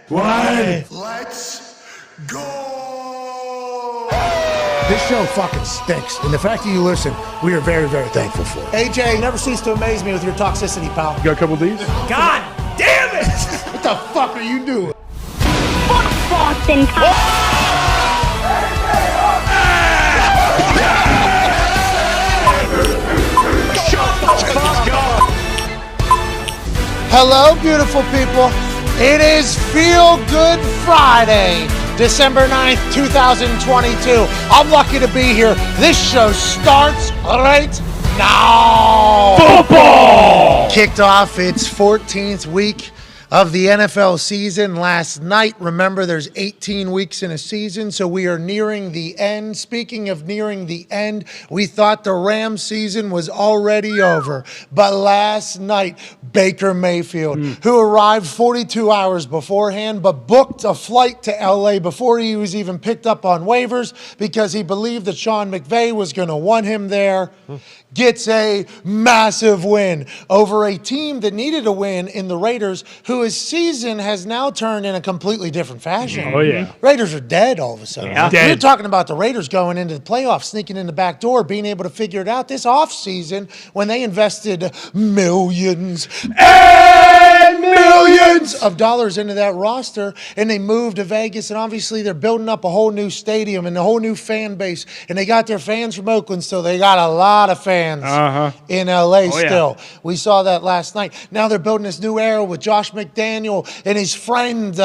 One. Let's go! This show fucking stinks, and the fact that you listen, we are very, very thankful for it. AJ, you never cease to amaze me with your toxicity, pal. You got a couple of these? God damn it! What the fuck are you doing? Fuck Boston. Hello, beautiful people. It is Feel Good Friday, December 9th, 2022. I'm lucky to be here. This show starts right now. Football! Kicked off its 14th week of the NFL season last night. Remember, there's 18 weeks in a season, so we are nearing the end. Speaking of nearing the end, we thought the Rams season was already over. But last night, Baker Mayfield, who arrived 42 hours beforehand, but booked a flight to LA before he was even picked up on waivers because he believed that Sean McVay was going to want him there, gets a massive win over a team that needed a win in the Raiders, whose season has now turned in a completely different fashion. Oh, yeah. Raiders are dead all of a sudden. Yeah. We're Dead. talking about the Raiders going into the playoffs, sneaking in the back door, being able to figure it out this offseason when they invested millions and millions of dollars into that roster, and they moved to Vegas, and obviously they're building up a whole new stadium and a whole new fan base, and they got their fans from Oakland, so they got a lot of fans in LA still. Yeah. We saw that last night. Now they're building this new era with Josh McDaniel and his friend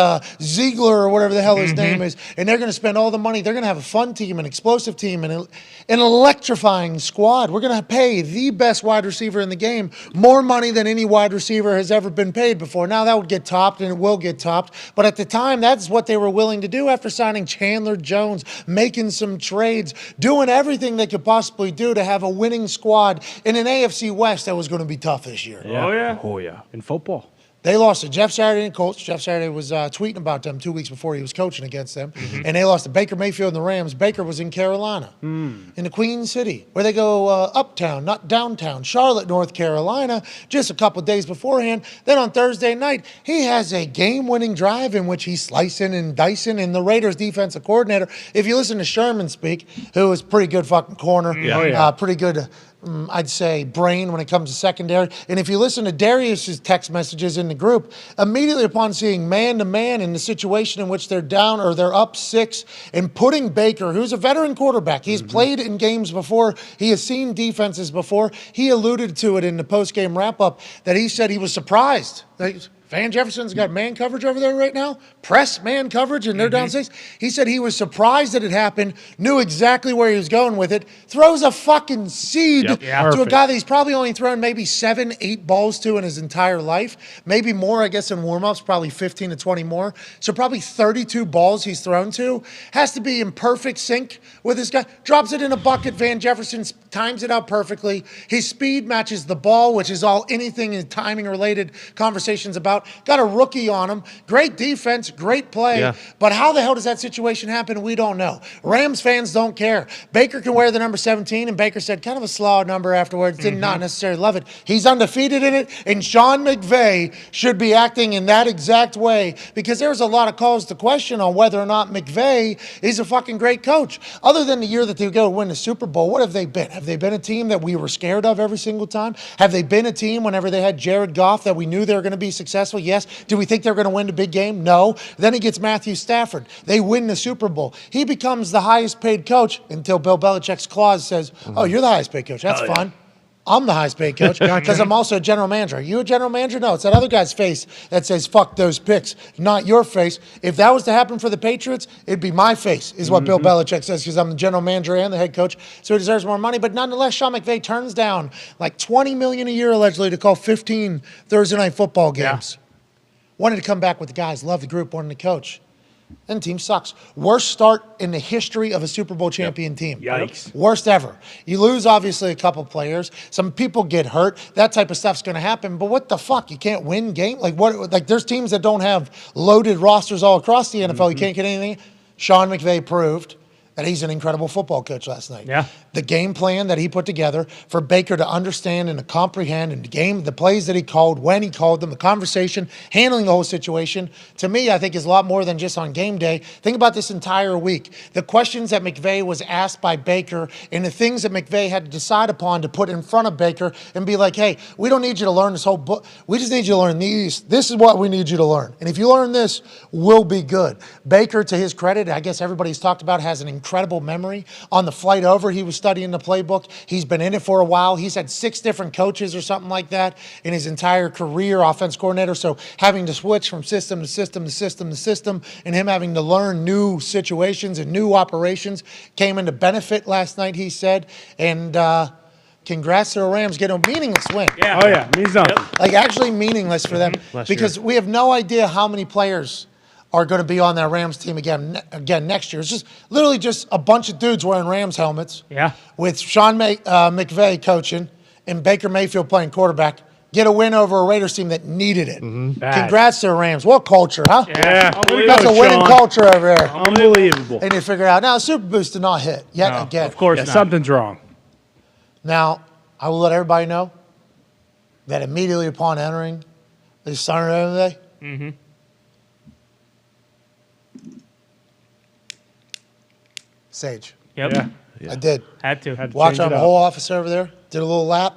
Ziegler or whatever the hell his name is, and they're going to spend all the money. They're going to have a fun team, an explosive team, and an electrifying squad. We're going to pay the best wide receiver in the game more money than any wide receiver has ever been paid before. Now that would get topped, and it will get topped, but at the time, that's what they were willing to do after signing Chandler Jones, making some trades, doing everything they could possibly do to have a winning squad in an AFC West that was going to be tough this year. Yeah. Oh, yeah. Oh, yeah. In football. They lost to Jeff Saturday and Colts. Jeff Saturday was tweeting about them 2 weeks before he was coaching against them. And they lost to Baker Mayfield and the Rams. Baker was in Carolina, in the Queen City, where they go uptown, not downtown, Charlotte, North Carolina, just a couple days beforehand. Then on Thursday night, he has a game-winning drive in which he's slicing and dicing, and the Raiders defensive coordinator, if you listen to Sherman speak, who was pretty good fucking corner, pretty good I'd say brain when it comes to secondary. And if you listen to Darius's text messages in the group, immediately upon seeing man-to-man in the situation in which they're down or they're up 6 and putting Baker, who's a veteran quarterback, he's played in games before, he has seen defenses before, he alluded to it in the post-game wrap-up that he said he was surprised. Van Jefferson's got man coverage over there right now, press man coverage, and they're down 6. He said he was surprised that it happened, knew exactly where he was going with it, throws a fucking seed to a guy that he's probably only thrown maybe 7, 8 balls to in his entire life, maybe more, I guess, in warm-ups, probably 15 to 20 more. So probably 32 balls he's thrown to. Has to be in perfect sync with this guy. Drops it in a bucket. Van Jefferson times it out perfectly. His speed matches the ball, which is all anything in timing-related conversations about. Got a rookie on him. Great defense, great play. Yeah. But how the hell does that situation happen? We don't know. Rams fans don't care. Baker can wear the number 17, and Baker said kind of a slaw number afterwards. Did not necessarily love it. He's undefeated in it, and Sean McVay should be acting in that exact way because there's a lot of calls to question on whether or not McVay is a fucking great coach. Other than the year that they go win the Super Bowl, what have they been? Have they been a team that we were scared of every single time? Have they been a team whenever they had Jared Goff that we knew they were going to be successful? Yes. Do we think they're going to win the big game? No. Then he gets Matthew Stafford. They win the Super Bowl. He becomes the highest paid coach until Bill Belichick's clause says, oh, you're the highest paid coach. That's fun. I'm the highest paid coach because I'm also a general manager. Are you a general manager? No, it's that other guy's face that says, fuck those picks, not your face. If that was to happen for the Patriots, it'd be my face, is what Bill Belichick says, because I'm the general manager and the head coach, so he deserves more money. But nonetheless, Sean McVay turns down like $20 million a year, allegedly, to call 15 Thursday night football games. Yeah. Wanted to come back with the guys, loved the group, wanted to coach. And the team sucks. Worst start in the history of a Super Bowl champion team. Yikes. Worst ever. You lose, obviously, a couple players. Some people get hurt. That type of stuff's going to happen. But what the fuck? You can't win game? Like, what? Like, there's teams that don't have loaded rosters all across the NFL. You can't get anything. Sean McVay proved that he's an incredible football coach last night. Yeah. the game plan that he put together for Baker to understand and to comprehend, and the plays that he called, when he called them, the conversation, handling the whole situation, to me, I think is a lot more than just on game day. Think about this entire week. The questions that McVay was asked by Baker and the things that McVay had to decide upon to put in front of Baker and be like, hey, we don't need you to learn this whole book. We just need you to learn these. This is what we need you to learn. And if you learn this, we'll be good. Baker, to his credit, I guess everybody's talked about, has an incredible memory. On the flight over, he was studying the playbook. He's been in it for a while. He's had 6 different coaches or something like that in his entire career, offense coordinator. So having to switch from system to system to system to system, and him having to learn new situations and new operations came into benefit last night, he said. And congrats to the Rams getting a meaningless win. Yeah. Oh, yeah. Means nothing. Like, actually meaningless for them, because we have no idea how many players are going to be on that Rams team again next year. It's just literally just a bunch of dudes wearing Rams helmets. Yeah. With Sean McVay coaching and Baker Mayfield playing quarterback. Get a win over a Raiders team that needed it. Congrats to the Rams. What culture, huh? Yeah. That's a winning culture over there. Unbelievable. They need to figure out. Now, Super Boost did not hit yet again. Of course not. Something's wrong. Now, I will let everybody know that immediately upon entering the Sunday today, Sage. Yep. I did. Had to Watch change our it up. whole office over there. Did a little lap.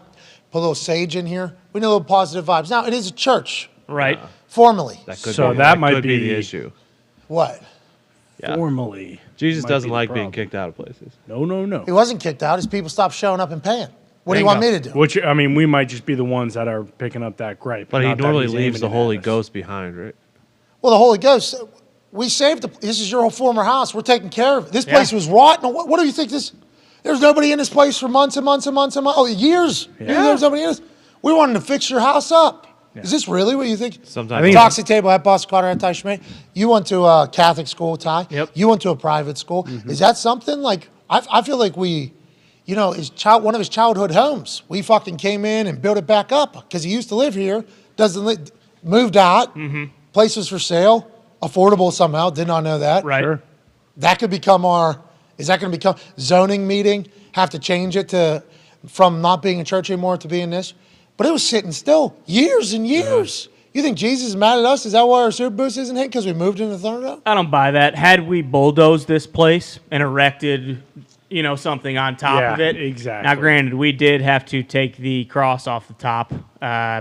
Put a little sage in here. We need a little positive vibes. Now, it is a church. Right. Formally. That might be the issue. What? Formally. Jesus might doesn't be the like being problem. kicked out of places. No. He wasn't kicked out. His people stopped showing up and paying. What do you want me to do? Which, I mean, we might just be the ones that are picking up that gripe. But he not that normally he's leaves aiming the it Holy at us. Ghost behind, right? Well, the Holy Ghost, we saved this is your former house. We're taking care of it. This place was rotten. What do you think this? There's nobody in this place for months and months and months and months. Oh, years. Yeah. There's nobody in this. We wanted to fix your house up. Is this really what you think? Sometimes. Toxic Table at Boston Carter and Ty Schmidt. You went to a Catholic school, Ty. Yep. You went to a private school. Is that something like, I feel like we, one of his childhood homes, we fucking came in and built it back up because he used to live here, moved out, place was for sale, affordable somehow, did not know that. Right. Sure. That could become is that going to become zoning meeting? Have to change it from not being a church anymore to being this? But it was sitting still years and years. You think Jesus is mad at us? Is that why our Super Boost isn't hit? Because we moved into Thunderdome? I don't buy that. Had we bulldozed this place and erected, something on top of it. Exactly. Now, granted, we did have to take the cross off the top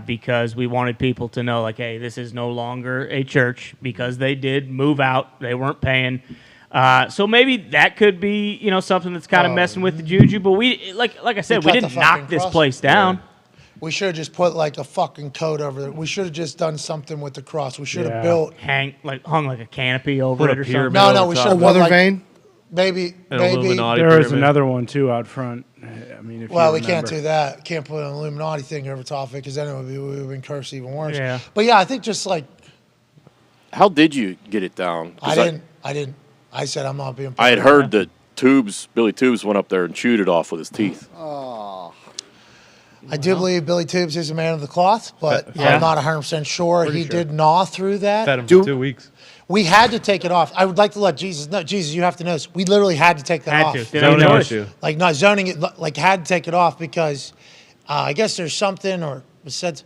because we wanted people to know, like, hey, this is no longer a church, because they did move out. They weren't paying. So maybe that could be, something that's kind of messing with the juju. But we, like I said, we cut didn't the knock fucking this cross. place down. We should have just put like a fucking coat over there. We should have just done something with the cross. We should have built. Hung like a canopy over Put it a or pyramid something. No, we should have built Weather like, vane. maybe. Illuminati There is pyramid. another one, too, out front. I mean, if Well, you we can't remember. do that. Can't put an Illuminati thing over top of it because then we would have been cursed even worse. Yeah. But yeah, I think just like How did you get it down? 'Cause I didn't. I said I'm not being. I had heard that Billy Tubes went up there and chewed it off with his teeth. I do believe Billy Tubes is a man of the cloth, but I'm not 100% sure. He did gnaw through that. Fed him for 2 weeks. We had to take it off. I would like to let Jesus know. Jesus, you have to know this. We literally had to take that Had off. to. No No issue. Like not zoning it, like had to take it off because I guess there's something or was said,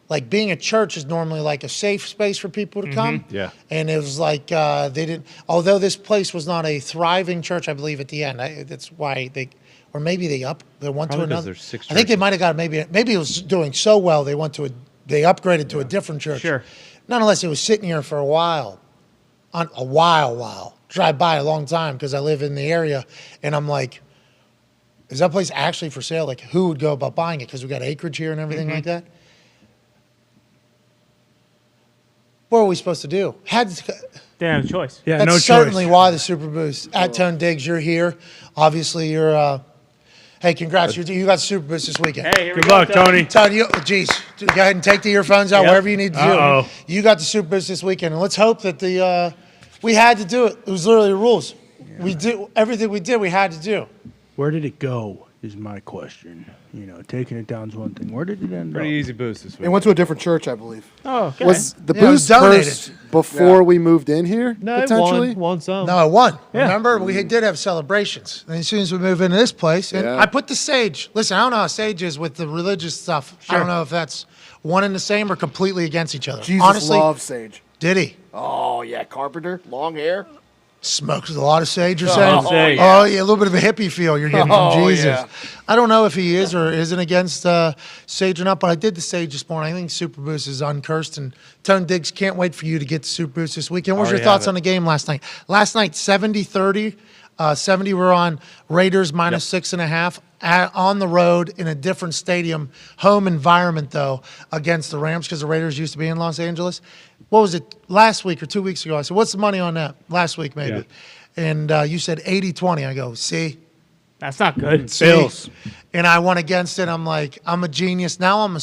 like being a church is normally like a safe space for people to come. Yeah. And it was like they didn't. Although this place was not a thriving church, I believe at the end. That's why they. Or maybe they went Probably to 'cause another. there's 6 I think they churches. might have got maybe it was doing so well they upgraded to a different church. Sure. Nonetheless, it was sitting here for a while. Drive by a long time because I live in the area, and I'm like, is that place actually for sale? Like, who would go about buying it? Because we got acreage here and everything like that. What are we supposed to do? Didn't have a choice. Yeah, That's no certainly choice. why the Super Boost. At Tone Diggs, you're here. Obviously, you're. Hey, congrats! You got the Super Boost this weekend. Hey, here we Good go, luck, Tony. Todd, go ahead and take the earphones out, Yep. wherever you need to do Uh-oh. it. You got the Super Boost this weekend, and let's hope that we had to do it. It was literally the rules. We did everything we did. We had to do. Where did it go? is my question. You know, taking it down is one thing. Where did it end Pretty up? easy boost this It week. went to a different church, I believe. Oh, okay. Was the Yeah, it was boost donated. first before we moved in here? No, it potentially. won some. No, I won. Remember, we did have celebrations. And as soon as we move into this place, and Yeah. I put the sage. Listen, I don't know how sage is with the religious stuff. I don't know if that's one and the same or completely against each other. Jesus Honestly, loves sage. did he? Oh yeah, carpenter, long hair. Smokes a lot of sage, you're saying? sage. Oh, yeah, a little bit of a hippie feel you're getting from Oh, Jesus. yeah. I don't know if he is or isn't against sage or not, but I did the sage this morning. I think Super Boost is uncursed. And Tone Diggs, can't wait for you to get to Super Boost this weekend. What was your Already thoughts have on the game last night? Last night, 70-30. 70 were on Raiders minus 6.5 on the road in a different stadium, home environment, though, against the Rams because the Raiders used to be in Los Angeles. What was it, last week or 2 weeks ago? I said, what's the money on that? Last week, maybe. Yeah. And you said 80-20. I go, see? That's not good. See? Bills. And I went against it. I'm like, I'm a genius. Now I'm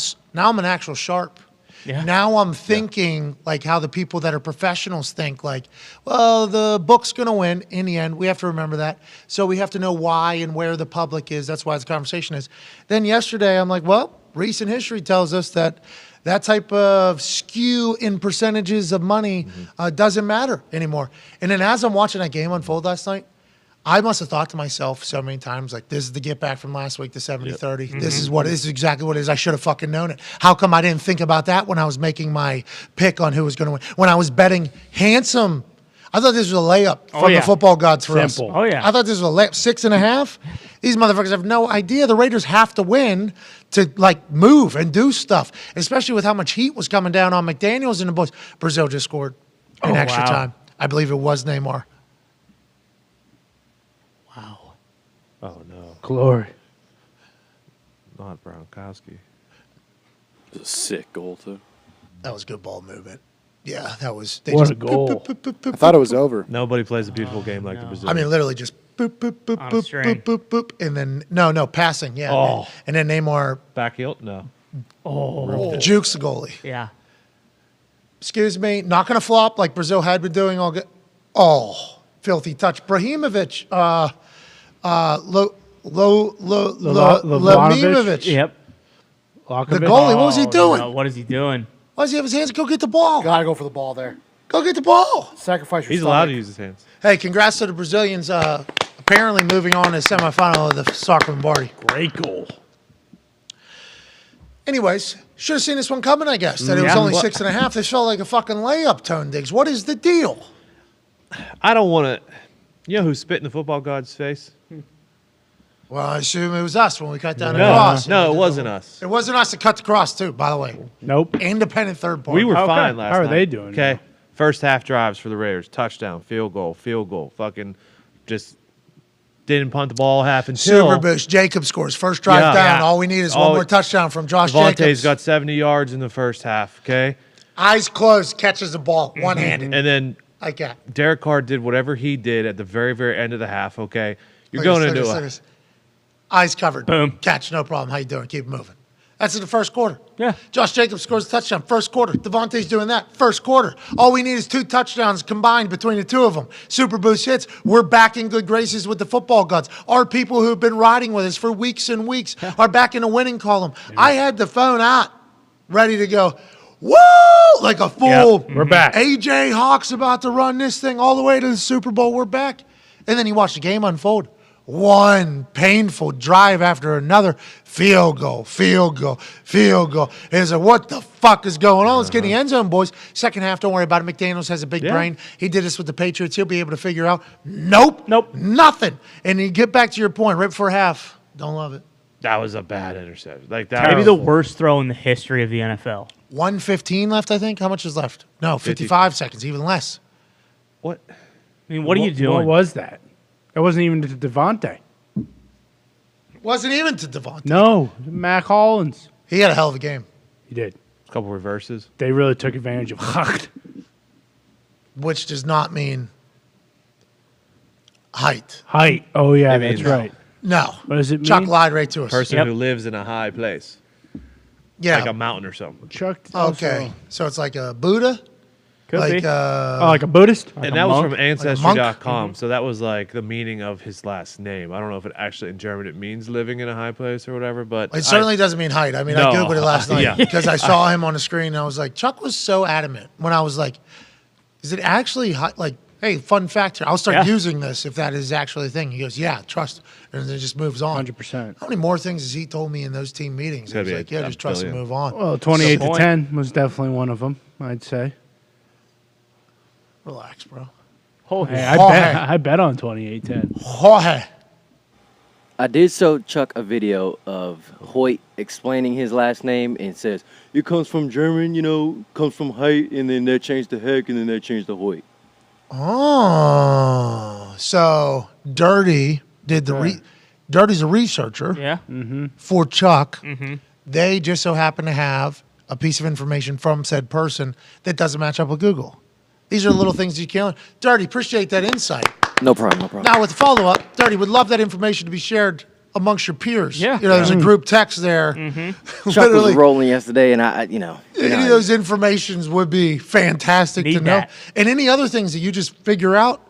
an actual sharp. Yeah. Now I'm thinking like how the people that are professionals think, like, well, the book's going to win in the end. We have to remember that. So we have to know why and where the public is. That's why the conversation is. Then yesterday, I'm like, well, recent history tells us that that type of skew in percentages of money doesn't matter anymore. And then as I'm watching that game unfold last night, I must have thought to myself so many times, like, this is the get back from last week, the 70-30. This is exactly what it is. I should have fucking known it. How come I didn't think about that when I was making my pick on who was going to win? When I was betting handsome, I thought this was a layup from the football gods for us. Simple. Oh, yeah. I thought this was a layup, 6.5. These motherfuckers have no idea. The Raiders have to win to, like, move and do stuff, especially with how much heat was coming down on McDaniels and the boys. Brazil just scored in extra wow. time. I believe it was Neymar. Wow. Oh, no. Glory. Not Gronkowski. It was a sick goal, too. That was good ball movement. Yeah, that was. They What just a goal. I thought it was over. Nobody plays a beautiful game like the Brazilians. I mean, literally just boop, boop, boop, On a boop, string. boop, boop, boop. And then, no, passing. Yeah. Oh. And then Neymar Back heel? No. jukes the goalie. Yeah. Excuse me. Not going to flop like Brazil had been doing all good. Oh, filthy touch. Brahimovic. Lamimovic. Yep. The goalie, what was he doing? No, what is he doing? Why does he have his hands? Go get the ball. Gotta go for the ball there. Go get the ball. Sacrifice your He's stomach. allowed to use his hands. Hey, congrats to the Brazilians. Apparently moving on to the semifinal of the soccer Lombardi. Great goal. Anyways, should have seen this one coming, I guess. That it was Yeah. only 6.5. This felt like a fucking layup, Tone Diggs. What is the deal? I don't want to. You know who spit in the football god's face? Well, I assume it was us when we cut down the No, cross. no, it wasn't us. It wasn't us that cut the cross, too, by the way. Nope. Independent third party. We were Okay. fine last How are night. they doing Okay. now? First half drives for the Raiders. Touchdown, field goal. Fucking just didn't punt the ball half until Super boost. Jacob scores. First drive Yeah. down. Yeah. All we need is All- one more touchdown from Josh Devontae's Jacobs. got 70 yards in the first half, okay? Eyes closed, catches the ball, one-handed. And then Like that. Derek Carr did whatever he did at the very, very end of the half, okay? You're Look at going this, into look at a this. Eyes covered. Boom. Catch, no problem. How you doing? Keep moving. That's in the first quarter. Yeah. Josh Jacobs scores a touchdown. First quarter. Devontae's doing that. First quarter. All we need is 2 touchdowns combined between the two of them. Super Boost hits. We're back in good graces with the football gods. Our people who've been riding with us for weeks and weeks are back in the winning column. I had the phone out, ready to go. Woo! Like a fool. We're back. AJ Hawk's about to run this thing all the way to the Super Bowl. We're back. And then you watch the game unfold. One painful drive after another. Field goal, field goal, field goal. It's like, what the fuck is going on? Let's get in the end zone, boys. Second half, don't worry about it. McDaniels has a big brain. He did this with the Patriots. He'll be able to figure out. Nope. Nothing. And you get back to your point right before half. Don't love it. That was a bad interception. Like that. Maybe was- the worst throw in the history of the NFL. 1:15 left, I think. How much is left? No, 55 seconds, even less. What? I mean, what are you doing? What was that? That wasn't even to Devontae. Wasn't even to Devontae. No, Mac Hollins. He had a hell of a game, He did. A couple reverses. They really took advantage of which does not mean height. height. Oh, yeah, It that's means- right. No. What does it mean? Chuck lied right to us. Person Yep. who lives in a high place, Yeah. like a mountain or something. Chuck. Okay. So it's like a Buddha? Could like be. like a Buddhist? And that was from monk? Ancestry.com. So that was like the meaning of his last name. I don't know if it actually in German it means living in a high place or whatever, but It certainly doesn't mean height. I mean, No, I Googled it last night yeah. because I saw him on the screen and I was like, Chuck was so adamant when I was like, is it actually height? Like, hey, fun fact here. I'll start using this if that is actually a thing. He goes, yeah, trust. And then it just moves on. 100%. How many more things has he told me in those team meetings? He gotta was be like, a yeah, just trust and billion. move on. Well, 28 to point. 10 was definitely one of them, I'd say. Relax, bro. Hey, Jorge. I bet on 28-10. Jorge. I did show Chuck a video of Hoyt explaining his last name and says, it comes from German, comes from height, and then they changed the heck, and then they changed the Hoyt. Oh, so Dirty did the Dirty's a researcher Yeah. for Chuck. They just so happen to have a piece of information from said person that doesn't match up with Google. These are little things you can't. Dirty, appreciate that insight. No problem. Now with the follow up, Dirty would love that information to be shared amongst your peers. Yeah. There's a group text there. Chuck was rolling yesterday, and any Any of those informations would be fantastic Need to know. that. And any other things that you just figure out,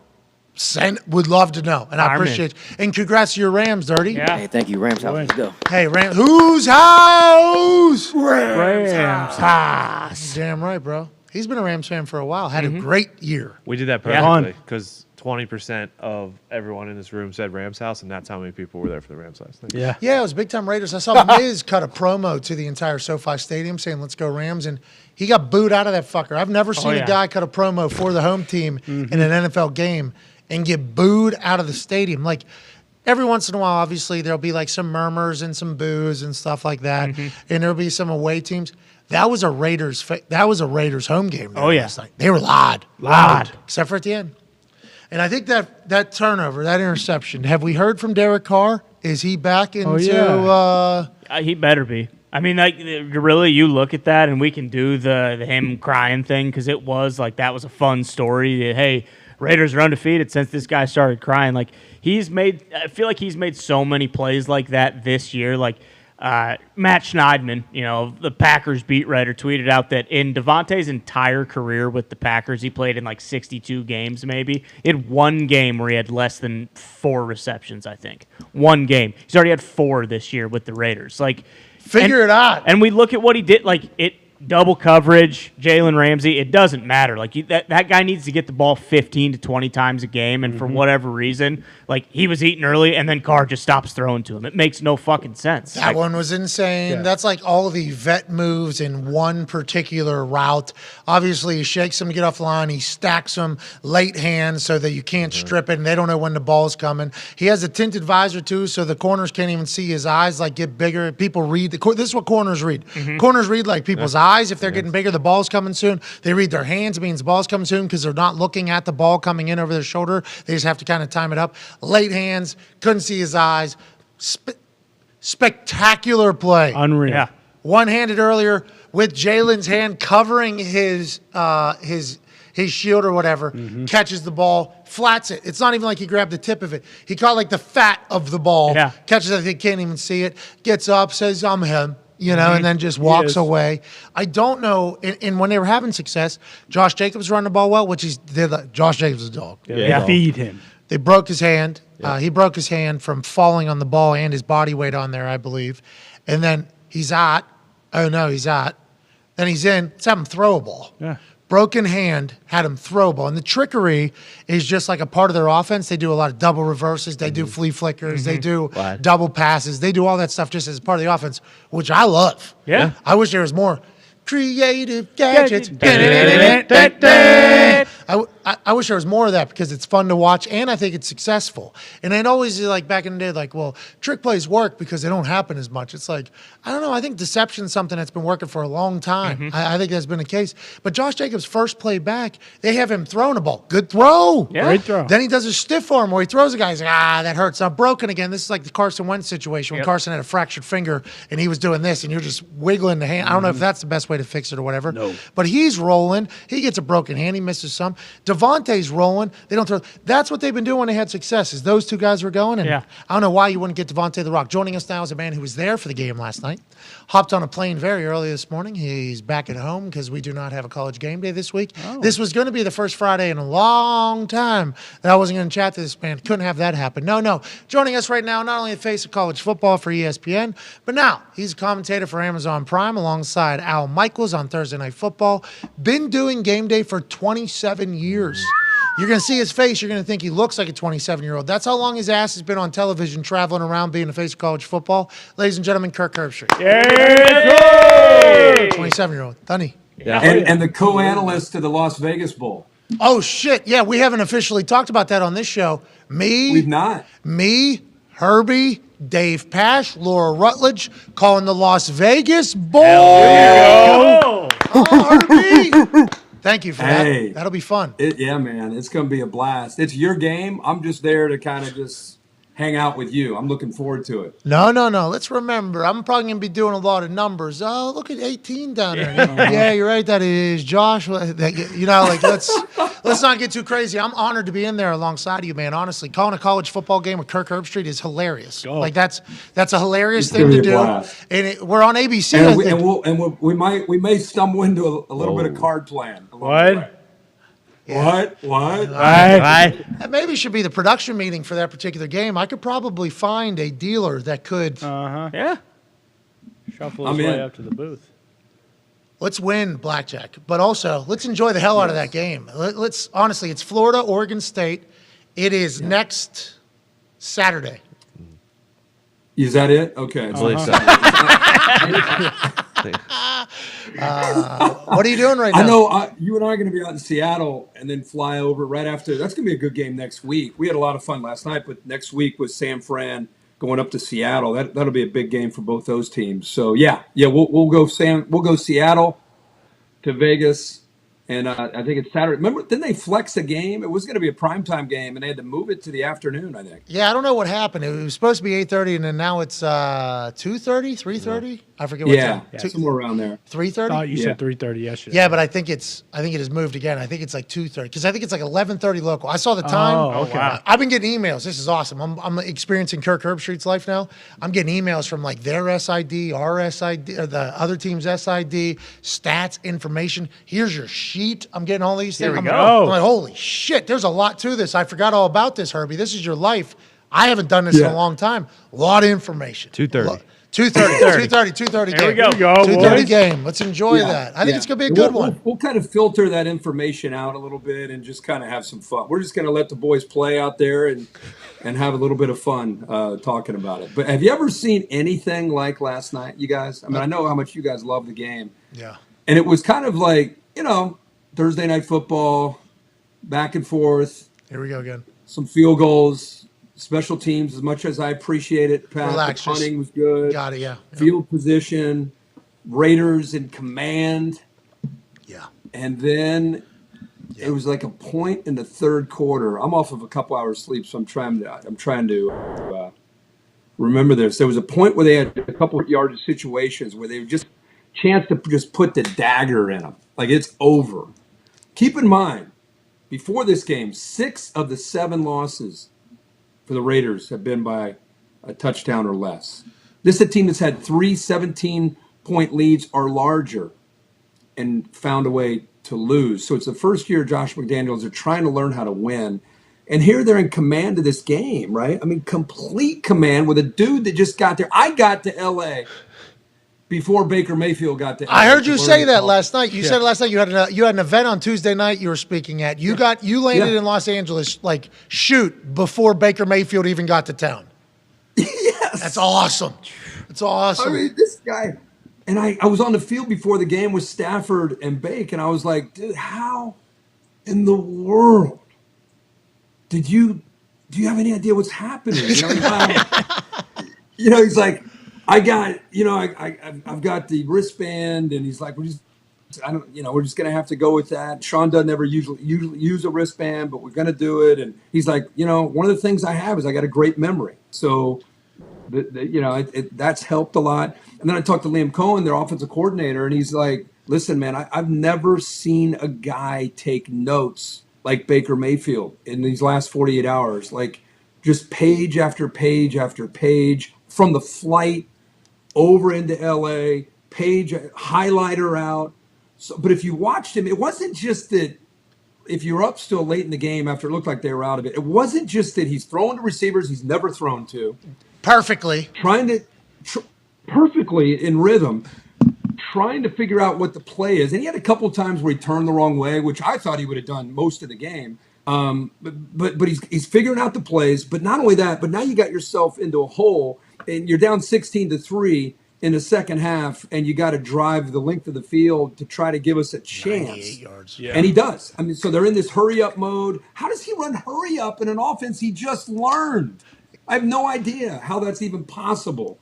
would love to know. And I Fireman. appreciate it. And congrats to your Rams, Dirty. Yeah. Hey, thank you, Rams house. Let's go. Hey, whose house? Rams. House. Damn right, bro. He's been a Rams fan for a while. Had a great year. we did that Yeah. perfectly because 20% of everyone in this room said Rams house, and that's how many people were there for the Rams last night. Yeah. Yeah, it was big time Raiders. I saw Miz cut a promo to the entire SoFi Stadium saying, let's go Rams. And he got booed out of that fucker. I've never seen yeah. a guy cut a promo for the home team in an NFL game and get booed out of the stadium. Like, every once in a while, obviously, there'll be like some murmurs and some boos and stuff like that. And there'll be some away teams. That was a Raiders home game there last night. They were loud. Except for at the end. And I think that turnover, that interception, have we heard from Derek Carr? Is he back into He better be. I mean, like, really, you look at that, and we can do the him crying thing because it was like that was a fun story. That, hey, Raiders are undefeated since this guy started crying. Like I feel like he's made so many plays like that this year. Like Matt Schneidman, the Packers beat writer, tweeted out that in Devontae's entire career with the Packers, he played in like 62 games maybe. He had one game where he had less than 4 receptions, I think. One game. He's already had 4 this year with the Raiders. Like, Figure it out. And we look at what he did. Like, double coverage, Jalen Ramsey, it doesn't matter. Like, that guy needs to get the ball 15 to 20 times a game, and for whatever reason, like, he was eating early, and then Carr just stops throwing to him. It makes no fucking sense. That one was insane. That's like all of the vet moves in one particular route. Obviously, he shakes him to get off the line. He stacks them late hand so that you can't strip it, and they don't know when the ball's coming. He has a tinted visor, too, so the corners can't even see his eyes, like, get bigger. People read. This is what corners read. Corners read like people's eyes. If they're getting bigger, the ball's coming soon. They read their hands. It means the ball's coming soon because they're not looking at the ball coming in over their shoulder. They just have to kind of time it up. Late hands. Couldn't see his eyes. Spectacular play. Unreal. Yeah. One-handed earlier with Jalen's hand covering his shield or whatever, catches the ball, flats it. It's not even like he grabbed the tip of it. He caught like the fat of the ball, catches it, he can't even see it, gets up, says, I'm him, and then just walks away. I don't know, and when they were having success, Josh Jacobs run the ball well, which Josh Jacobs is a dog. Yeah. Feed him. They broke his hand. He broke his hand from falling on the ball and his body weight on there, I believe. And then he's out. Oh, no, he's out. Then he's in. Let's have him throw a ball. Yeah. Broken hand, had him throw a ball. And the trickery is just like a part of their offense. They do a lot of double reverses. They do flea flickers. They do double passes. They do all that stuff just as part of the offense, which I love. Yeah. I wish there was more creative gadgets. I wish there was more of that because it's fun to watch and I think it's successful. And I'd always like back in the day, like, well, trick plays work because they don't happen as much. It's like, I don't know. I think deception's something that's been working for a long time. I think that's been the case. But Josh Jacobs' first play back, they have him throwing a ball. Good throw. Yeah. Great throw. Then he does a stiff arm where he throws a guy. He's like, that hurts. I'm broken again. This is like the Carson Wentz situation when Carson had a fractured finger and he was doing this and you're just wiggling the hand. I don't know if that's the best way to fix it or whatever. No. But he's rolling. He gets a broken hand. He misses some. Devontae's rolling. They don't throw. That's what they've been doing when they had success. Is those two guys were going, and Yeah. I don't know why you wouldn't get Devontae the Rock. Joining us now is a man who was there for the game last night. Hopped on a plane very early this morning. He's back at home because we do not have a college game day this week. This was going to be the first Friday in a long time that I wasn't going to chat to this man. Couldn't have that happen. No. Joining us right now, not only the face of college football for ESPN, but now he's a commentator for Amazon Prime alongside Al Michaels on Thursday Night Football. Been doing game day for 27 years. You're going to see his face. You're going to think he looks like a 27-year-old. That's how long his ass has been on television, traveling around being the face of college football. Ladies and gentlemen, Kirk Herbstreit. Yay! 27-year-old. Dunny. And the co-analyst to the Las Vegas Bowl. Oh, shit. Yeah, we haven't officially talked about that on this show. We've not. Me, Herbie, Dave Pash, Laura Rutledge, calling the Las Vegas Bowl. Oh, Herbie. Thank you for Hey. that. That'll be fun. Yeah, man. It's going to be a blast. It's your game. I'm just there to kind of just hang out with you. I'm looking forward to it. No. Let's remember, I'm probably going to be doing a lot of numbers. Oh, look at 18 down there. Yeah, you're right. That is Josh. Let's not get too crazy. I'm honored to be in there alongside you, man. Honestly, calling a college football game with Kirk Herbstreit is hilarious. Oh. Like that's a hilarious It's thing gonna to be a do. blast. And we're on ABC. I think. And we may stumble into a little bit of card playing. What? What? That maybe should be the production meeting for that particular game. I could probably find a dealer that could. Yeah. Shuffle I'm his way in. up to the booth. Let's win blackjack, but also let's enjoy the hell out of that game. Let's honestly, it's Florida, Oregon State. It is next Saturday. Is that it? Okay. I believe so. What are you doing right now? I know you and I are going to be out in Seattle and then fly over right after. That's going to be a good game next week. We had a lot of fun last night, but next week with San Fran going up to Seattle, that'll be a big game for both those teams. So we'll go Seattle to Vegas, and I think it's Saturday. Remember, didn't they flex a game? It was going to be a primetime game, and they had to move it to the afternoon, I think. Yeah, I don't know what happened. It was supposed to be 8:30, and then now it's 2:30, 3:30. I forget what time. Somewhere around there. 3:30. You said 3:30 yesterday. Yeah, but I think it has moved again. I think it's like 2:30 because I think it's like 11:30 local. I saw the time. Oh, okay. wow. I've been getting emails. This is awesome. I'm experiencing Kirk Herbstreit's life now. I'm getting emails from like their SID, our SID, or the other team's SID, stats, information. Here's your sheet. I'm getting all these things. Here we I'm go. like, holy shit, there's a lot to this. I forgot all about this, Herbie. This is your life. I haven't done this in a long time. A lot of information. 2:30. 2:30 Here we game. go. 2:30 boys. game. Let's enjoy that. I think it's going to be a good one. We'll kind of filter that information out a little bit and just kind of have some fun. We're just going to let the boys play out there and have a little bit of fun talking about it. But have you ever seen anything like last night, you guys? I mean, I know how much you guys love the game. Yeah. And it was kind of like, Thursday night football, back and forth, Here we go again. some field goals, special teams. As much as I appreciate it, Pat, Relax, the punting was good. Got it, yeah. Field position, Raiders in command. Yeah. And then it was like a point in the third quarter. I'm off of a couple hours sleep, so I'm trying to remember this. There was a point where they had a couple of yard situations where they were just chance to just put the dagger in them. Like it's over. Keep in mind, before this game, 6 of the 7 losses for the Raiders have been by a touchdown or less. This is a team that's had 3 17-point leads or larger and found a way to lose. So it's the first year Josh McDaniels are trying to learn how to win. And here they're in command of this game, right? I mean, complete command with a dude that just got there. I got to L.A. before Baker Mayfield got to LA. I heard you say that last night. You said last night you had an event on Tuesday night you were speaking at. You landed in Los Angeles before Baker Mayfield even got to town. Yes. That's awesome. It's awesome. I mean, this guy, and I was on the field before the game with Stafford and Bake, and I was like, dude, how in the world do you have any idea what's happening? He's like, I've got the wristband, and he's like, we're just gonna have to go with that. Sean doesn't ever usually use a wristband, but we're gonna do it. And he's like, one of the things I have is I got a great memory, so that's helped a lot. And then I talked to Liam Cohen, their offensive coordinator, and he's like, listen, man, I've never seen a guy take notes like Baker Mayfield in these last 48 hours, like just page after page after page from the flight over into LA, page highlighter out. So, but if you watched him, it wasn't just that if you're up still late in the game after it looked like they were out of it, it wasn't just that he's throwing to receivers he's never thrown to. Perfectly. Trying to perfectly in rhythm, trying to figure out what the play is. And he had a couple of times where he turned the wrong way, which I thought he would have done most of the game. But he's figuring out the plays. But not only that, but now you got yourself into a hole and you're down 16-3 in the second half, and you got to drive the length of the field to try to give us a chance. 98 yards. Yeah. And he does. I mean, so they're in this hurry up mode. How does he run hurry up in an offense he just learned? I have no idea how that's even possible.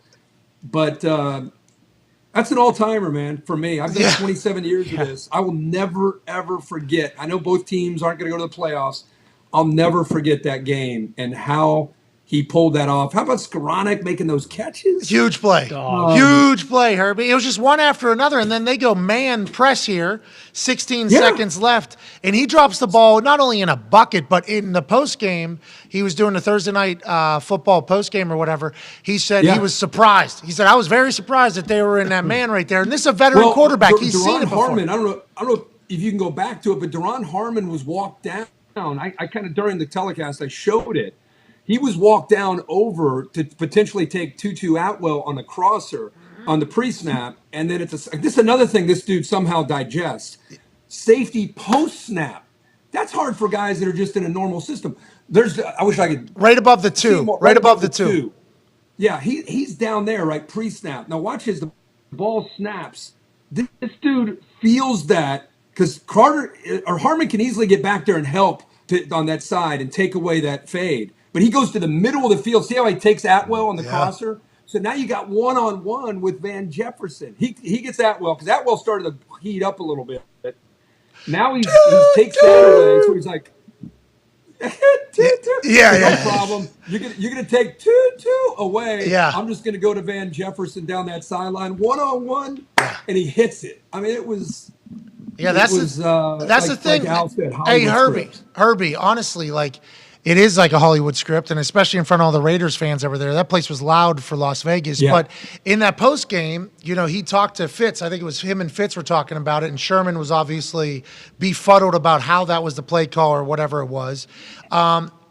But that's an all-timer, man, for me. I've done 27 years of this. I will never, ever forget. I know both teams aren't going to go to the playoffs. I'll never forget that game and how he pulled that off. How about Skoranek making those catches? Huge play. Huge play, Herbie. It was just one after another, and then they go man press here, 16 seconds left, and he drops the ball not only in a bucket, but in the postgame. He was doing the Thursday night football postgame or whatever. He said he was surprised. He said, I was very surprised that they were in that man right there. And this is a veteran quarterback. He's seen it before. Harmon, I don't know if you can go back to it, but Dahn Harmon was walked down. I kind of, during the telecast, I showed it. He was walked down over to potentially take Tutu Atwell on the crosser on the pre-snap, and then this is another thing this dude somehow digests. Safety post-snap. That's hard for guys that are just in a normal system. I wish I could. Right above the two. Right above the two. Yeah, he's down there, right, pre-snap. Now watch as the ball snaps. This dude feels that because Harmon can easily get back there and help on that side and take away that fade. But he goes to the middle of the field. See how he takes Atwell on the crosser? So now you got one-on-one with Van Jefferson. He gets Atwell because Atwell started to heat up a little bit. Now he takes that away. So he's like, no problem. You're gonna take two away. Yeah. I'm just gonna go to Van Jefferson down that sideline, one-on-one, and he hits it. I mean, it was. Yeah, that's the thing. Like Al said, hey, Herbie, honestly, like. It is like a Hollywood script, and especially in front of all the Raiders fans that were there. That place was loud for Las Vegas. Yeah. But in that post game, he talked to Fitz. I think it was him and Fitz were talking about it, and Sherman was obviously befuddled about how that was the play call or whatever it was.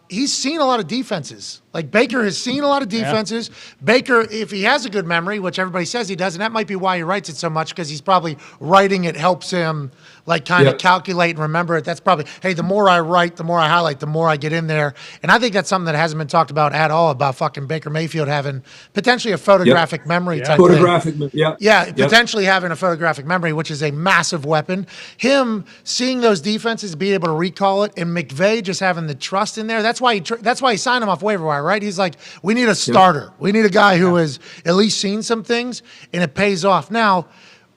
He's seen a lot of defenses. Like Baker has seen a lot of defenses. Yeah. Baker, if he has a good memory, which everybody says he does, and that might be why he writes it so much, because he's probably writing it helps him like kind of calculate and remember it. That's probably, hey, the more I write, the more I highlight, the more I get in there. And I think that's something that hasn't been talked about at all, about fucking Baker Mayfield having potentially a photographic memory type thing. Potentially having a photographic memory, which is a massive weapon. Him seeing those defenses, being able to recall it, and McVay just having the trust in there. That's why he signed him off waiver wire, right? He's like, we need a starter. We need a guy who has at least seen some things, and it pays off. Now,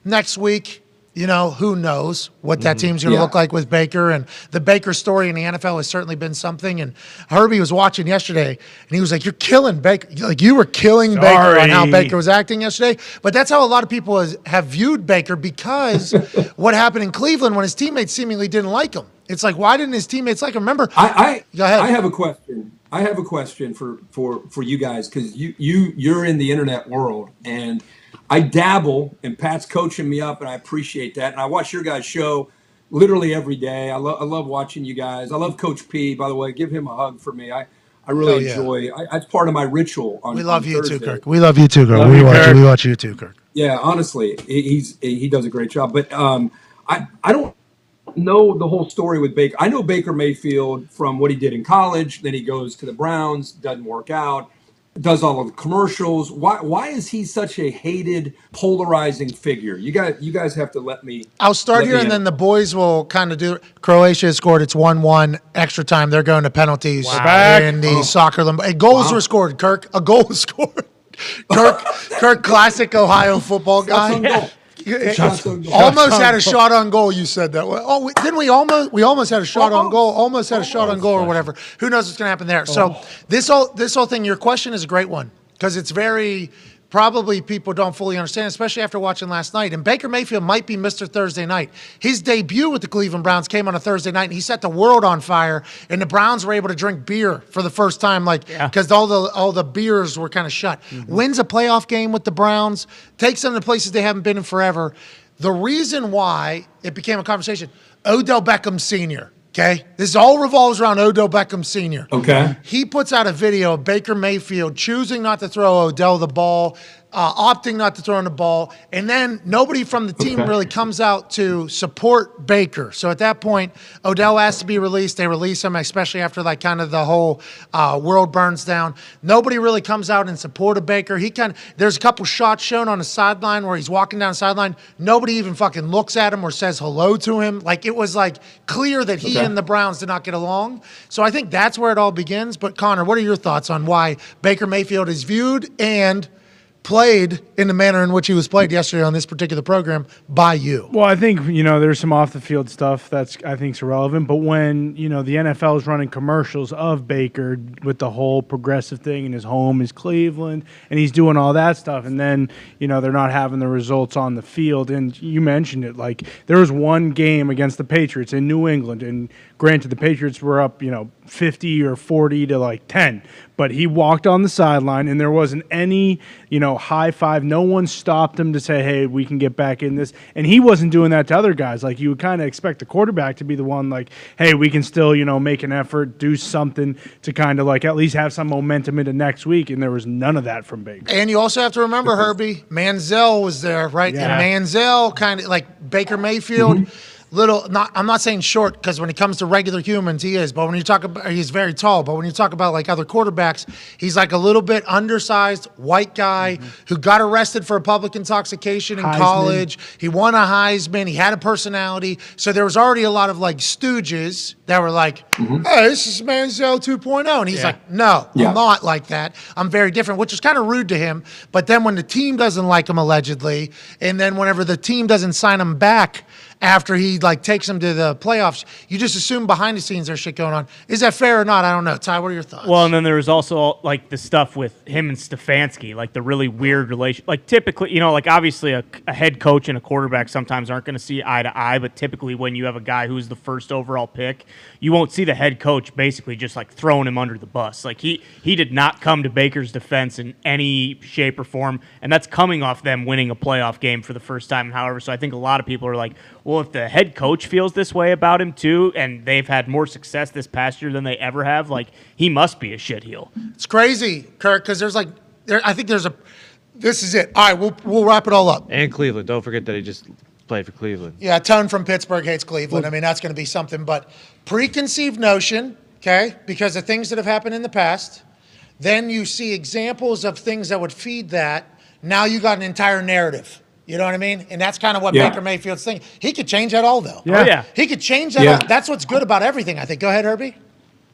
next week, who knows what that team's going to look like with Baker. And the Baker story in the NFL has certainly been something. And Herbie was watching yesterday, and he was like, you're killing Baker. Like, you were killing Baker on how Baker was acting yesterday. But that's how a lot of people have viewed Baker, because what happened in Cleveland when his teammates seemingly didn't like him. It's like, why didn't his teammates like him? Remember? Go ahead. I have a question. I have a question for you guys, because you're in the internet world, and I dabble, and Pat's coaching me up, and I appreciate that. And I watch your guys' show literally every day. I love watching you guys. I love Coach P, by the way. Give him a hug for me. I really enjoy. That's part of my ritual. We love you Thursday. too, Kirk. We love you too, Kirk. We watch you too, Kirk. Yeah, honestly, he does a great job. But I don't know the whole story with Baker. I know Baker Mayfield from what he did in college. Then he goes to the Browns, doesn't work out, does all of the commercials. Why is he such a hated, polarizing figure? You guys have to let me. I'll start here, and then the boys will kind of do. Croatia scored. It's 1-1 extra time. They're going to penalties. Wow. In the soccer. Goals were scored. Kirk, a goal was scored. Kirk, classic Ohio football guy. Almost had a shot on goal. You said that. Oh, didn't we almost? We almost had a shot on goal. Almost had a shot on goal or whatever. Who knows what's going to happen there? So this whole thing. Your question is a great one, because it's very probably people don't fully understand, especially after watching last night. And Baker Mayfield might be Mr. Thursday Night. His debut with the Cleveland Browns came on a Thursday night, and he set the world on fire. And the Browns were able to drink beer for the first time, because all the beers were kind of shut. Wins a playoff game with the Browns, takes them to places they haven't been in forever. The reason why it became a conversation, Odell Beckham Sr., okay? This all revolves around Odell Beckham Sr. Okay. He puts out a video of Baker Mayfield choosing not to throw Odell the ball, opting not to throw in the ball, and then nobody from the team really comes out to support Baker. So at that point, Odell has to be released. They release him, especially after kind of the whole world burns down. Nobody really comes out in support of Baker. There's a couple shots shown on the sideline where he's walking down the sideline. Nobody even fucking looks at him or says hello to him. It was clear that he and the Browns did not get along. So I think that's where it all begins. But Connor, what are your thoughts on why Baker Mayfield is viewed and played in the manner in which he was played yesterday on this particular program by you? Well, I think, there's some off the field stuff that's I think is irrelevant, but when, the NFL is running commercials of Baker with the whole progressive thing and his home is Cleveland and he's doing all that stuff, and then, they're not having the results on the field, and you mentioned it, there was one game against the Patriots in New England, and granted the Patriots were up, 50 or 40 to 10, but he walked on the sideline and there wasn't any, high five. No one stopped him to say, hey, we can get back in this. And he wasn't doing that to other guys. You would kind of expect the quarterback to be the one hey, we can still, make an effort, do something to kind of at least have some momentum into next week. And there was none of that from Baker. And you also have to remember, Herbie, Manziel was there, right? Yeah. And Manziel kind of Baker Mayfield. I'm not saying short, because when it comes to regular humans, he is. But when you talk about, he's very tall. But when you talk about other quarterbacks, he's a little bit undersized white guy who got arrested for public intoxication in college. He won a Heisman. He had a personality. So there was already a lot of stooges that were hey, this is Manziel 2.0. And he's no, I'm not like that. I'm very different, which is kind of rude to him. But then when the team doesn't like him, allegedly, and then whenever the team doesn't sign him back after he takes them to the playoffs, you just assume behind the scenes there's shit going on. Is that fair or not? I don't know. Ty, what are your thoughts? Well, and then there was also the stuff with him and Stefanski, the really weird relation. Typically, obviously a head coach and a quarterback sometimes aren't going to see eye to eye, but typically when you have a guy who's the first overall pick, you won't see the head coach basically just throwing him under the bus. He did not come to Baker's defense in any shape or form, and that's coming off them winning a playoff game for the first time. However, so I think a lot of people are well, if the head coach feels this way about him too, and they've had more success this past year than they ever have, he must be a shitheel. It's crazy, Kirk, because I think there's this is it. All right, we'll wrap it all up. And Cleveland. Don't forget that he just played for Cleveland. Yeah, Tone from Pittsburgh hates Cleveland. I mean, that's going to be something. But preconceived notion, okay, because of things that have happened in the past. Then you see examples of things that would feed that. Now you got an entire narrative. You know what I mean? And that's kind of what Baker Mayfield's thinking. He could change that all, though. Yeah. Oh, yeah. He could change that all. That's what's good about everything, I think. Go ahead, Herbie.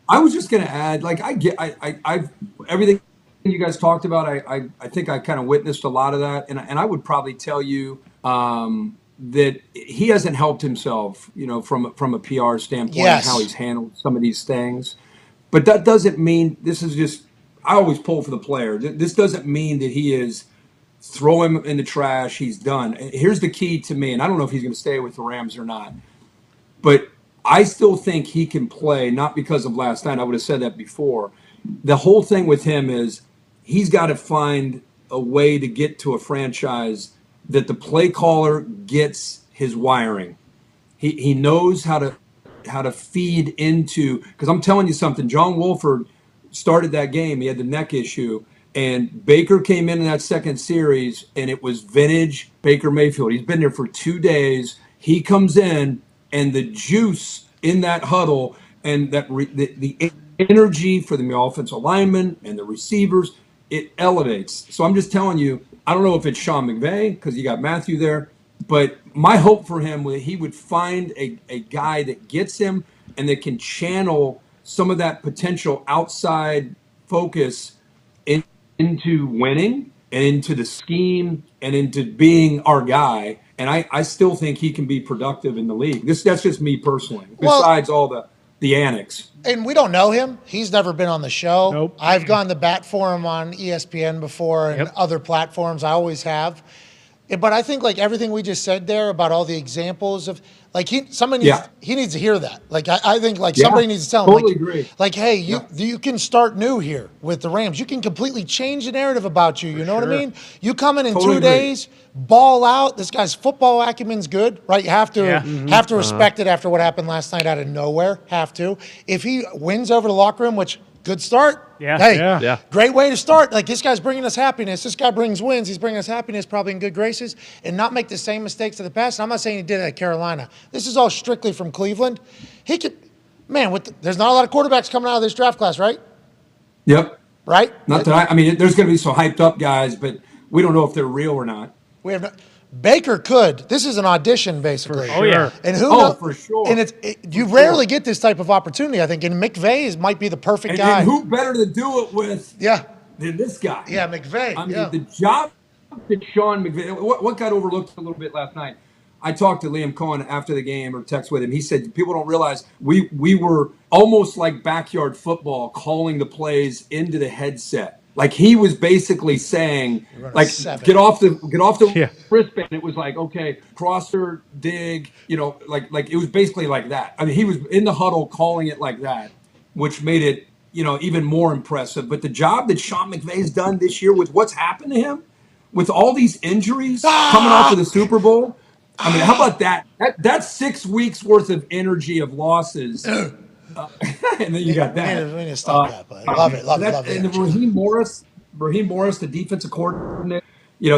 I was just going to add, I everything you guys talked about, I think I kind of witnessed a lot of that. And I would probably tell you that he hasn't helped himself, from a PR standpoint, how he's handled some of these things. But that doesn't mean, I always pull for the player. This doesn't mean that he is throw him in the trash, he's done. Here's the key to me, and I don't know if he's going to stay with the Rams or not, but I still think he can play, not because of last night. I would have said that before. The whole thing with him is he's got to find a way to get to a franchise that the play caller gets his wiring. He knows how to feed into, because I'm telling you something, John Wolford started that game. He had the neck issue. And Baker came in that second series, and it was vintage Baker Mayfield. He's been there for 2 days. He comes in, and the juice in that huddle and the energy for the offensive linemen and the receivers, it elevates. So I'm just telling you, I don't know if it's Sean McVay because you got Matthew there, but my hope for him was he would find a guy that gets him and that can channel some of that potential outside focus into winning and into the scheme and into being our guy. And I still think he can be productive in the league. That's just me personally. Besides all the the annex. And we don't know him. He's never been on the show. Nope. I've gone to bat for him on ESPN before and other platforms. I always have. But I think like everything we just said there about all the examples of like he needs to hear that. Like I think like somebody needs to tell him Totally agree. like hey, you can start new here with the Rams. You can completely change the narrative about you. You know what I mean? You come in Totally 2 agree. days, ball out. This guy's football acumen's good, right? You have to respect it after what happened last night out of nowhere. Have to. If he wins over the locker room, which good start. Yeah. Hey, great way to start. Like, this guy's bringing us happiness. This guy brings wins. He's bringing us happiness, probably in good graces, and not make the same mistakes of the past. And I'm not saying he did it at Carolina. This is all strictly from Cleveland. He could, man, there's not a lot of quarterbacks coming out of this draft class, right? Yep. Right? Not that I mean, there's going to be some hyped up guys, but we don't know if they're real or not. We have Baker could. This is an audition, basically. Oh, yeah. And who? For sure. And you rarely get this type of opportunity, I think. And McVay might be the perfect guy. And who better to do it with than this guy? Yeah, McVay. I mean, the job that Sean McVay, what got overlooked a little bit last night, I talked to Liam Cohen after the game or text with him. He said, people don't realize we were almost like backyard football calling the plays into the headset. Like he was basically saying, like, get off the wristband. It was like, okay, crosser, dig, like it was basically like that. I mean, he was in the huddle calling it like that, which made it, even more impressive. But the job that Sean McVay's done this year with what's happened to him, with all these injuries coming off of the Super Bowl, I mean, how about that? That's 6 weeks worth of energy of losses. And then you got that. We need to stop that, but I love it. Love it. And then Raheem Morris, the defensive coordinator,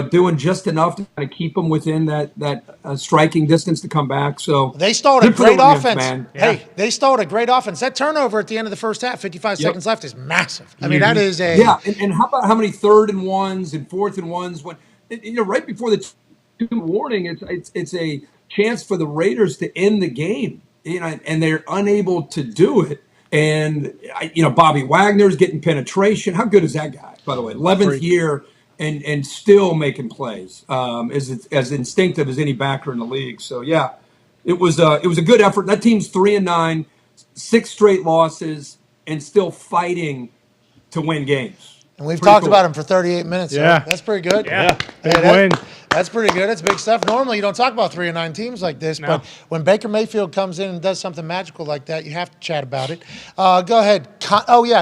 doing just enough to kind of keep them within that striking distance to come back. So they stalled a great offense. Man. Hey, they stalled a great offense. That turnover at the end of the first half, 55 seconds left, is massive. I mean, that is a And how about how many 3rd and 1s and 4th and 1s when right before the 2 warning, it's a chance for the Raiders to end the game. And they're unable to do it. And, Bobby Wagner's getting penetration. How good is that guy, by the way? 11th year and still making plays, as instinctive as any backer in the league. So, yeah, it was a good effort. That team's 3-9, 6 straight losses, and still fighting to win games. And we've talked about him for 38 minutes. Yeah. So that's pretty good. Yeah. Win. That's pretty good. That's big stuff. Normally, you don't talk about 3-9 teams like this, but when Baker Mayfield comes in and does something magical like that, you have to chat about it. Go ahead.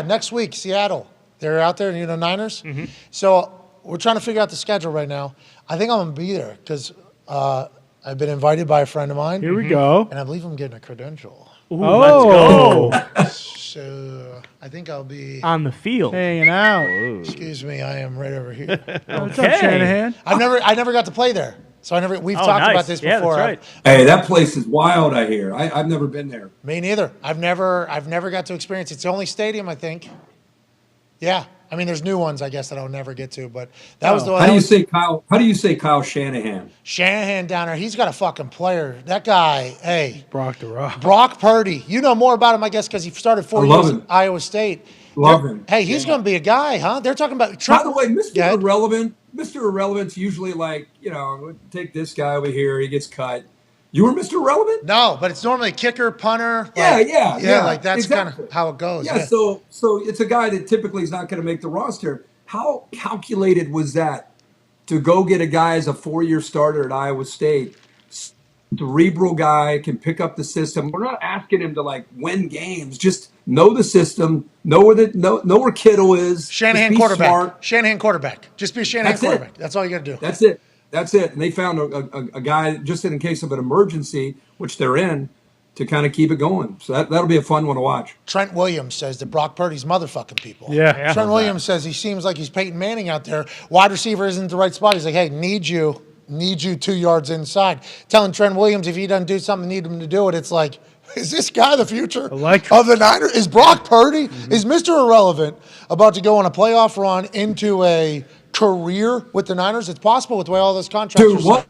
Next week, Seattle. They're out there, Niners. Mm-hmm. So we're trying to figure out the schedule right now. I think I'm going to be there because I've been invited by a friend of mine. Here we go. And I believe I'm getting a credential. Ooh, let's go. So I think I'll be on the field. Hanging out. Excuse me, I am right over here. What's up, Shanahan? I never got to play there. So we've talked about this before. That's right. Hey, that place is wild, I hear. I've never been there. Me neither. I've never got to experience it. It's the only stadium, I think. Yeah. I mean, there's new ones, I guess, that I'll never get to, but that was the one. How do you say Kyle Shanahan? Shanahan down there. He's got a fucking player. That guy, hey. Brock Purdy. You know more about him, I guess, because he started 4 years at Iowa State. Love him. Hey, he's going to be a guy, huh? They're talking about By the way, Mr. Irrelevant. Mr. Irrelevant's usually like, take this guy over here. He gets cut. You were Mr. Irrelevant? No, but it's normally kicker, punter. Yeah. Like that's kind of how it goes. Yeah, so it's a guy that typically is not going to make the roster. How calculated was that to go get a guy as a 4-year starter at Iowa State? Cerebral guy, can pick up the system. We're not asking him to win games. Just know the system, know where Kittle is. Shanahan quarterback. Smart. Shanahan quarterback. Just be a Shanahan quarterback. That's all you got to do. That's it. And they found a guy just in case of an emergency, which they're in, to kind of keep it going. So that'll be a fun one to watch. Trent Williams says that Brock Purdy's motherfucking people. Yeah. Trent Williams says he seems like he's Peyton Manning out there. Wide receiver isn't the right spot. He's like, hey, need you 2 yards inside. Telling Trent Williams if he doesn't do something, need him to do it. It's like, is this guy the future of the Niners? Is Brock Purdy, is Mr. Irrelevant about to go on a playoff run into a career with the Niners? It's possible with the way all those contracts are.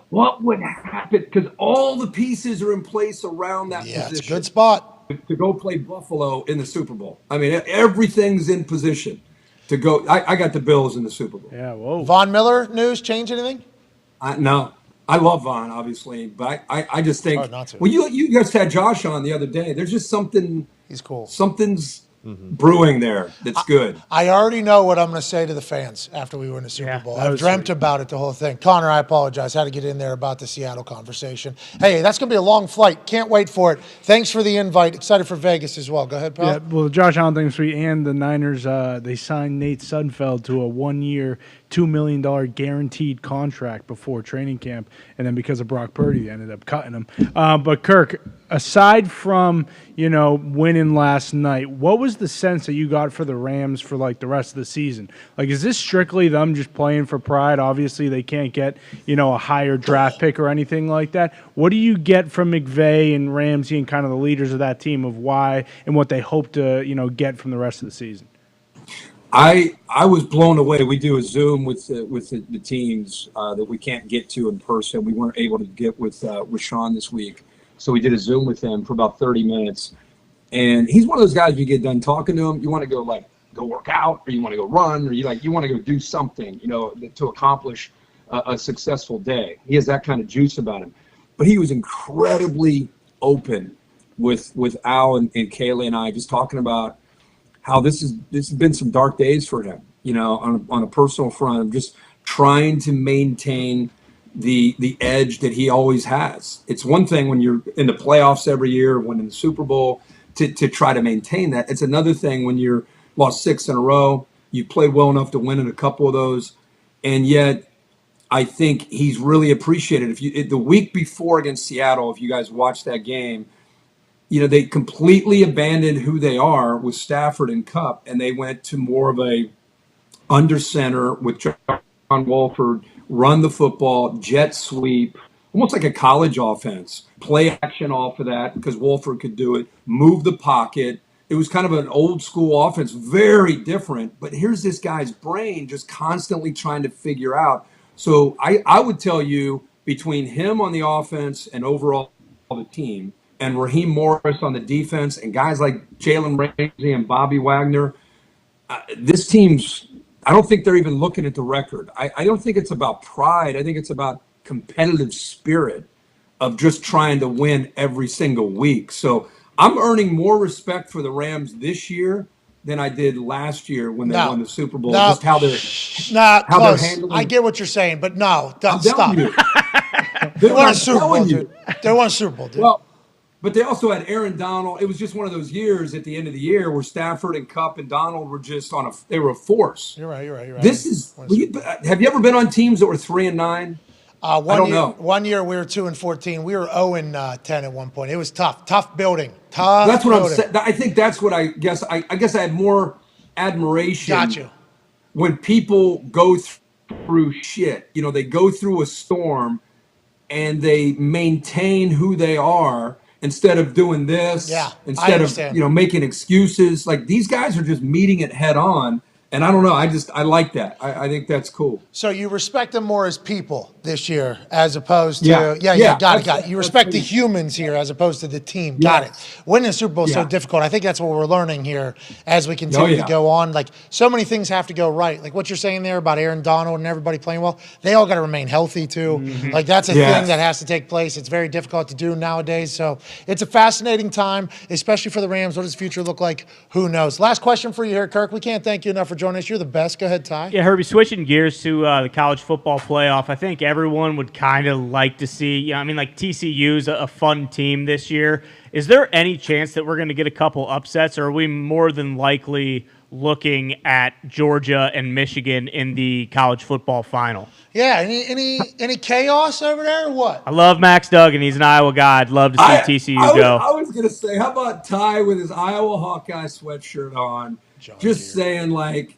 What would happen? Because all the pieces are in place around that position. Yeah, it's a good spot. To go play Buffalo in the Super Bowl. I mean, everything's in position to go. I got the Bills in the Super Bowl. Yeah, whoa. Von Miller news change anything? No. I love Vaughn, obviously, but I just think, Hard not to. well, you guys had Josh on the other day. There's just He's cool. something's brewing there that's good. I already know what I'm going to say to the fans after we win the Super Bowl. I've dreamt about it the whole thing. Connor, I apologize. Had to get in there about the Seattle conversation. Hey, that's going to be a long flight. Can't wait for it. Thanks for the invite. Excited for Vegas as well. Go ahead, pal. Yeah, well, Josh Allen thing's sweet, and the Niners, they signed Nate Sudfeld to a 1-year, $2 million guaranteed contract before training camp, and then because of Brock Purdy, they ended up cutting him. But Kirk, aside from winning last night, what was the sense that you got for the Rams for like the rest of the season? Like, is this strictly them just playing for pride? Obviously, they can't get a higher draft pick or anything like that. What do you get from McVay and Ramsey and kind of the leaders of that team of why and what they hope to get from the rest of the season? I was blown away. We do a Zoom with the teams that we can't get to in person. We weren't able to get with Sean this week, so we did a Zoom with him for about 30 minutes. And he's one of those guys. You get done talking to him, you want to go work out, or you want to go run, or you want to go do something, to accomplish a successful day. He has that kind of juice about him. But he was incredibly open with Al and Kaylee and I, just talking about how this has been some dark days for him, on a personal front, of just trying to maintain the edge that he always has. It's one thing when you're in the playoffs every year, winning the Super Bowl, to try to maintain that. It's another thing when you're lost 6 in a row, you played well enough to win in a couple of those, and yet I think he's really appreciated. The week before against Seattle, if you guys watched that game, they completely abandoned who they are with Stafford and Kupp, and they went to more of a under center with John Wolford, run the football, jet sweep, almost like a college offense. Play action off of that because Wolford could do it, move the pocket. It was kind of an old school offense, very different. But here's this guy's brain just constantly trying to figure out. So I would tell you, between him on the offense and overall the team, and Raheem Morris on the defense, and guys like Jalen Ramsey and Bobby Wagner, this team's, I don't think they're even looking at the record. I don't think it's about pride. I think it's about competitive spirit of just trying to win every single week. So I'm earning more respect for the Rams this year than I did last year when they won the Super Bowl. Just how they're handling. I get what you're saying, but no, I'm stop. telling you. They won a Super Bowl, dude. They won a Super Bowl, dude. Well, but they also had Aaron Donald. It was just one of those years at the end of the year where Stafford and Kupp and Donald were just they were a force. You're right. This is. Have you ever been on teams that were 3-9? I don't know. One year we were 2-14. We were 0-10 at one point. It was tough. Tough building. That's what I'm saying. I think that's what I guess. I guess I had more admiration. Got you. When people go through shit, they go through a storm, and they maintain who they are. Instead of doing this, instead of making excuses, like these guys are just meeting it head on. And I don't know, I like that. I think that's cool. So you respect them more as people this year, as opposed to got it. You respect the humans here as opposed to the team. Got it. Winning the Super Bowl is so difficult. I think that's what we're learning here as we continue to go on. Like, so many things have to go right. Like what you're saying there about Aaron Donald and everybody playing well, they all got to remain healthy too. Mm-hmm. Like that's a thing that has to take place. It's very difficult to do nowadays. So it's a fascinating time, especially for the Rams. What does the future look like? Who knows? Last question for you here, Kirk. We can't thank you enough for joining us. You're the best. Go ahead, Ty. Yeah, Herbie, switching gears to the college football playoff, I think everyone would kind of like to see, TCU's a fun team this year. Is there any chance that we're going to get a couple upsets, or are we more than likely looking at Georgia and Michigan in the college football final? Yeah, any chaos over there or what? I love Max Duggan. He's an Iowa guy. I'd love to see TCU go. I was going to say, how about Ty with his Iowa Hawkeye sweatshirt on? Saying, like,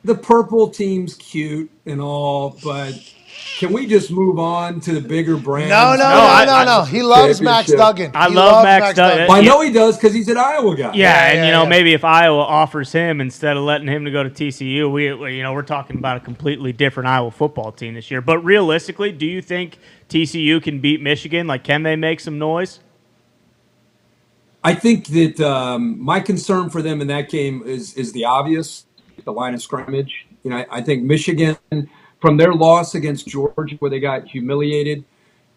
the purple team's cute and all, but can we just move on to the bigger brand? No. He loves Max Duggan. I love Max Duggan. Well, I know he does because he's an Iowa guy. Yeah, maybe if Iowa offers him instead of letting him to go to TCU, we're talking about a completely different Iowa football team this year. But realistically, do you think TCU can beat Michigan? Like, can they make some noise? I think that my concern for them in that game is the obvious, the line of scrimmage. I think Michigan, from their loss against Georgia, where they got humiliated,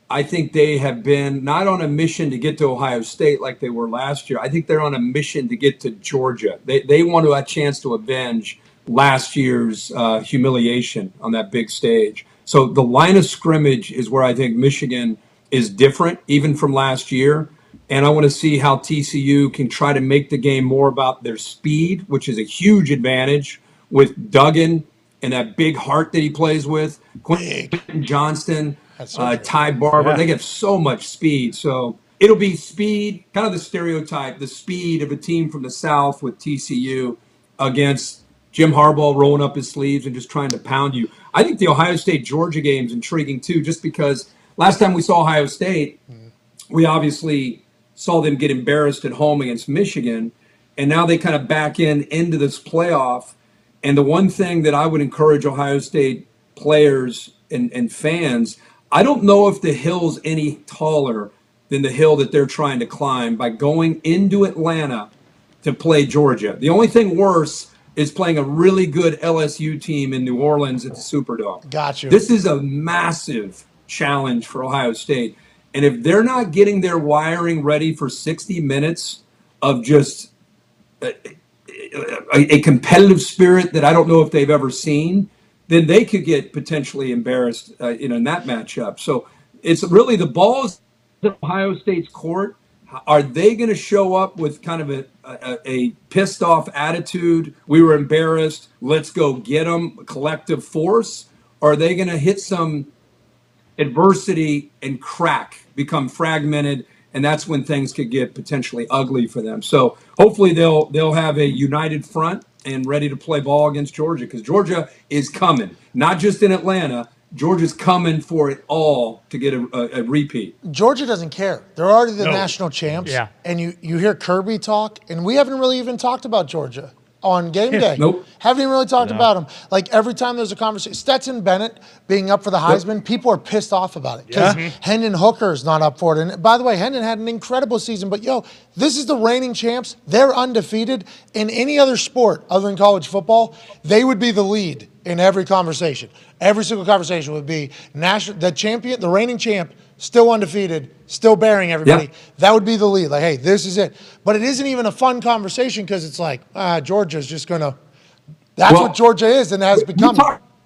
I think they have been not on a mission to get to Ohio State like they were last year. I think they're on a mission to get to Georgia. They want a chance to avenge last year's humiliation on that big stage. So the line of scrimmage is where I think Michigan is different, even from last year. And I want to see how TCU can try to make the game more about their speed, which is a huge advantage with Duggan and that big heart that he plays with, Quentin Johnston, Ty Barber. They get so much speed. So it'll be speed, kind of the stereotype, the speed of a team from the South with TCU against Jim Harbaugh rolling up his sleeves and just trying to pound you. I think the Ohio State-Georgia game is intriguing too, just because last time we saw Ohio State, we obviously saw them get embarrassed at home against Michigan, and now they kind of back into this playoff. And the one thing that I would encourage Ohio State players and fans, I don't know if the hill's any taller than the hill that they're trying to climb by going into Atlanta to play Georgia. The only thing worse is playing a really good LSU team in New Orleans at the Superdome. Gotcha. This is a massive challenge for Ohio State. And if they're not getting their wiring ready for 60 minutes of just a competitive spirit that I don't know if they've ever seen, then they could get potentially embarrassed in that matchup. So it's really the ball is in Ohio State's court. Are they going to show up with kind of a pissed off attitude? We were embarrassed. Let's go get them, collective force. Or are they going to hit some adversity and crack, become fragmented, and that's when things could get potentially ugly for them. So hopefully they'll have a united front and ready to play ball against Georgia, because Georgia is coming, not just in Atlanta. Georgia's coming for it all to get a repeat. Georgia doesn't care. They're already the national champs. Yeah. And you hear Kirby talk, and we haven't really even talked about Georgia on game day. Nope. Haven't even really talked about them. Like every time there's a conversation, Stetson Bennett being up for the Heisman, people are pissed off about it because Hendon Hooker's not up for it. And by the way, Hendon had an incredible season, but this is the reigning champs. They're undefeated. In any other sport other than college football, they would be the lead in every conversation. Every single conversation would be the champion, the reigning champ, still undefeated, still bearing everybody. Yep. That would be the lead. Like, hey, this is it. But it isn't even a fun conversation because it's like, Georgia's just going to – that's what Georgia is and has become.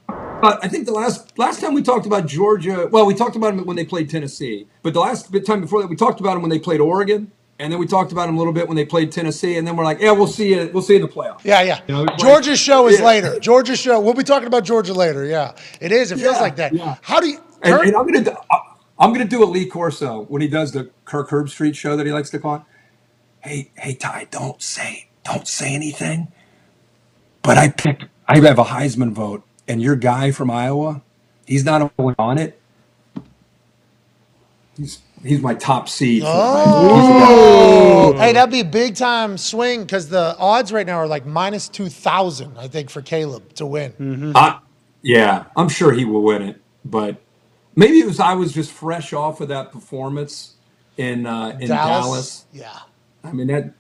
I think the last time we talked about Georgia – well, we talked about them when they played Tennessee. But the last time before that, we talked about them when they played Oregon. And then we talked about them a little bit when they played Tennessee. And then we're like, yeah, we'll see you. We'll see you in the playoffs. Yeah. Georgia's show is later. Georgia's show. We'll be talking about Georgia later. Yeah, it is. It feels like that. Yeah. How do you – and I'm gonna do a Lee Corso when he does the Kirk Herbstreit show that he likes to call it. Hey, Ty, don't say anything. But I have a Heisman vote, and your guy from Iowa, he's not only on it. He's my top seed. Hey, that'd be a big time swing because the odds right now are like minus 2,000, I think, for Caleb to win. Yeah, I'm sure he will win it, but maybe I was just fresh off of that performance in Dallas. Yeah, I mean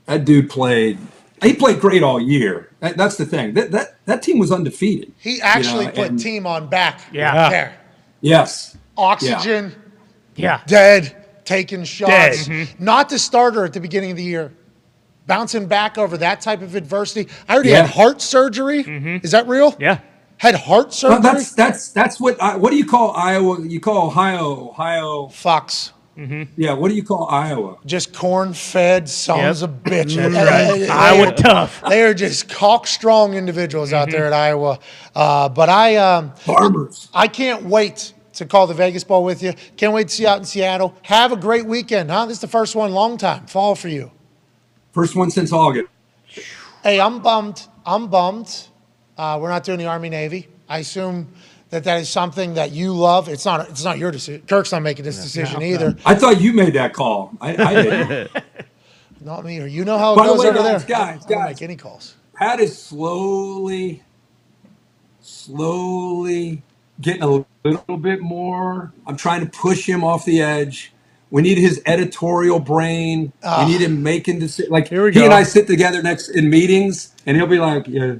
that dude played. He played great all year. That's the thing. That team was undefeated. He actually put team on back. Yeah. There. Yes. Oxygen. Yeah. Dead. Taking shots. Dead. Not the starter at the beginning of the year. Bouncing back over that type of adversity. I already had heart surgery. Is that real? Yeah. Had heart surgery? No, that's what do you call Iowa? You call Ohio Fox. Yeah, what do you call Iowa? Just corn-fed sons of bitches. That's right. Iowa tough. They are just cock-strong individuals out there at Iowa. But Farmers. I can't wait to call the Vegas Bowl with you. Can't wait to see you out in Seattle. Have a great weekend, huh? This is the first one, long time. Fall for you. First one since August. Hey, I'm bummed. We're not doing the Army-Navy. I assume that is something that you love. It's not your decision. Kirk's not making this decision either. I thought you made that call. I didn't. Not me. Or you know how it By the goes way, over there. guys, I don't make any calls. Pat is slowly getting a little bit more. I'm trying to push him off the edge. We need his editorial brain. We need him making decisions. Like Here we he go. and I sit together in meetings, and he'll be like, "Yeah."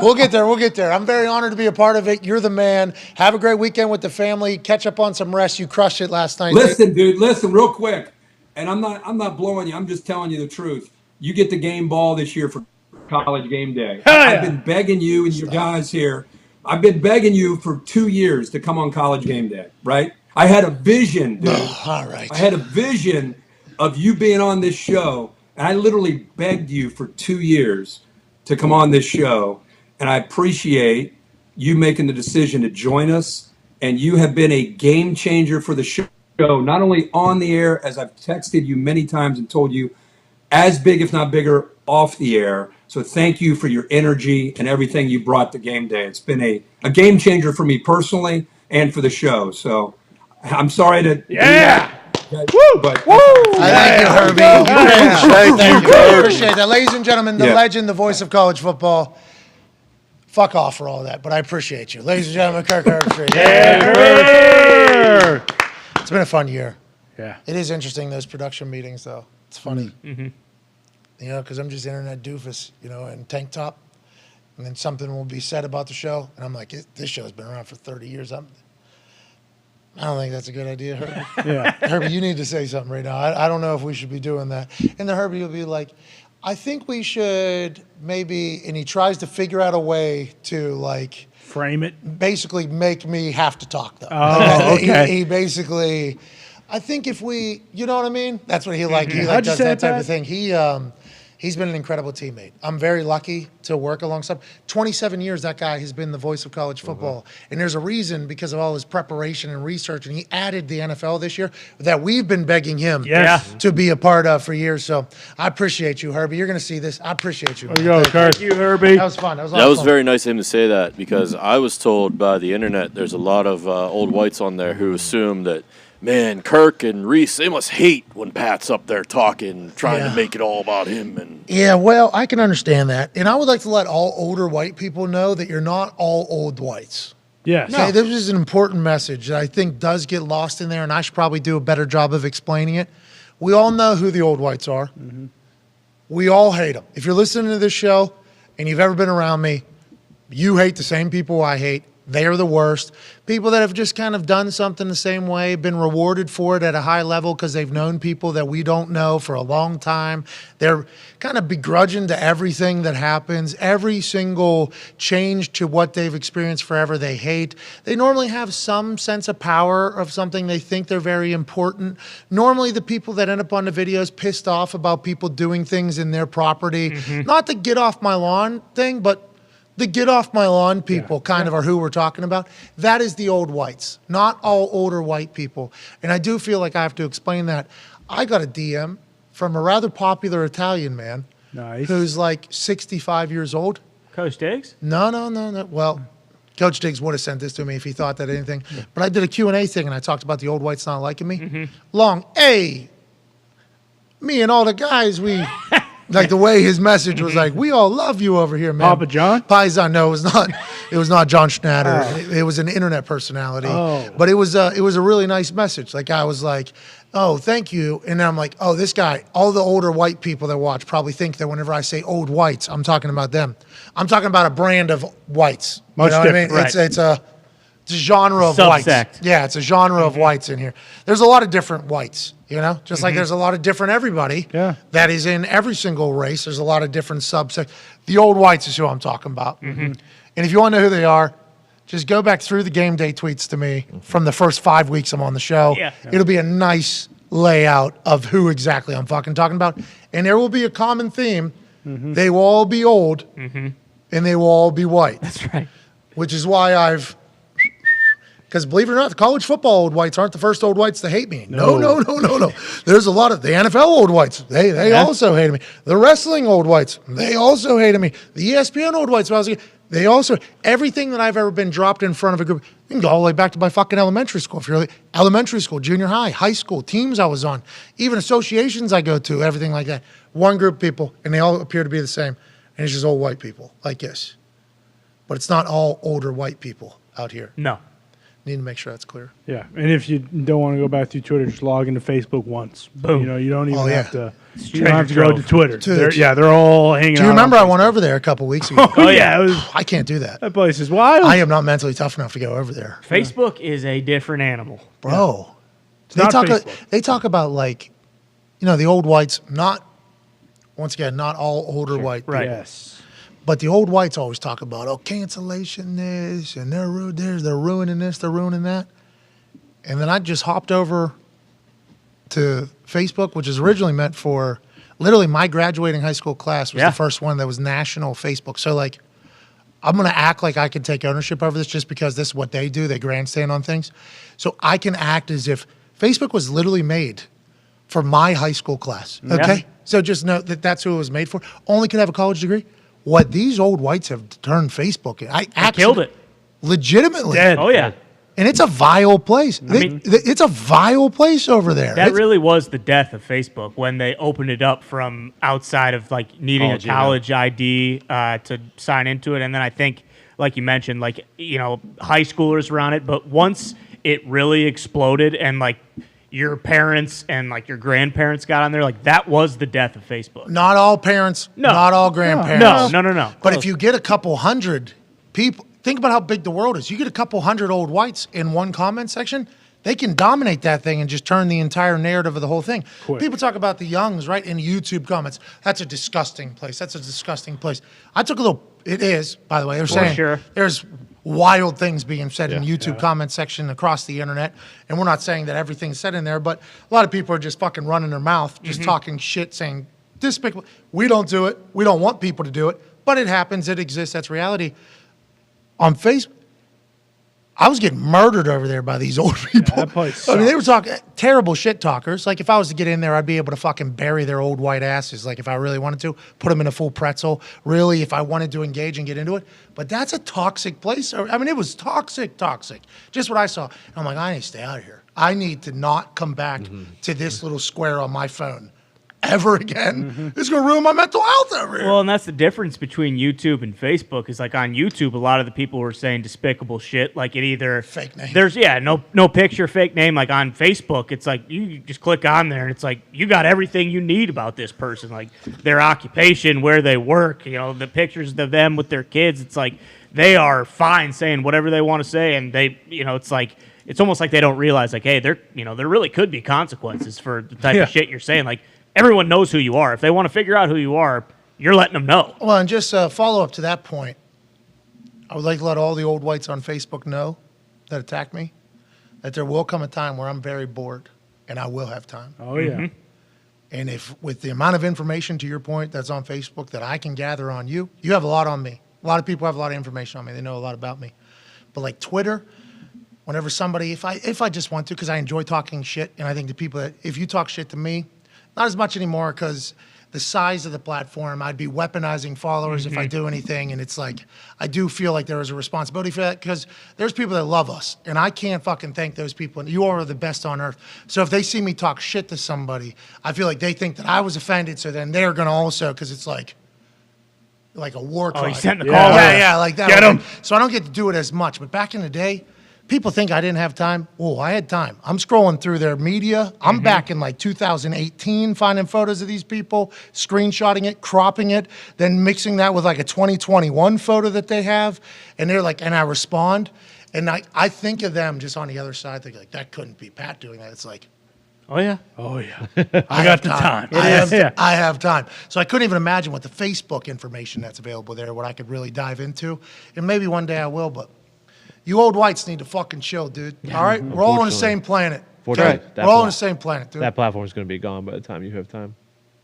We'll get there. We'll get there. I'm very honored to be a part of it. You're the man. Have a great weekend with the family. Catch up on some rest. You crushed it last night. Listen, dude. Listen, real quick. And I'm not blowing you. I'm just telling you the truth. You get the game ball this year for college game day. I've been begging you and your guys here. I've been begging you for 2 years to come on college game day, right? I had a vision, dude. All right. I had a vision of you being on this show, and I literally begged you for 2 years to come on this show, and I appreciate you making the decision to join us, and you have been a game changer for the show, not only on the air, as I've texted you many times and told you, as big, if not bigger, off the air. So thank you for your energy and everything you brought to game day. It's been a game changer for me personally and for the show. So I'm sorry to but Thank you, Herbie. Thank you. Appreciate that. Ladies and gentlemen, the legend, the voice of college football. Fuck off for all that, but I appreciate you. Ladies and gentlemen, Kirk Herbstreit. It's been a fun year. Yeah. It is interesting, those production meetings, though. It's funny. You know, because I'm just internet doofus, you know, in tank top. And then something will be said about the show. And I'm like, this show's been around for 30 years. I don't think that's a good idea, Herbie. Yeah. Herbie, you need to say something right now. I don't know if we should be doing that. And then Herbie will be like, I think we should maybe, and he tries to figure out a way to like frame it. Basically make me have to talk though. Oh, okay. He basically, I think if we, you know what I mean? That's what he like. He like How'd you does say that type that? of thing. He's been an incredible teammate. I'm very lucky to work alongside. 27 years that guy has been the voice of college football. And there's a reason because of all his preparation and research. And he added the NFL this year that we've been begging him to be a part of for years. So I appreciate you, Herbie. You're going to see this. I appreciate you. There you go, Kirk. Thank you, Herbie. That was fun. That was, That was very nice of him to say that because I was told by the internet there's a lot of old whites on there who assume that, man, Kirk and Reese, they must hate when Pat's up there talking, trying to make it all about him. And yeah, well, I can understand that. And I would like to let all older white people know that you're not all old whites. Yes. Okay, this is an important message that I think does get lost in there, and I should probably do a better job of explaining it. We all know who the old whites are. We all hate them. If you're listening to this show and you've ever been around me, you hate the same people I hate. They are the worst. People that have just kind of done something the same way, been rewarded for it at a high level because they've known people that we don't know for a long time. They're kind of begrudging to everything that happens. Every single change to what they've experienced forever, they hate. They normally have some sense of power of something. They think they're very important. Normally the people that end up on the videos pissed off about people doing things in their property. Not the get off my lawn thing, but the get off my lawn people kind of are who we're talking about. That is the old whites, not all older white people. And I do feel like I have to explain that. I got a DM from a rather popular Italian man who's like 65 years old. Coach Diggs? No. Well, Coach Diggs would have sent this to me if he thought that anything. But I did a Q&A thing and I talked about the old whites not liking me. Me and all the guys, we... Like the way his message was like, we all love you over here, man. Papa John? Paisan. No, it was not. It was not John Schnatter. It was an internet personality. But it was a really nice message. Like I was like, oh, thank you. And then I'm like, oh, this guy, all the older white people that watch probably think that whenever I say old whites, I'm talking about them. I'm talking about a brand of whites. Much you know what I mean? different. It's a genre of whites. Yeah, it's a genre of whites in here. There's a lot of different whites, you know? Just like there's a lot of different everybody that is in every single race. There's a lot of different subsects. The old whites is who I'm talking about. And if you want to know who they are, just go back through the game day tweets to me from the first 5 weeks I'm on the show. It'll be a nice layout of who exactly I'm fucking talking about. And there will be a common theme. They will all be old and they will all be white. That's right. Which is why because believe it or not, the college football old whites aren't the first old whites to hate me. No. There's a lot of the NFL old whites. They also hated me. The wrestling old whites, they also hated me. The ESPN old whites, they also, everything that I've ever been dropped in front of a group, you can go all the way back to my fucking elementary school. If you're elementary school, junior high, high school, teams I was on, even associations I go to, everything like that. One group of people, and they all appear to be the same. And it's just old white people like this. But it's not all older white people out here. No. Need to make sure that's clear. Yeah, and if you don't want to go back through Twitter, just log into Facebook once. Boom. You know, you don't even have to. You don't have to go to Twitter. Dude. They're all hanging out. Do you remember on I went over there a couple weeks ago? Oh, yeah. It was, I can't do that. that place is wild. I am not mentally tough enough to go over there. Facebook is a different animal. Bro. not Facebook. They talk about, like, the old whites, once again, not all older white people. Right. Yes. But the old whites always talk about, cancellation this, and they're ruining this, they're ruining that. And then I just hopped over to Facebook, which is originally meant for, literally my graduating high school class was the first one that was national Facebook. So, like, I'm going to act like I can take ownership over this just because this is what they do. They grandstand on things. So I can act as if Facebook was literally made for my high school class. Okay? Yeah. So just know that that's who it was made for. Only can have a college degree. What these old whites have turned Facebook in. I killed it. Legitimately. Dead. Oh, yeah. And it's a vile place. It's a vile place over there. That really was the death of Facebook when they opened it up from outside of like needing a college ID to sign into it. And then I think, like you mentioned, like, high schoolers were on it. But once it really exploded and like your parents and like your grandparents got on there, like that was the death of Facebook. Not all parents, No. not all grandparents. No. But if you get a couple hundred people, think about how big the world is. You get a couple hundred old whites in one comment section, they can dominate that thing and just turn the entire narrative of the whole thing. Quick. People talk about the youngs, right, in YouTube comments. That's a disgusting place. That's a disgusting place. I took a little, it is, by the way. They're saying sure. there's wild things being said in YouTube comment section across the internet. And we're not saying that everything's said in there, but a lot of people are just fucking running their mouth, just talking shit, saying, despicable. We don't do it. We don't want people to do it. But it happens. It exists. That's reality. On Facebook, I was getting murdered over there by these old people. that place I mean, they were talking terrible shit talkers. Like, if I was to get in there, I'd be able to fucking bury their old white asses. Like, if I really wanted to, put them in a full pretzel. Really, if I wanted to engage and get into it. But that's a toxic place. I mean, it was toxic. Just what I saw. And I'm like, I need to stay out of here. I need to not come back to this little square on my phone ever again. It's going to ruin my mental health over here. Well, and that's the difference between YouTube and Facebook is like on YouTube, a lot of the people were saying despicable shit. Like it either Fake name. There's no picture, fake name. Like on Facebook, it's like you just click on there and it's like you got everything you need about this person, like their occupation, where they work, the pictures of them with their kids. It's like they are fine saying whatever they want to say, and they, it's like it's almost like they don't realize like, hey, there really could be consequences for the type of shit you're saying. Like everyone knows who you are. If they want to figure out who you are, you're letting them know. Well, and just follow up to that point, I would like to let all the old whites on Facebook know that attack me that there will come a time where I'm very bored and I will have time. Oh, yeah. And if with the amount of information, to your point, that's on Facebook that I can gather on you, you have a lot on me. A lot of people have a lot of information on me. They know a lot about me. But like Twitter, whenever somebody, if I just want to, because I enjoy talking shit, and I think the people that, if you talk shit to me, not as much anymore because the size of the platform, I'd be weaponizing followers if I do anything. And it's like, I do feel like there is a responsibility for that because there's people that love us. And I can't fucking thank those people. And you are the best on earth. So if they see me talk shit to somebody, I feel like they think that I was offended. So then they're going to also, because it's like a war crime. Oh, you sent the call. Yeah, like that. Get 'em. So I don't get to do it as much. But back in the day, people think I didn't have time. Oh, I had time. I'm scrolling through their media. I'm back in like 2018 finding photos of these people, screenshotting it, cropping it, then mixing that with like a 2021 photo that they have. And they're like, and I respond. And I think of them just on the other side, thinking like, that couldn't be Pat doing that. It's like, Oh, yeah. I got the time. I have time. So I couldn't even imagine what the Facebook information that's available there, what I could really dive into. And maybe one day I will, but you old whites need to fucking chill, dude. All right? We're all on the same planet. Okay? We're all on the same planet, dude. That platform is going to be gone by the time you have time.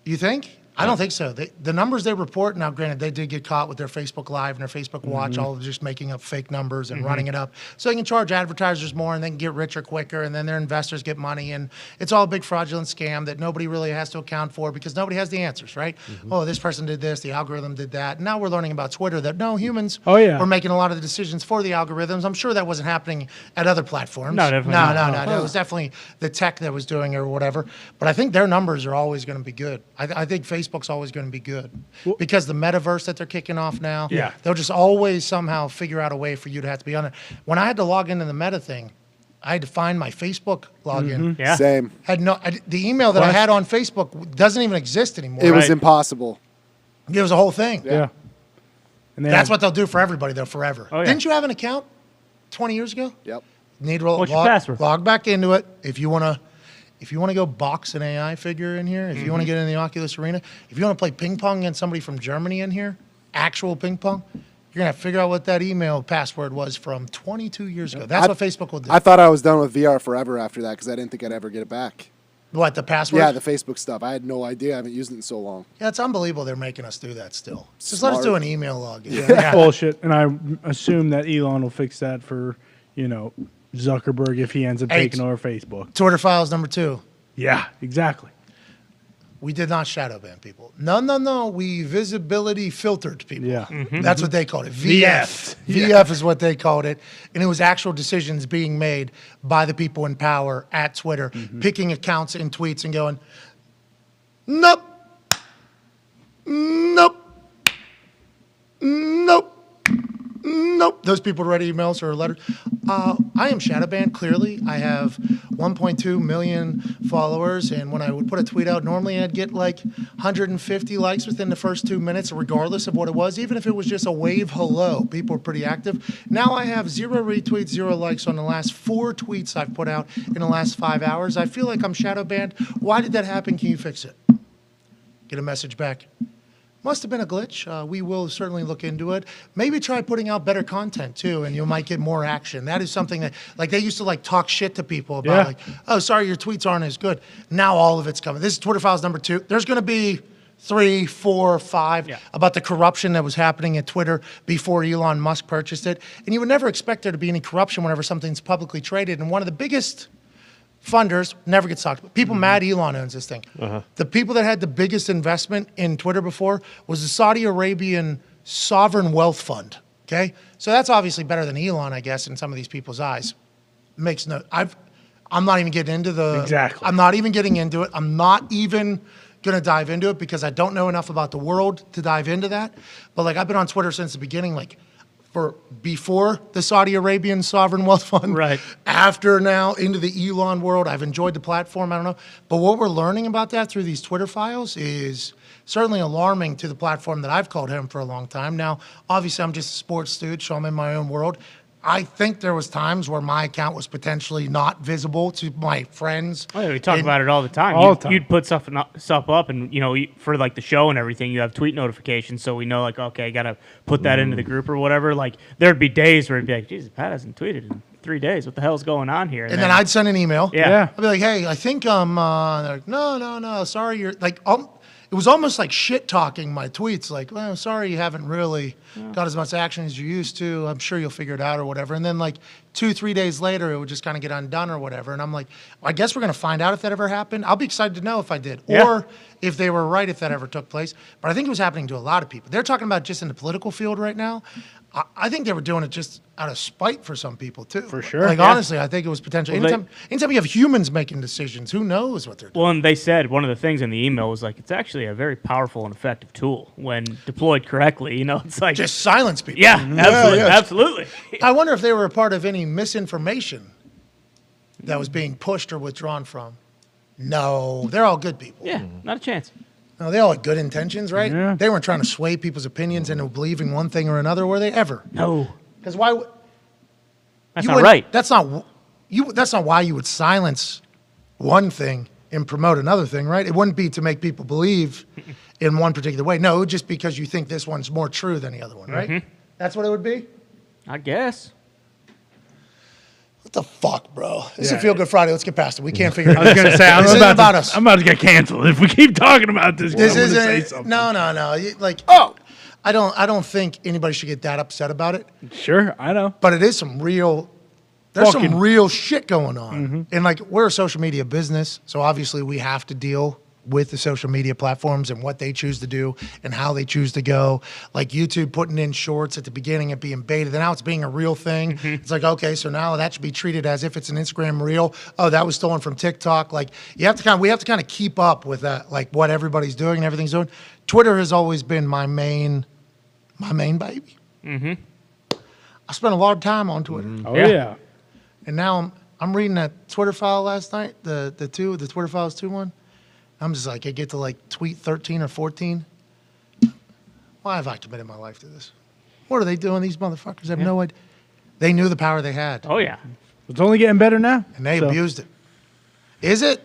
You think? I don't think so. The numbers they report, now granted, they did get caught with their Facebook Live and their Facebook Watch, all of just making up fake numbers and running it up. So they can charge advertisers more and they can get richer quicker, and then their investors get money. And it's all a big fraudulent scam that nobody really has to account for because nobody has the answers, right? Oh, this person did this, the algorithm did that. And now we're learning about Twitter that no, humans were making a lot of the decisions for the algorithms. I'm sure that wasn't happening at other platforms. No, definitely not. No. It was definitely the tech that was doing it or whatever. But I think their numbers are always going to be good. I think Facebook Facebook's always going to be good because the metaverse that they're kicking off now, Yeah. they'll just always somehow figure out a way for you to have to be on it. When I had to log into the Meta thing, I had to find my Facebook login. Yeah. Same. The email that I had on Facebook doesn't even exist anymore. It was impossible. It was a whole thing. Yeah. And they That's have- what they'll do for everybody, though, forever. Oh, yeah. Didn't you have an account 20 years ago? Yep. Need to What's your password? log back into it if you want to go box an AI figure in here, if you want to get in the Oculus Arena, if you want to play ping pong against somebody from Germany in here, actual ping pong, you're going to have to figure out what that email password was from 22 years ago. That's what Facebook will do. I thought I was done with VR forever after that because I didn't think I'd ever get it back. What, the password? Yeah, the Facebook stuff. I had no idea. I haven't used it in so long. Yeah, it's unbelievable they're making us do that still. Just let us do Smart. an email login. Yeah. Bullshit. And I assume that Elon will fix that for, Zuckerberg if he ends up Hey, taking over Facebook. Twitter files number 2. Yeah, exactly. We did not shadow ban people. No. We visibility filtered people. Yeah. That's what they called it. VF. VF is what they called it. And it was actual decisions being made by the people in power at Twitter, picking accounts and tweets and going, nope, nope, nope. Nope. Those people read emails or letters. I am shadow banned, clearly. I have 1.2 million followers, and when I would put a tweet out, normally I'd get like 150 likes within the first 2 minutes, regardless of what it was, even if it was just a wave hello. People were pretty active. Now I have 0 retweets, 0 likes on the last 4 tweets I've put out in the last 5 hours. I feel like I'm shadow banned. Why did that happen? Can you fix it? Get a message back. Must have been a glitch. We will certainly look into it. Maybe try putting out better content too, and you might get more action. That is something that, like, they used to talk shit to people about, like, oh, sorry, your tweets aren't as good. Now all of it's coming. This is Twitter Files number 2. There's going to be 3, 4, 5 about the corruption that was happening at Twitter before Elon Musk purchased it. And you would never expect there to be any corruption whenever something's publicly traded. And one of the biggest funders never gets talked about. People mad Elon owns this thing. The people that had the biggest investment in Twitter before was the Saudi Arabian Sovereign Wealth Fund. Okay, so that's obviously better than Elon, I guess, in some of these people's eyes. Makes no. I'm not even getting into the. Exactly. I'm not even getting into it. I'm not even gonna dive into it because I don't know enough about the world to dive into that. But I've been on Twitter since the beginning. For before the Saudi Arabian Sovereign Wealth Fund, Right. After now into the Elon world. I've enjoyed the platform. I don't know. But what we're learning about that through these Twitter files is certainly alarming to the platform that I've called home for a long time. Now, obviously, I'm just a sports dude, so I'm in my own world. I think there was times where my account was potentially not visible to my friends. Oh, yeah, we talk about it all the time. All the time. You'd put stuff up, and for the show and everything, you have tweet notifications, so we know okay, I gotta put that into the group or whatever. There'd be days where it'd be like, Jesus, Pat hasn't tweeted in 3 days. What the hell's going on here? And then I'd send an email. Yeah. I'd be like, hey, I think they're like, no, sorry, you're it was almost like shit talking my tweets. Like, well, sorry, you haven't really got as much action as you used to. I'm sure you'll figure it out or whatever. And then 2-3 days later, it would just kind of get undone or whatever. And I'm like, I guess we're going to find out if that ever happened. I'll be excited to know if I did or if they were right if that ever took place. But I think it was happening to a lot of people. They're talking about just in the political field right now. I think they were doing it just out of spite for some people too. For sure. Honestly, I think it was potentially. Well, anytime you have humans making decisions, who knows what they're doing? Well, and they said one of the things in the email was it's actually a very powerful and effective tool when deployed correctly. It's like Just silence people. yeah, absolutely, absolutely. I wonder if they were a part of any misinformation that was being pushed or withdrawn from. No, they're all good people. Yeah, not a chance. No, they all had good intentions, right? Yeah. They weren't trying to sway people's opinions into believing one thing or another, were they ever? No, Because why? that's you not wouldn't- right. That's not you. That's not why you would silence one thing and promote another thing, right? It wouldn't be to make people believe in one particular way. No, just because you think this one's more true than the other one, right? That's what it would be. I guess. What the fuck, bro? This is a Feel Good Friday. Let's get past it. We can't figure it out. I was going to say, This isn't about us. I'm about to get canceled if we keep talking about this. This I'm gonna say isn't. something. No. I don't think anybody should get that upset about it. Sure, I know. But it is some real. There's some real shit going on, and we're a social media business, so obviously we have to deal with the social media platforms and what they choose to do and how they choose to go. Like YouTube putting in shorts at the beginning and being baited, and now it's being a real thing. It's like, okay, so now that should be treated as if it's an Instagram reel. Oh, that was stolen from TikTok. Like we have to kind of keep up with that, like what everybody's doing and everything's doing. Twitter has always been my main baby. I spent a lot of time on Twitter. Oh yeah. And now I'm reading that Twitter file last night, the Twitter files 2-1. I'm just like, I get to like tweet 13 or 14. Why have I committed my life to this? What are they doing? These motherfuckers have no idea. They knew the power they had. Oh, yeah. It's only getting better now. And they abused it. Is it?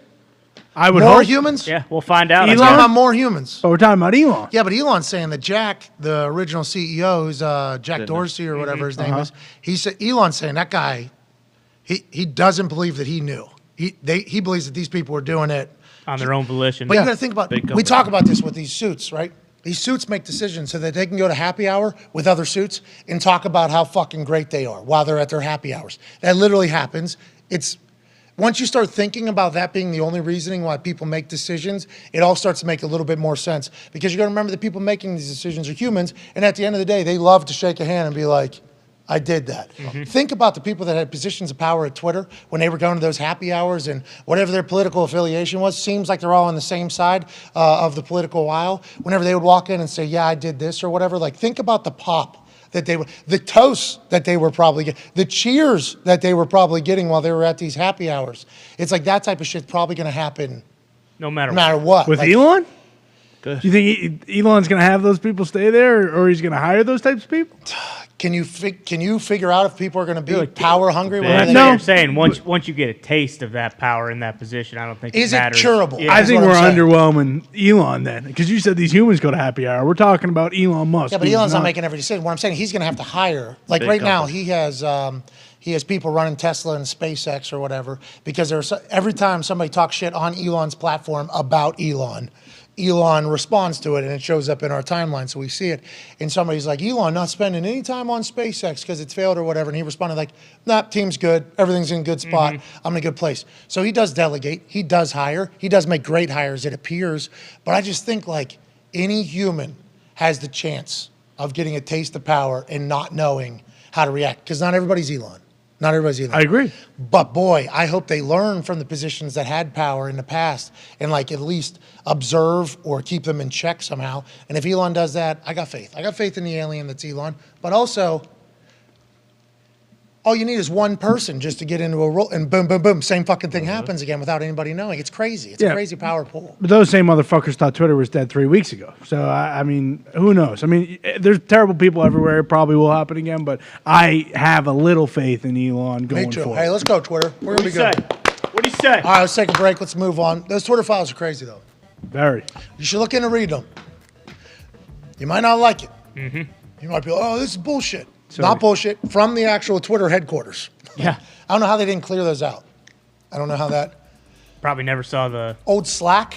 I would more hope. humans? Yeah, we'll find out. We're talking about more humans. Oh, we're talking about Elon. Yeah, but Elon's saying that Jack, the original CEO, who's Jack Dorsey or whatever his name is, Elon's saying that guy, he doesn't believe that he knew. He believes that these people were doing it on their own volition. But you got to think about, we talk about this with these suits, right? These suits make decisions so that they can go to happy hour with other suits and talk about how fucking great they are while they're at their happy hours. That literally happens. Once you start thinking about that being the only reasoning why people make decisions, it all starts to make a little bit more sense. Because you're going to remember the people making these decisions are humans, and at the end of the day, they love to shake a hand and be like, I did that. Think about the people that had positions of power at Twitter when they were going to those happy hours and whatever their political affiliation was. Seems like they're all on the same side of the political aisle. Whenever they would walk in and say, yeah, I did this or whatever, like think about the pop that they were, the toasts that they were probably getting, the cheers that they were probably getting while they were at these happy hours. It's like that type of shit's probably going to happen no matter what. With like, Elon? Do you think Elon's going to have those people stay there, or he's going to hire those types of people? Can you figure out if people are going to be power hungry? That's what you're saying. Once you get a taste of that power in that position, I don't think it matters. Is it curable? Yeah. I think we're underwhelming Elon then, because you said these humans go to happy hour. We're talking about Elon Musk. Yeah, but Elon's not making every decision. What I'm saying, he's going to have to hire. Like right now, he has people running Tesla and SpaceX or whatever, because every time somebody talks shit on Elon's platform about Elon responds to it, and it shows up in our timeline, so we see it. And somebody's like, Elon not spending any time on SpaceX because it's failed or whatever. And he responded like, nah, team's good. Everything's in a good spot. I'm in a good place. So he does delegate. He does hire. He does make great hires, it appears. But I just think like any human has the chance of getting a taste of power and not knowing how to react, because not everybody's Elon. Not everybody's Elon. I agree. But boy, I hope they learn from the positions that had power in the past and like at least observe or keep them in check somehow. And if Elon does that, I got faith. I got faith in the alien that's Elon. But also, all you need is one person just to get into a role, and boom, boom, boom, same fucking thing happens again without anybody knowing. It's crazy. It's a crazy power pool. But those same motherfuckers thought Twitter was dead 3 weeks ago. So, I mean, who knows? I mean, there's terrible people everywhere. It probably will happen again, but I have a little faith in Elon going Me too. forward. Hey, let's go, Twitter. We're going to be good. What do you say? All right, let's take a break. Let's move on. Those Twitter files are crazy, though. Very. You should look in and read them. You might not like it. You might be like, oh, this is bullshit. Not bullshit. From the actual Twitter headquarters. Yeah. I don't know how they didn't clear those out. I don't know how that. Probably never saw the old Slack.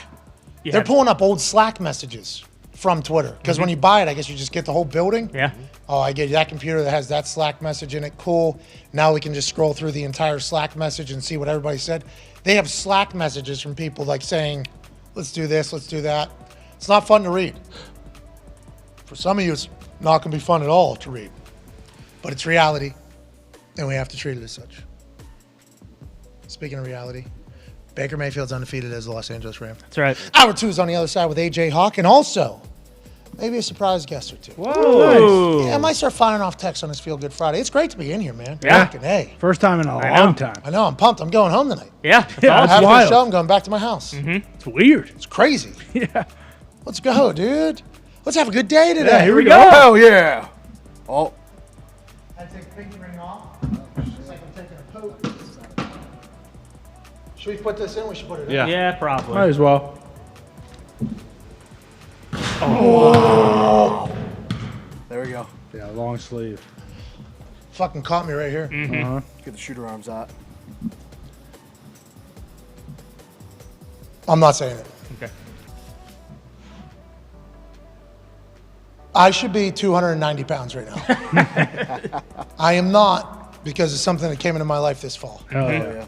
Yeah. They're pulling up old Slack messages from Twitter, because when you buy it, I guess you just get the whole building. Yeah. Oh, I get that computer that has that Slack message in it. Cool. Now we can just scroll through the entire Slack message and see what everybody said. They have Slack messages from people like saying, let's do this, let's do that. It's not fun to read. For some of you, it's not going to be fun at all to read. But it's reality, and we have to treat it as such. Speaking of reality, Baker Mayfield's undefeated as the Los Angeles Rams. That's right. Hour 2 is on the other side with A.J. Hawk, and also maybe a surprise guest or two. Whoa. Nice. Yeah, I might start firing off texts on this Feel Good Friday. It's great to be in here, man. Yeah. Fucking A. First time in a long time. I know, I'm pumped. I'm going home tonight. Yeah. After wild. the show, I'm going back to my house. It's weird. It's crazy. Yeah. Let's go, dude. Let's have a good day today. Yeah, here we go. Hell yeah. Oh. I take the pinky ring off. It's like I'm taking a poke. Should we put this in? We should put it in. Yeah, probably. Might as well. There we go. Yeah, long sleeve. Fucking caught me right here. Get the shooter arms out. I'm not saying it. Okay. I should be 290 pounds right now. I am not, because it's something that came into my life this fall. Oh, yeah.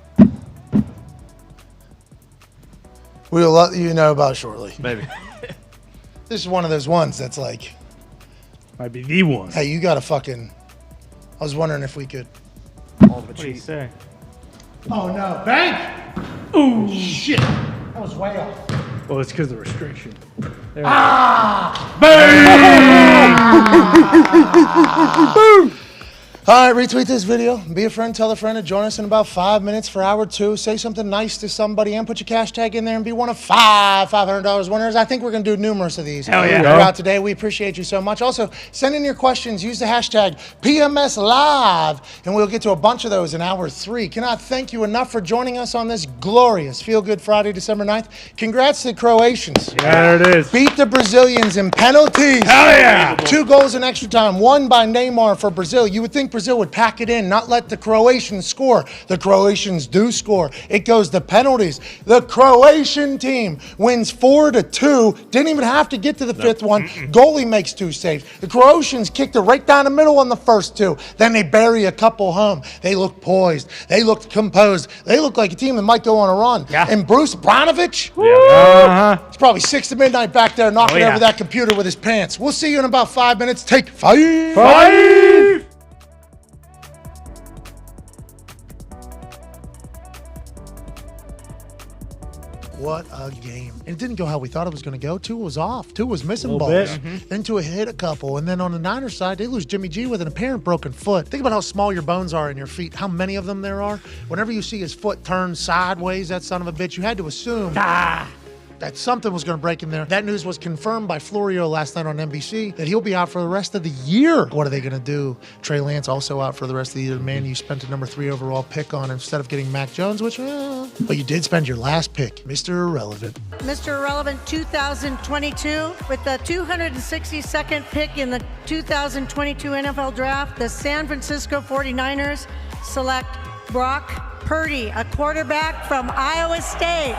We'll let you know about shortly. Maybe. This is one of those ones that's like, might be the one. hey, you got to fucking. I was wondering if we could. What do you say? Oh no, bank! Ooh, shit! That was way off. Well, it's because of the restriction. There Boom! All right, retweet this video. Be a friend, tell a friend to join us in about 5 minutes for hour 2. Say something nice to somebody and put your cash tag in there and be one of $500 winners. I think we're going to do numerous of these throughout today. We appreciate you so much. Also, send in your questions. Use the hashtag PMS Live, and we'll get to a bunch of those in hour 3. Cannot thank you enough for joining us on this glorious Feel Good Friday, December 9th. Congrats to the Croatians. Yeah, there it is. Beat the Brazilians in penalties. Hell yeah. 2 goals in extra time, one by Neymar for Brazil. You would think Brazil would pack it in, not let the Croatians score. The Croatians do score. It goes to penalties. The Croatian team wins 4-2. Didn't even have to get to the 5th one. Goalie makes 2 saves. The Croatians kicked it right down the middle on the first 2. Then they bury a couple home. They look poised. They looked composed. They look like a team that might go on a run. Yeah. And Bruce Branovich, he's probably 6 to midnight back there knocking over that computer with his pants. We'll see you in about 5 minutes. Take 5. 5. What a game. And it didn't go how we thought it was going to go. Tua was off. Tua was missing Little balls. bit. Then Tua hit a couple. And then on the Niners side, they lose Jimmy G with an apparent broken foot. Think about how small your bones are in your feet, how many of them there are. Whenever you see his foot turn sideways, that son of a bitch, you had to assume that something was going to break in there. That news was confirmed by Florio last night on NBC that he'll be out for the rest of the year. What are they going to do? Trey Lance also out for the rest of the year. The man you spent a number 3 overall pick on instead of getting Mac Jones, which, but you did spend your last pick, Mr. Irrelevant. Mr. Irrelevant 2022 with the 262nd pick in the 2022 NFL Draft, the San Francisco 49ers select Brock Purdy, a quarterback from Iowa State.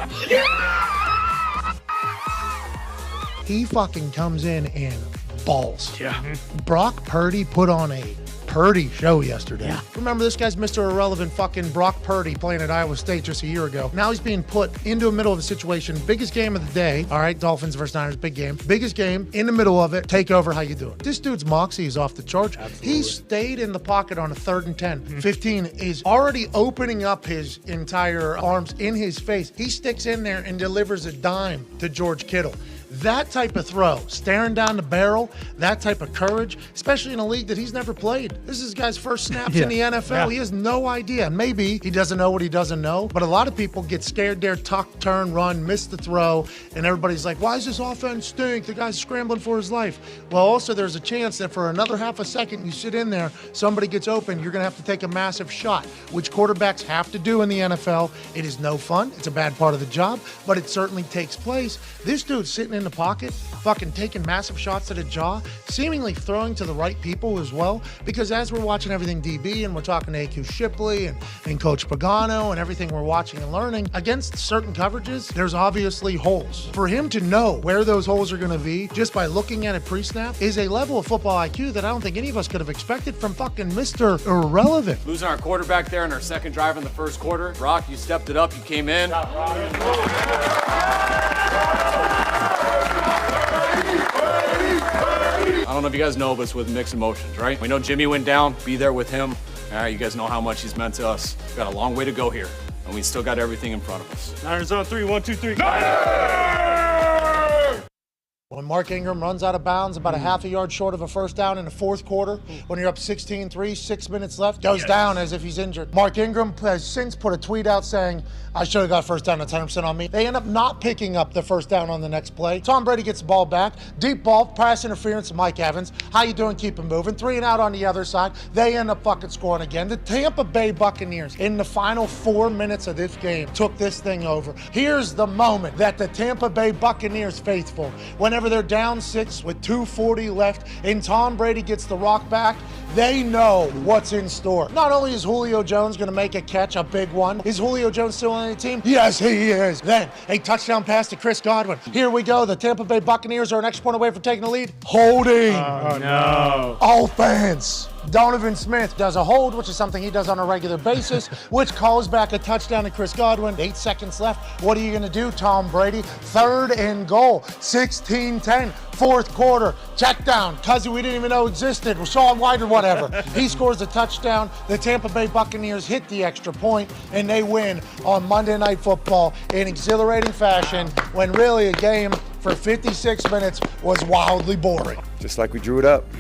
He fucking comes in and balls. Yeah. Brock Purdy put on a Purdy show yesterday. Yeah. Remember, this guy's Mr. Irrelevant fucking Brock Purdy playing at Iowa State just a year ago. Now he's being put into the middle of a situation. Biggest game of the day. All right, Dolphins versus Niners, big game. Biggest game, in the middle of it. Take over, how you doing? This dude's moxie is off the charts. Absolutely. He stayed in the pocket on a 3rd and 10. 15 is already opening up his entire arms in his face. He sticks in there and delivers a dime to George Kittle. That type of throw, staring down the barrel, that type of courage, especially in a league that he's never played. This is his guy's first snaps in the NFL. Yeah. He has no idea. Maybe he doesn't know what he doesn't know, but a lot of people get scared there, tuck, turn, run, miss the throw, and everybody's like, why does this offense stink? The guy's scrambling for his life. Well, also there's a chance that for another half a second you sit in there, somebody gets open, you're going to have to take a massive shot, which quarterbacks have to do in the NFL. It is no fun. It's a bad part of the job, but it certainly takes place. This dude's sitting in the pocket, fucking taking massive shots to the jaw, seemingly throwing to the right people as well, because as we're watching everything DB and we're talking to AQ Shipley and Coach Pagano and everything we're watching and learning, against certain coverages, there's obviously holes. For him to know where those holes are going to be just by looking at it pre-snap is a level of football IQ that I don't think any of us could have expected from fucking Mr. Irrelevant. Losing our quarterback there in our second drive in the first quarter. Brock, you stepped it up, you came in. I don't know if you guys know, but it's with mixed emotions, right? We know Jimmy went down, be there with him. All right, you guys know how much he's meant to us. We've got a long way to go here, and we still got everything in front of us. Niners on 3, 1, 2, 3. When Mark Ingram runs out of bounds about a half a yard short of a first down in the 4th quarter, when you're up 16-3, 6 minutes left, goes down as if he's injured. Mark Ingram has since put a tweet out saying, I should have got first down at 10% on me. They end up not picking up the first down on the next play. Tom Brady gets the ball back. Deep ball, pass interference to Mike Evans. How you doing? Keep him moving. 3 and out on the other side. They end up fucking scoring again. The Tampa Bay Buccaneers, in the final 4 minutes of this game, took this thing over. Here's the moment that the Tampa Bay Buccaneers faithful, whenever they're down 6 with 2:40 left and Tom Brady gets the rock back, they know what's in store. Not only is Julio Jones going to make a catch, a big one. Is Julio Jones still on the team? Yes, he is. Then a touchdown pass to Chris Godwin. Here we go. The Tampa Bay Buccaneers are an extra point away from taking the lead. Holding. Oh, no. Offense. Donovan Smith does a hold, which is something he does on a regular basis, which calls back a touchdown to Chris Godwin. 8 seconds left. What are you going to do, Tom Brady? 3rd and goal. 16-10. 4th quarter. Check down. Cousin we didn't even know existed. Rashawn White or whatever. He scores a touchdown. The Tampa Bay Buccaneers hit the extra point, and they win on Monday Night Football in exhilarating fashion when really a game for 56 minutes was wildly boring. Just like we drew it up.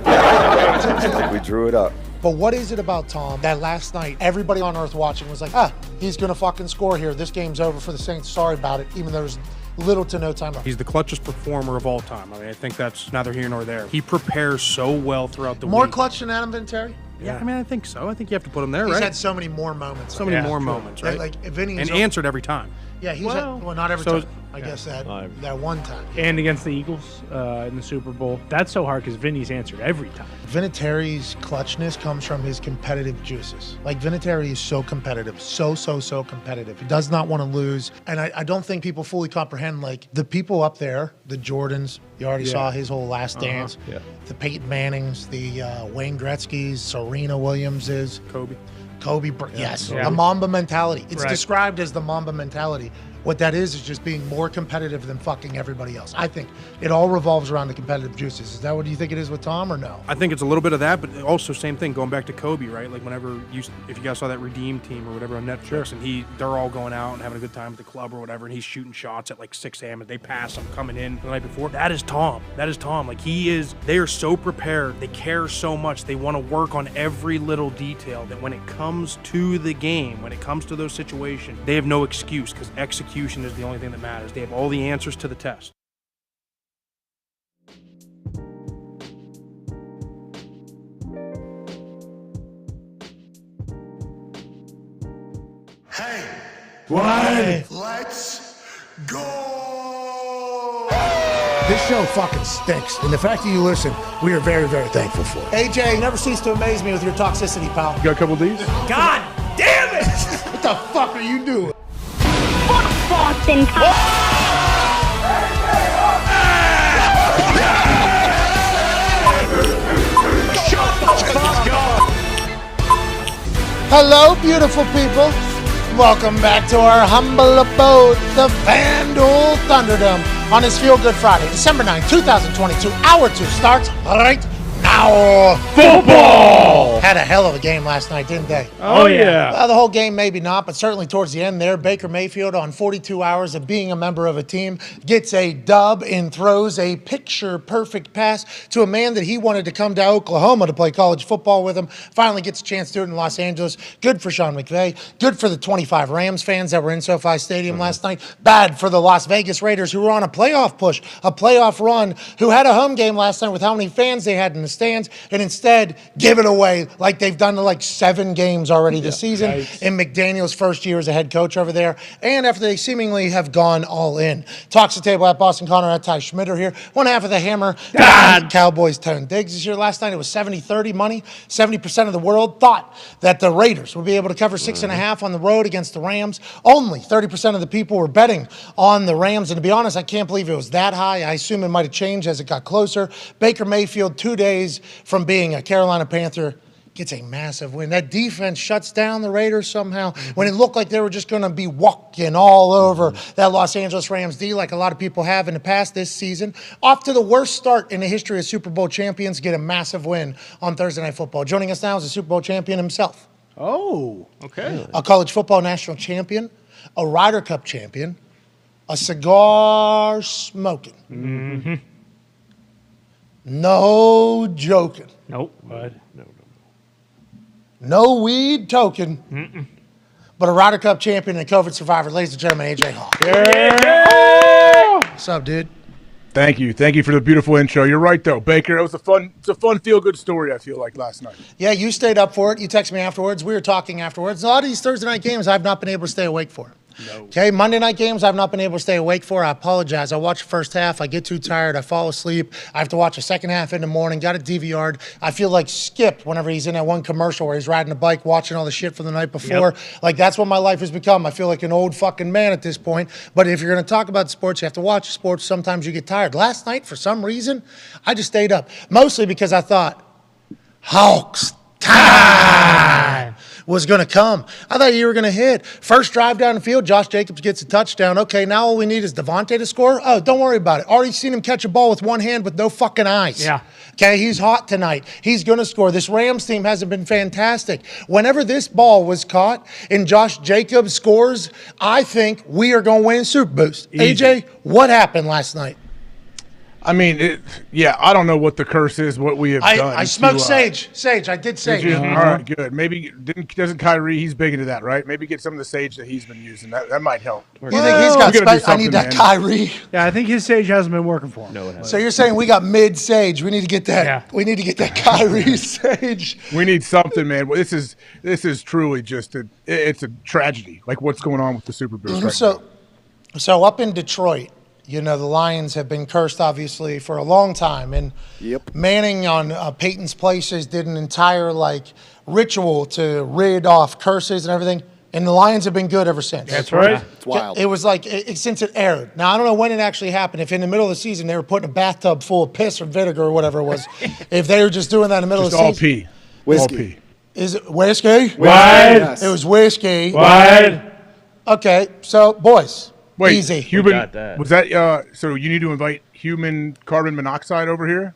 Just like we drew it up. But what is it about Tom that last night everybody on earth watching was like, he's going to fucking score here. This game's over for the Saints. Sorry about it, even though there's little to no time left. He's the clutchest performer of all time. I mean, I think that's neither here nor there. He prepares so well throughout the More week. clutch than Adam Vinatieri? Yeah, I mean, I think so. I think you have to put him there, He's right? had so many more moments. So many more moments, right? Like Vinny and answered every time. Yeah, he's had, not every so- time. I guess that one time. And against the Eagles in the Super Bowl. That's so hard because Vinny's answered every time. Vinatieri's clutchness comes from his competitive juices. Like, Vinatieri is so competitive, so competitive. He does not want to lose. And I don't think people fully comprehend, like, the people up there, the Jordans, you already saw his whole Last Dance, the Peyton Mannings, the Wayne Gretzky's, Serena Williams's. Kobe, yes. The Mamba mentality. It's described as the Mamba mentality. What that is just being more competitive than fucking everybody else. I think it all revolves around the competitive juices. Is that what you think it is with Tom or no? I think it's a little bit of that, but also same thing, going back to Kobe, right? Like whenever if you guys saw that Redeem Team or whatever on Netflix, and they're all going out and having a good time at the club or whatever, and he's shooting shots at like 6 a.m. and they pass him coming in the night before. That is Tom. Like they are so prepared. They care so much. They want to work on every little detail that when it comes to the game, when it comes to those situations, they have no excuse because execution is the only thing that matters. They have all the answers to the test. Hey, Why? let's go! This show fucking stinks, and the fact that you listen, we are very, very thankful for it. AJ, you never cease to amaze me with your toxicity, pal. You got a couple of these? God damn it! What the fuck are you doing? Boston Hello, beautiful people. Welcome back to our humble abode, the FanDuel Thunderdome, on this Feel Good Friday, December 9, 2022. Hour 2 starts right now. Football! Had a hell of a game last night, didn't they? Oh, yeah. Well, the whole game, maybe not, but certainly towards the end there, Baker Mayfield, on 42 hours of being a member of a team, gets a dub and throws a picture-perfect pass to a man that he wanted to come to Oklahoma to play college football with him. Finally gets a chance to do it in Los Angeles. Good for Sean McVay. Good for the 25 Rams fans that were in SoFi Stadium last night. Bad for the Las Vegas Raiders, who were on a playoff push, a playoff run, who had a home game last night with how many fans they had in the stands, and instead give it away like they've done like 7 games already this season in McDaniel's first year as a head coach over there, and after they seemingly have gone all in. Talks the table at Boston Connor, at Ty Schmitter here. One half of the hammer. Cowboys Tone Diggs this year. Last night it was 70-30 money. 70% of the world thought that the Raiders would be able to cover 6.5 on the road against the Rams. Only 30% of the people were betting on the Rams, and to be honest, I can't believe it was that high. I assume it might have changed as it got closer. Baker Mayfield, 2 days from being a Carolina Panther, gets a massive win. That defense shuts down the Raiders somehow when it looked like they were just going to be walking all over that Los Angeles Rams D like a lot of people have in the past this season. Off to the worst start in the history of Super Bowl champions, get a massive win on Thursday Night Football. Joining us now is a Super Bowl champion himself. Oh, okay. A college football national champion, a Ryder Cup champion, a cigar smoking. Mm-hmm. No joking. Nope. What? No weed token, but a Ryder Cup champion and a COVID survivor. Ladies and gentlemen, AJ Hall. Yeah. What's up, dude? Thank you for the beautiful intro. You're right though, Baker. It's a fun, feel-good story. I feel like last night. Yeah, you stayed up for it. You texted me afterwards. We were talking afterwards. A lot of these Thursday night games, I've not been able to stay awake for. No. Okay, Monday night games, I've not been able to stay awake for. I apologize. I watch the first half. I get too tired. I fall asleep. I have to watch the second half in the morning. Got a DVR'd. I feel like Skip whenever he's in that one commercial where he's riding a bike, watching all the shit from the night before. Yep. Like, that's what my life has become. I feel like an old fucking man at this point. But if you're going to talk about sports, you have to watch sports. Sometimes you get tired. Last night, for some reason, I just stayed up. Mostly because I thought, Hawks time was going to come. I thought you were going to hit. First drive down the field, Josh Jacobs gets a touchdown. Okay, now all we need is Devontae to score. Oh, don't worry about it. Already seen him catch a ball with one hand with no fucking eyes. Yeah. Okay, he's hot tonight. He's going to score. This Rams team hasn't been fantastic. Whenever this ball was caught and Josh Jacobs scores, I think we are going to win Super Boost. Easy. AJ, what happened last night? I mean, I don't know what the curse is, what we have done. I smoked sage. Sage, I did sage. Did you? All right, good. Maybe doesn't Kyrie? He's big into that, right? Maybe get some of the sage that he's been using. That might help. You think he's got? I need that Kyrie. Yeah, I think his sage hasn't been working for him. No, it hasn't. So you're saying we got mid sage? We need to get that. Yeah. We need to get that Kyrie sage. We need something, man. This is truly just it's a tragedy. Like what's going on with the Super Boost right now. So up in Detroit, you know, the Lions have been cursed, obviously, for a long time. And Manning on Peyton's Places did an entire, ritual to rid off curses and everything. And the Lions have been good ever since. That's right. It's wild. It was since it aired. Now, I don't know when it actually happened. If in the middle of the season they were putting a bathtub full of piss or vinegar or whatever it was, if they were just doing that in the middle Just of the all season. pee. Whiskey. All pee. Is it whiskey? Wide. Yes. It was whiskey. Wide. Okay, so, boys. Wait, Easy. human, was that, so you need to invite human carbon monoxide over here?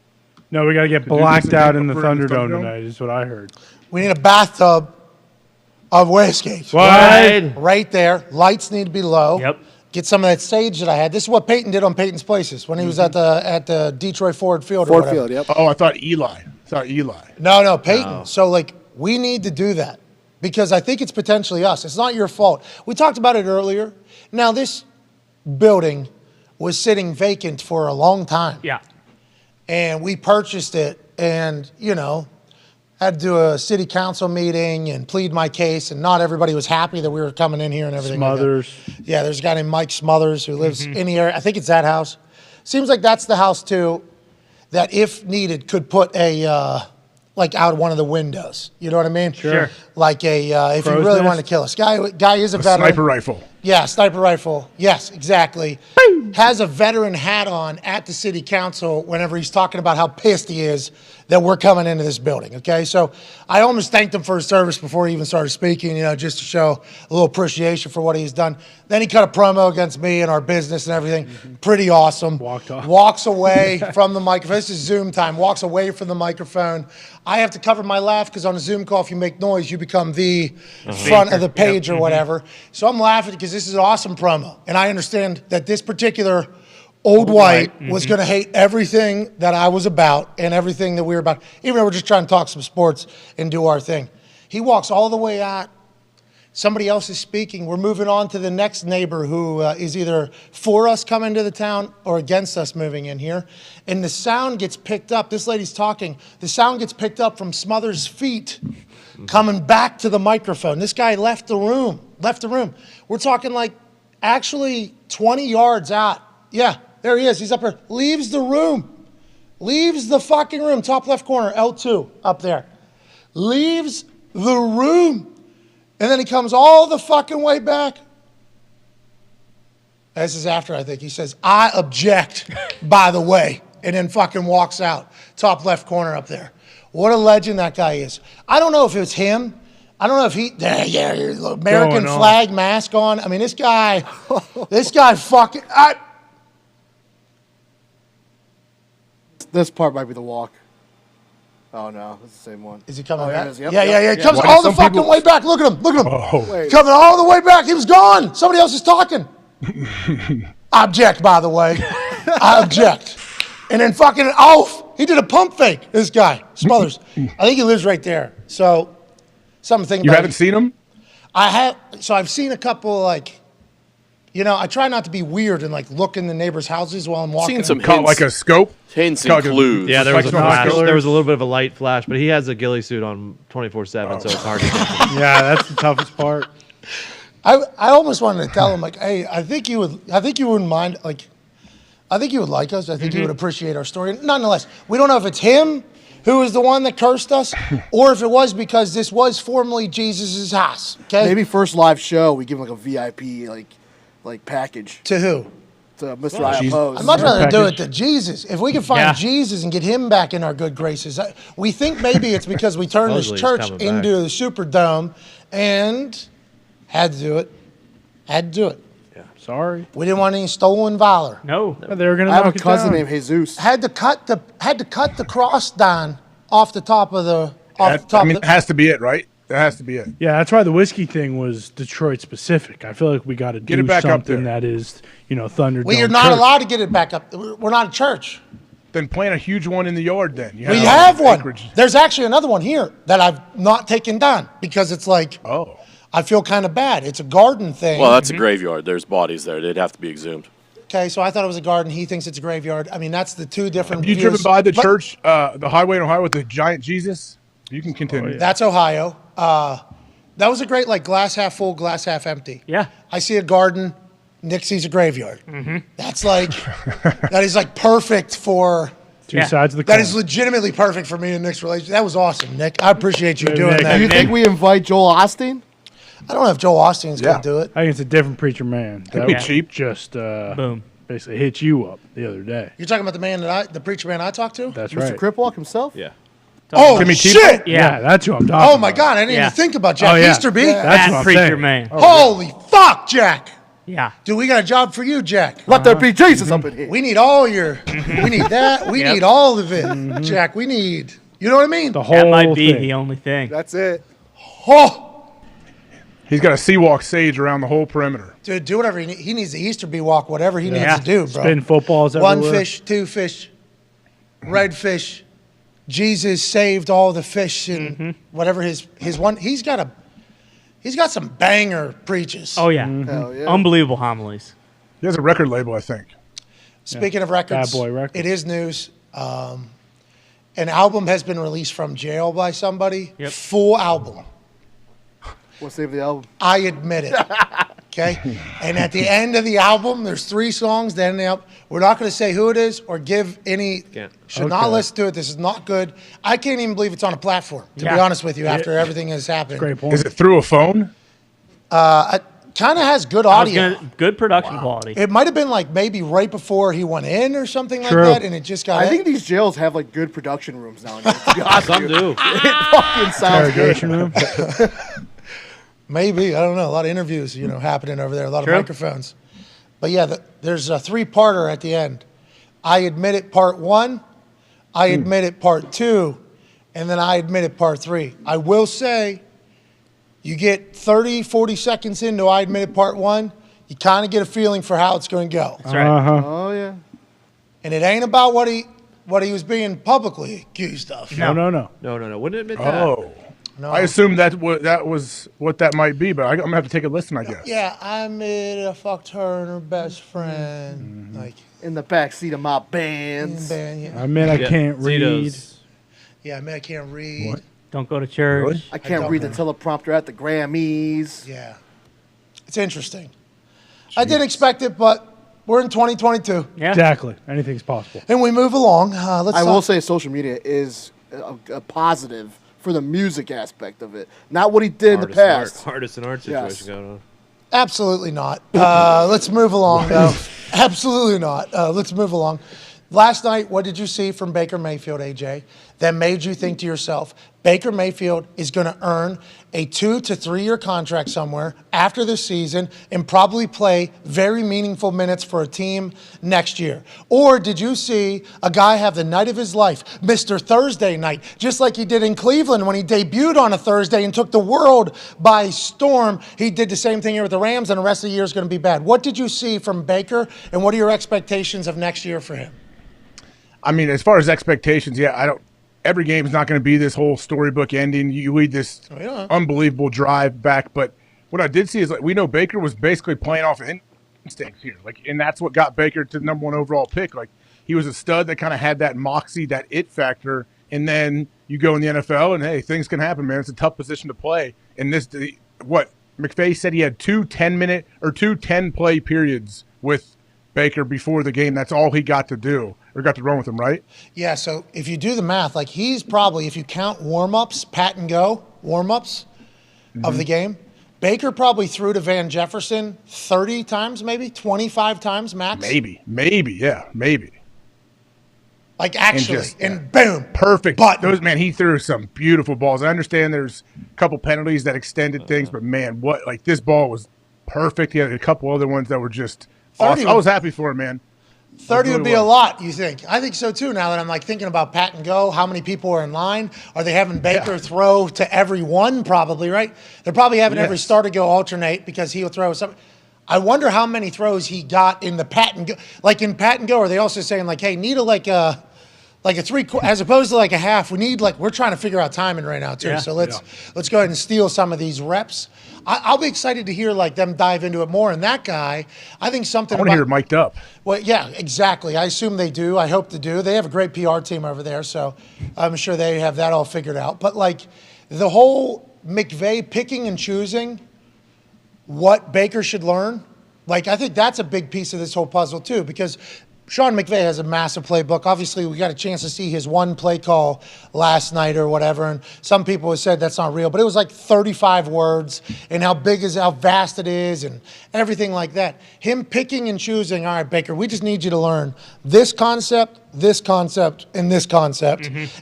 No, we got to get do this blacked in out in the Thunderdome? Thunderdome tonight, is what I heard. We need a bathtub of whiskey. Wide. Right there. Lights need to be low. Yep. Get some of that sage that I had. This is what Peyton did on Peyton's Places when he was at the Detroit Ford Field. Ford Field, yep. Oh, I thought Eli. No, Peyton. So, we need to do that because I think it's potentially us. It's not your fault. We talked about it earlier. Now, this building was sitting vacant for a long time. Yeah. And we purchased it and, had to do a city council meeting and plead my case, and not everybody was happy that we were coming in here and everything. Smothers. Yeah, there's a guy named Mike Smothers who lives in the area. I think it's that house. Seems like that's the house, too, that if needed could put a, out one of the windows. You know what I mean? Sure. Like if you Crow's really nest? wanted to kill us. Guy is a veteran. Sniper rifle. Yeah, sniper rifle. Yes, exactly. Has a veteran hat on at the city council whenever he's talking about how pissed he is that we're coming into this building, okay? So I almost thanked him for his service before he even started speaking, just to show a little appreciation for what he's done. Then he cut a promo against me and our business and everything. Pretty awesome. Walked off. Walks away from the microphone. This is Zoom time. Walks away from the microphone. I have to cover my laugh because on a Zoom call, if you make noise, you become the front of the page or whatever. So I'm laughing because this is an awesome promo. And I understand that this particular old white was going to hate everything that I was about and everything that we were about, even though we're just trying to talk some sports and do our thing. He walks all the way out. Somebody else is speaking. We're moving on to the next neighbor who is either for us coming to the town or against us moving in here. And the sound gets picked up. This lady's talking. The sound gets picked up from Smothers' feet coming back to the microphone. This guy left the room. We're talking actually 20 yards out. Yeah, there he is. He's up there. Leaves the room. Leaves the fucking room. Top left corner, L2 up there. Leaves the room. And then he comes all the fucking way back. This is after, I think. He says, I object, by the way. And then fucking walks out. Top left corner up there. What a legend that guy is. I don't know if it's him. I don't know if he, American flag mask on. I mean, this guy fucking, This part might be the walk. Oh no, it's the same one. Is he coming there back? it is. Yep, Yeah. He yep. comes all the fucking way back. Look at him. Oh. Wait. Coming all the way back. He was gone. Somebody else is talking. I object, by the way. I object. And then fucking off. He did a pump fake, this guy, Smothers. I think he lives right there. So, something to think about. You haven't seen him? I have. So I've seen a couple, I try not to be weird and look in the neighbors' houses while I'm walking. Seen some Caught hints. like a scope? Hints and clues. Yeah, there was a Reflection on flash. the There was a little bit of a light flash, but he has a ghillie suit on 24/7, so it's hard to get. Yeah, that's the toughest part. I almost wanted to tell him, hey, I think you wouldn't mind, I think you would like us. I think you would appreciate our story. Nonetheless, we don't know if it's him who was the one that cursed us or if it was because this was formerly Jesus' house. Okay? Maybe first live show we give him a VIP package. To who? to Mr. IMOs. I'd much rather do it to Jesus. If we can find Jesus and get him back in our good graces. We think maybe it's because we turned this church into the Superdome and had to do it. Had to do it. Yeah, sorry. We didn't want any stolen valor. No. They were going to I have knock a it cousin down. named Jesus. Had to cut the cross down off the top of the it has to be it, right? That has to be it. Yeah, that's why the whiskey thing was Detroit specific. I feel like we got to Get do it back up something there. that is, Thunderdome. We are not allowed to get it back up. We're not a church. Then plant a huge one in the yard. Then We have one. There's actually another one here that I've not taken down because it's like, I feel kind of bad. It's a garden thing. Well, that's a graveyard. There's bodies there. They'd have to be exhumed. Okay, so I thought it was a garden. He thinks it's a graveyard. I mean, that's the two different Have you views. driven by the church, the highway in Ohio with the giant Jesus? You can continue. That's Ohio. That was a great, glass half full, glass half empty. Yeah. I see a garden. Nick sees a graveyard. Mm-hmm. That's that is perfect for. Two sides of the That coin. is legitimately perfect for me and Nick's relationship. That was awesome, Nick. I appreciate you doing that. Do you think we invite Joel Osteen? I don't know if Joel Osteen's going to do it. I think it's a different preacher man. Could be cheap. Just boom. Basically hit you up the other day. You're talking about the preacher man I talked to? That's Mr. right. Cripwalk himself? Yeah. Oh, Timmy shit! Yeah, that's who I'm talking about. Oh, my God. I didn't even think about Jack Oh, yeah. Easterby. That's what I'm preacher saying. man. Holy fuck, Jack. Yeah. Dude, we got a job for you, Jack. Let there be Jesus up in here. We need all your, we need that. We need all of it, Jack. We need, you know what I mean? The whole That might be thing. the only thing. That's it. Oh, He's got a Seawalk sage around the whole perimeter. dude, do whatever he needs the Easterby walk, whatever he needs to do, bro. Spin footballs One everywhere. fish, two fish, red fish. Jesus saved all the fish and whatever his one. He's got some banger preaches. Oh, yeah. Hell yeah. Unbelievable homilies. He has a record label, I think. Speaking of records, Bad Boy Records. it is news. An album has been released from jail by somebody. Yep. Full album. What's the name of the album? I admit it. Okay? And at the end of the album, there's 3 songs. Then we're not going to say who it is or give any. Should not listen to it. This is not good. I can't even believe it's on a platform, to be honest with you, after everything has happened. Great point. Is it through a phone? It kind of has good audio. Good production quality. It might have been maybe right before he went in or something like True. that, and it just got. I think these jails have good production rooms nowadays. To be honest with Some you. do. It fucking sounds Interrogation good. room. Maybe, I don't know. A lot of interviews, happening over there. A lot of microphones. But yeah, there's a 3-parter at the end. I admit it, part 1. I admit it, part 2, and then I admit it, part 3. I will say, you get 30, 40 seconds into I admit it, part 1. You kind of get a feeling for how it's going to go. That's right. Uh-huh. Oh, yeah. And it ain't about what he was being publicly accused of. No. No. Wouldn't admit that. Oh. No. I assumed that was what that might be, but I'm going to have to take a listen, I guess. Yeah, I admit I fucked her and her best friend. In the back seat of my Benz. Yeah. I mean, I can't read. Zito's. Yeah, I mean, I can't read. What? Don't go to church. Really? I can't read the teleprompter at the Grammys. Yeah. It's interesting. I didn't expect it, but we're in 2022. Yeah. Exactly. Anything's possible. And we move along. I will say social media is a positive for the music aspect of it. Not what he did in the past. Artist and art situation going on. Absolutely not. Let's move along, though. Absolutely not. Let's move along. Last night, what did you see from Baker Mayfield, AJ, that made you think to yourself, Baker Mayfield is going to earn a 2 to 3 year contract somewhere after this season and probably play very meaningful minutes for a team next year? Or did you see a guy have the night of his life, Mr. Thursday night, just like he did in Cleveland when he debuted on a Thursday and took the world by storm? He did the same thing here with the Rams, and the rest of the year is going to be bad. What did you see from Baker, and what are your expectations of next year for him? I mean, as far as expectations, every game is not going to be this whole storybook ending. You lead this unbelievable drive back. But what I did see is we know Baker was basically playing off of instincts here. And that's what got Baker to the number 1 overall pick. He was a stud that kind of had that moxie, that it factor. And then you go in the NFL and, hey, things can happen, man. It's a tough position to play. And McAfee said he had 2 10-minute or 2 10-play periods with Baker before the game. That's all he got to do. Or got to run with him, right? Yeah, so if you do the math, he's probably, if you count warm-ups, pat and go warm-ups of the game, Baker probably threw to Van Jefferson 30 times, maybe 25 times max. Maybe, yeah, maybe. Like actually, and boom, perfect. Those man, he threw some beautiful balls. I understand there's a couple penalties that extended things, but man, this ball was perfect. He had a couple other ones that were just awesome. I was happy for him, man. 30 would be a lot, you think? I think so too. Now that I'm like thinking about pat and go, how many people are in line? Are they having Baker throw to every one? Probably, right? They're probably having every starter go alternate because he'll throw some. I wonder how many throws he got in the pat and go. Like in pat and go, are they also saying like, hey, need a three as opposed to like a half? We need we're trying to figure out timing right now too. So let's go ahead and steal some of these reps. I'll be excited to hear them dive into it more. And that guy, I think something. I want to hear it mic'd up. Well, yeah, exactly. I assume they do. I hope they do. They have a great PR team over there, so I'm sure they have that all figured out. But the whole McVay picking and choosing what Baker should learn, I think that's a big piece of this whole puzzle too, because Sean McVay has a massive playbook. Obviously, we got a chance to see his one play call last night or whatever, and some people have said that's not real, but it was 35 words, and how vast it is, and everything like that. Him picking and choosing, all right, Baker, we just need you to learn this concept, and this concept.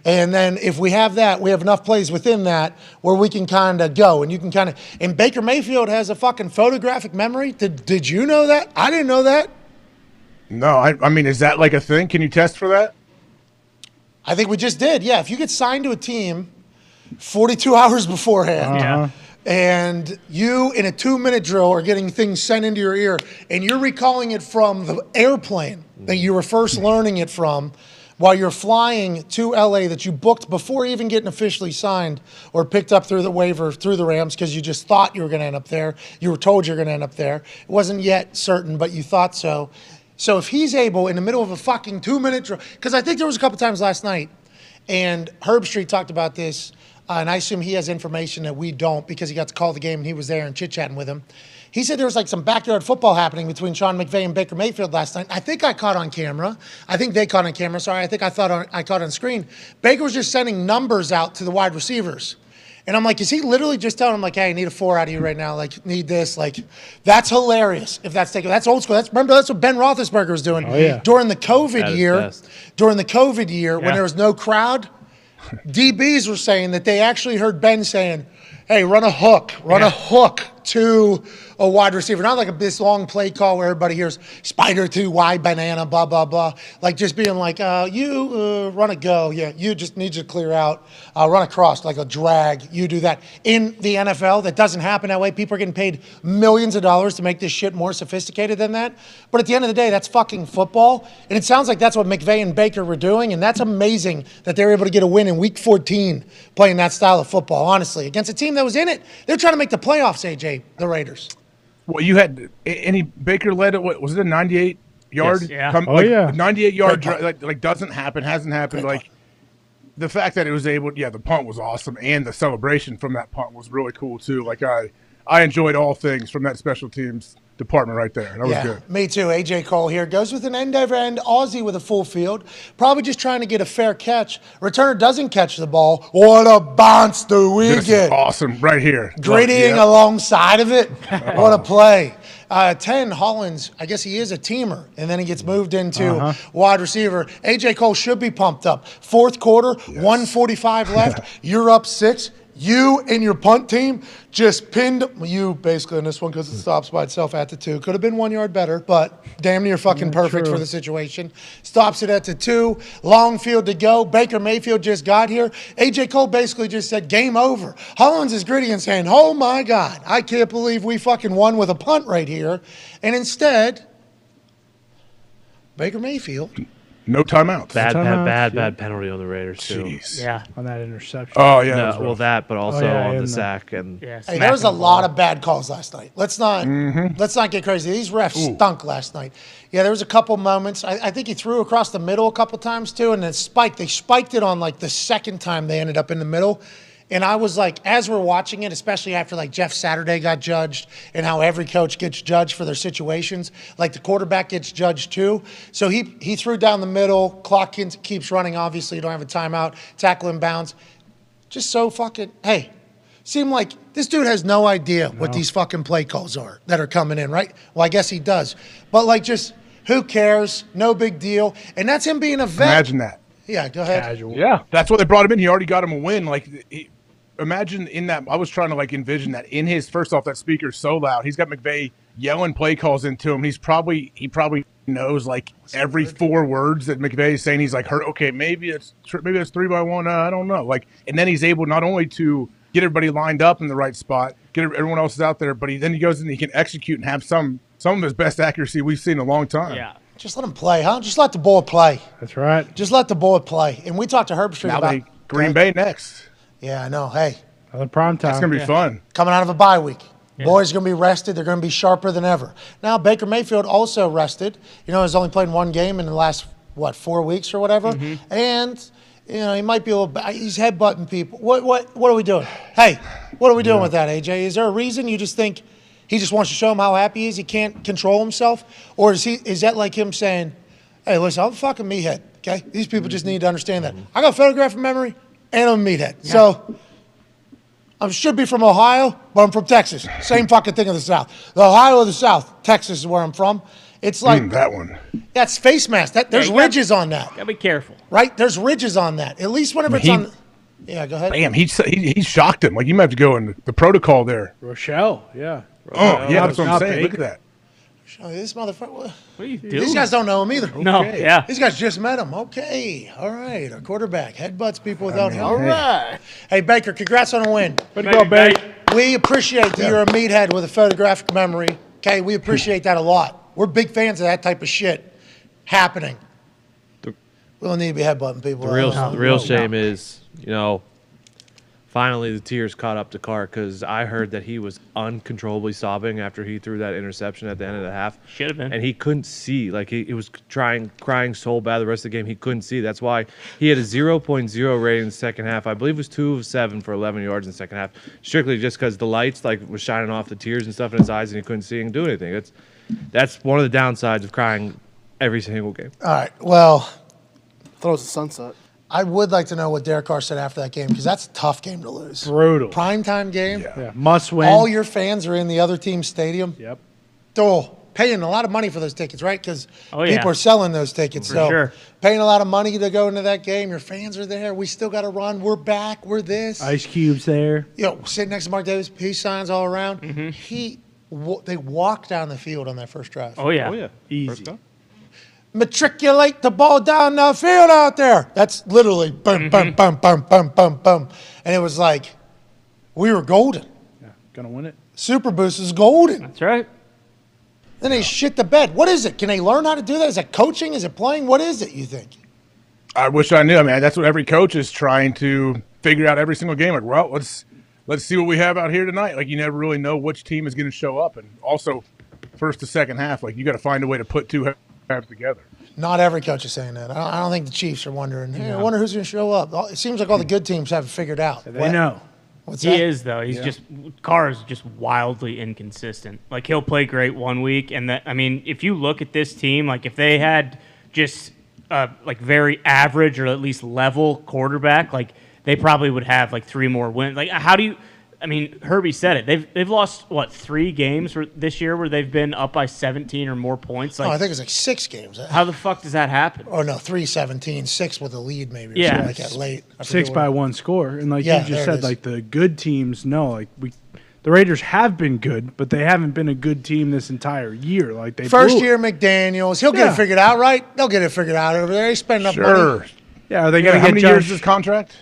And then if we have that, we have enough plays within that where we can kind of go, and you can kind of, and Baker Mayfield has a fucking photographic memory. Did you know that? I didn't know that. No, I mean, is that a thing? Can you test for that? I think we just did. Yeah, if you get signed to a team 42 hours beforehand, and you in a 2-minute drill are getting things sent into your ear, and you're recalling it from the airplane that you were first learning it from while you're flying to LA that you booked before even getting officially signed or picked up through the waiver through the Rams because you just thought you were going to end up there. You were told you're going to end up there. It wasn't yet certain, but you thought so. So if he's able, in the middle of a fucking 2-minute drill, because I think there was a couple times last night, and Herbstreit talked about this, and I assume he has information that we don't because he got to call the game and he was there and chit-chatting with him. He said there was some backyard football happening between Sean McVay and Baker Mayfield last night. I think I caught on camera. I think they caught on camera. Sorry, I think I caught on screen. Baker was just sending numbers out to the wide receivers. And I'm like, is he literally just telling them, hey, I need a 4 out of you right now. Need this. That's hilarious if that's taken. That's old school. Remember, that's what Ben Roethlisberger was doing during the COVID year. During the COVID year, when there was no crowd, DBs were saying that they actually heard Ben saying, hey, run a hook to a wide receiver. Not this long play call where everybody hears spider 2 wide banana, blah, blah, blah. Just being you run a go. Yeah, you just need to clear out. Run across a drag. You do that. In the NFL, that doesn't happen that way. People are getting paid millions of dollars to make this shit more sophisticated than that. But at the end of the day, that's fucking football. And it sounds like that's what McVay and Baker were doing. And that's amazing that they were able to get a win in Week 14 playing that style of football, honestly. Against a team that was in it. They're trying to make the playoffs, AJ, the Raiders. Well, you had Baker led it. What was it? A 98-yard? Yes, 98-yard drive. Doesn't happen. Hasn't happened. The fact that it was able. Yeah, the punt was awesome, and the celebration from that punt was really cool too. I enjoyed all things from that special teams department right there. That was good. Me too. AJ Cole here goes with an end-over-end Aussie with a full field. Probably just trying to get a fair catch. Returner doesn't catch the ball. What a bounce do we this get? Is awesome right here. Grittying alongside of it. What a play. 10, Hollins, I guess he is a teamer, and then he gets moved into wide receiver. AJ Cole should be pumped up. Fourth quarter, 1:45 left. You're up 6. You and your punt team just pinned you basically in this one because it stops by itself at the 2. Could have been 1 yard better, but damn near fucking perfect for the situation. Stops it at the 2. Long field to go. Baker Mayfield just got here. AJ Cole basically just said, game over. Hollins is gritty and saying, oh my God, I can't believe we fucking won with a punt right here. And instead, Baker Mayfield. No timeouts. Bad penalty on the Raiders too. Jeez. Yeah, on that interception. Oh yeah. But also on the sack and. Hey, there was a lot of bad calls last night. Let's not get crazy. These refs stunk last night. Yeah, there was a couple moments. I think he threw across the middle a couple times too, and then spiked. They spiked it on the second time they ended up in the middle. And I was as we're watching it, especially after Jeff Saturday got judged and how every coach gets judged for their situations, the quarterback gets judged too. So he threw down the middle, clock keeps running, obviously you don't have a timeout, tackle in bounds. Just so fucking, hey, seem like this dude has no idea what these fucking play calls are that are coming in, right? Well, I guess he does. But, like, just who cares? No big deal. And that's him being a vet. Imagine that. Yeah, go ahead. Casual. Yeah, that's why they brought him in. He already got him a win. Like, imagine in that. I was trying to, like, envision that in his, first off, that speaker's so loud. He's got McVay yelling play calls into him. He probably knows, like, every 4 words that McVay is saying. He's like, okay, maybe that's 3-by-1. I don't know. Like, and then he's able not only to get everybody lined up in the right spot, get everyone else out there, but then he goes and he can execute and have some of his best accuracy we've seen in a long time. Yeah. Just let him play, huh? Just let the boy play. That's right. Just let the boy play. And we talked to Herbstreit Now about Green Bay next. Yeah, I know. Hey. Another prime time. It's going to be fun. Coming out of a bye week. Boys are going to be rested. They're going to be sharper than ever. Now, Baker Mayfield also rested. You know, he's only played 1 game in the last, 4 weeks or whatever. And, you know, he might be a little – he's headbutting people. What are we doing? Hey, what are we doing with that, AJ? Is there a reason you just think he just wants to show him how happy he is? He can't control himself? Or is that like him saying, hey, listen, I'm a fucking meathead, okay? These people just need to understand that. I got photographic memory and I'm a meathead. Yeah. So – I should be from Ohio, but I'm from Texas. Same fucking thing in the South. The Ohio of the South. Texas is where I'm from. It's like that one. That's face mask. There's ridges on that. Gotta be careful, right? There's ridges on that. At least whenever it's on. Yeah, go ahead. Damn, he shocked him. Like you might have to go in the protocol there. Rochelle, yeah. Oh, yeah, that's what I'm saying. Look at that. This motherfucker. What are you doing? These guys don't know him either. No, yeah. These guys just met him. Okay, all right. Our quarterback headbutts people without him. All right. Hey, Baker, congrats on a win. Way to go, Baker. We appreciate that you're a meathead with a photographic memory. Okay, we appreciate that a lot. We're big fans of that type of shit happening. We don't need to be headbutting people. The real shame is, you know, finally the tears caught up to Carr because I heard that he was uncontrollably sobbing after he threw that interception at the end of the half. Should have been. And he couldn't see. Like, he was crying so bad the rest of the game, he couldn't see. That's why he had a 0.0 rating in the second half. I believe it was 2 of 7 for 11 yards in the second half, strictly just because the lights, like, was shining off the tears and stuff in his eyes and he couldn't see and do anything. That's one of the downsides of crying every single game. All right, well. Throws the sunset. I would like to know what Derek Carr said after that game because that's a tough game to lose. Brutal. Primetime game. Yeah. Must win. All your fans are in the other team's stadium. Yep. Paying a lot of money for those tickets, right? Because people are selling those tickets. For sure. Paying a lot of money to go into that game. Your fans are there. We still got to run. We're back. We're this. Ice Cube's there. You know, sitting next to Mark Davis, peace signs all around. They walked down the field on that first drive. Oh, yeah. Easy. Matriculate the ball down the field out there. That's literally boom, boom, boom, boom, boom, boom, boom. And it was like, we were golden. Yeah, gonna win it. Super Boost is golden. That's right. Then they shit the bed. What is it? Can they learn how to do that? Is it coaching? Is it playing? What is it, you think? I wish I knew. I mean, that's what every coach is trying to figure out every single game. Like, well, let's see what we have out here tonight. Like, you never really know which team is going to show up. And also, first to second half, like, you got to find a way to put 2 halves together. Not every coach is saying that. I don't think the Chiefs are wondering, hey, I wonder who's going to show up. It seems like all the good teams have it figured out. They know. What's he that? is, though. He's Carr is just wildly inconsistent. Like, he'll play great one week. And, if you look at this team, like, if they had just, very average or at least level quarterback, like, they probably would have, 3 more wins. Like, how do you – Herbie said it. They've lost, 3 games this year where they've been up by 17 or more points? I think it was 6 games. How the fuck does that happen? Oh, no, 3-17, 6 with a lead maybe or something like that late. 6 by 1 score. And you just said, the good teams, the Raiders have been good, but they haven't been a good team this entire year. First year McDaniels. He'll get it figured out, right? They'll get it figured out over there. He's spending up money. Yeah, are they going to how get many years is his contract?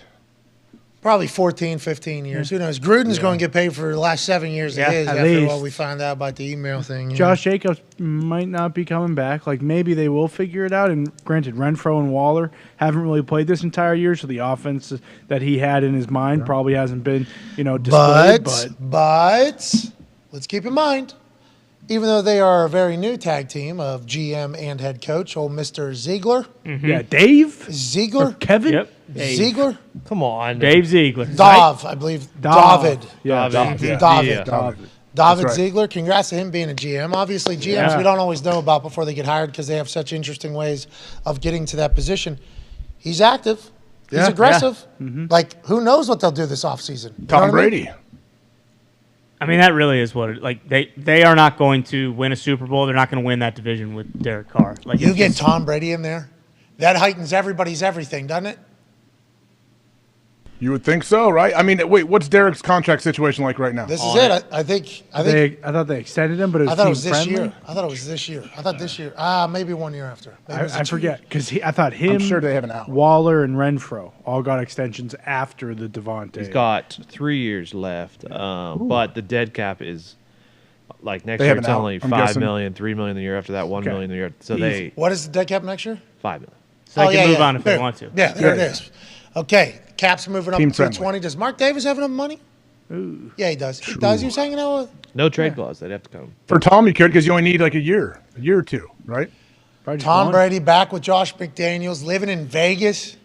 Probably 14, 15 years. Who knows? Gruden's going to get paid for the last 7 years of his after what we find out about the email thing. Josh Jacobs might not be coming back. Maybe they will figure it out. And granted, Renfro and Waller haven't really played this entire year, so the offense that he had in his mind probably hasn't been, displayed. But let's keep in mind, even though they are a very new tag team of GM and head coach, old Mr. Ziegler. Mm-hmm. Yeah, Dave? Ziegler? Or Kevin? Yep. Ziegler? Come on. Dave Ziegler. I believe. David. Yeah, David Ziegler. Congrats to him being a GM. Obviously, GMs we don't always know about before they get hired because they have such interesting ways of getting to that position. He's active. He's aggressive. Mm-hmm. Who knows what they'll do this offseason? Tom Brady. I mean, that really is what they are not going to win a Super Bowl. They're not going to win that division with Derek Carr. Like You get Tom Brady in there, that heightens everybody's everything, doesn't it? You would think so, right? I mean, wait, what's Derek's contract situation like right now? This is it. I think. I thought they extended him, but it was I thought it team was this friendly. year. I thought it was this year. I thought this year. Maybe 1 year after. Maybe it was I 2 forget years. because I thought him, I'm sure they have an out. Waller, and Renfro all got extensions after the Devontae. He's got 3 years left, but the dead cap is like next They year have it's an out, only I'm 5 guessing. million, 3 million the year after that, 1 Okay. million the year. So Easy. they What is the dead cap next year? 5 million. So they can move on if There. they want to. Yeah, there it is. Okay, cap's moving up Team to friendly. 220. Does Mark Davis have enough money? Ooh. Yeah, he does. He does. He was hanging out with. No trade clause. They'd have to come. For Tom, you could because you only need like a year or two, right? Probably just Tom one. Brady back with Josh McDaniels, living in Vegas.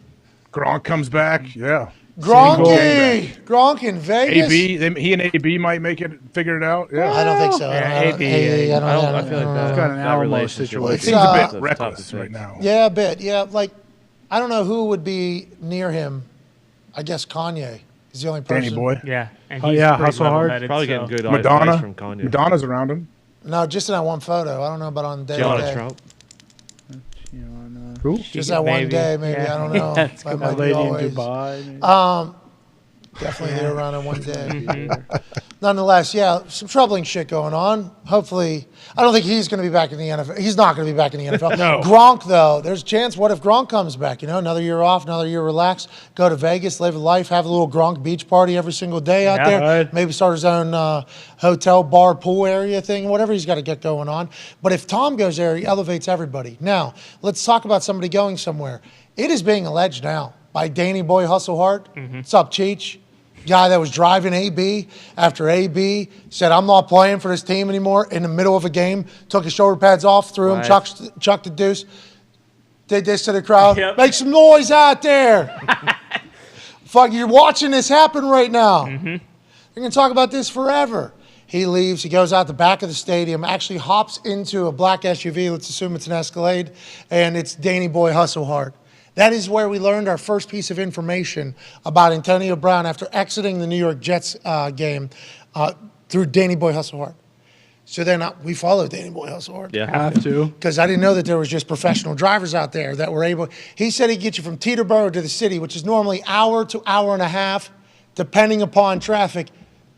Gronk comes back, yeah. Gronky! Gronk in Vegas. He and AB might make it, figure it out. Yeah, I don't think so. Yeah, AB, I feel like know. that. It's got an that Alamo relationship situation. It's, seems a It's bit tough reckless to right fix. now. Yeah, a bit. Yeah, like I don't know who would be near him. I guess Kanye is the only person. Danny Boy, Yeah, and Oh, he's yeah, pretty hustle hard. level-headed, Probably so- getting good Madonna, advice from Kanye. Madonna's around him. No, just in that one photo. I don't know about on the day. to Donald day. Trump. Who? Just that one day, maybe. I don't know. That's That good. might That be lady in always. Dubai. Definitely there around in one day. Nonetheless, yeah, some troubling shit going on. Hopefully, I don't think he's going to be back in the NFL. He's not going to be back in the NFL. No. Gronk, though, there's a chance. What if Gronk comes back? You know, another year off, another year relax, go to Vegas, live a life, have a little Gronk beach party every single day out Yeah, there. right. Maybe start his own hotel, bar, pool area thing, whatever he's got to get going on. But if Tom goes there, he elevates everybody. Now, let's talk about somebody going somewhere. It is being alleged now by Danny Boy Hustle Hard. What's up, Cheech? Guy that was driving AB after AB said, I'm not playing for this team anymore in the middle of a game, took his shoulder pads off, threw him, Right. chucked the deuce, did this to the crowd. Yep. Make some noise out there. Fuck, you're watching this happen right now. You're going to talk about this forever. He leaves. He goes out the back of the stadium, actually hops into a black SUV. Let's assume it's an Escalade. And it's Danny Boy Hustle Hard. That is where we learned our first piece of information about Antonio Brown after exiting the New York Jets game through Danny Boy Hustle Hard. So then we followed Danny Boy Hustle Hard. Yeah. Have to. Because I didn't know that there was just professional drivers out there that were able. He said he'd get you from Teterboro to the city, which is normally hour to hour and a half, depending upon traffic,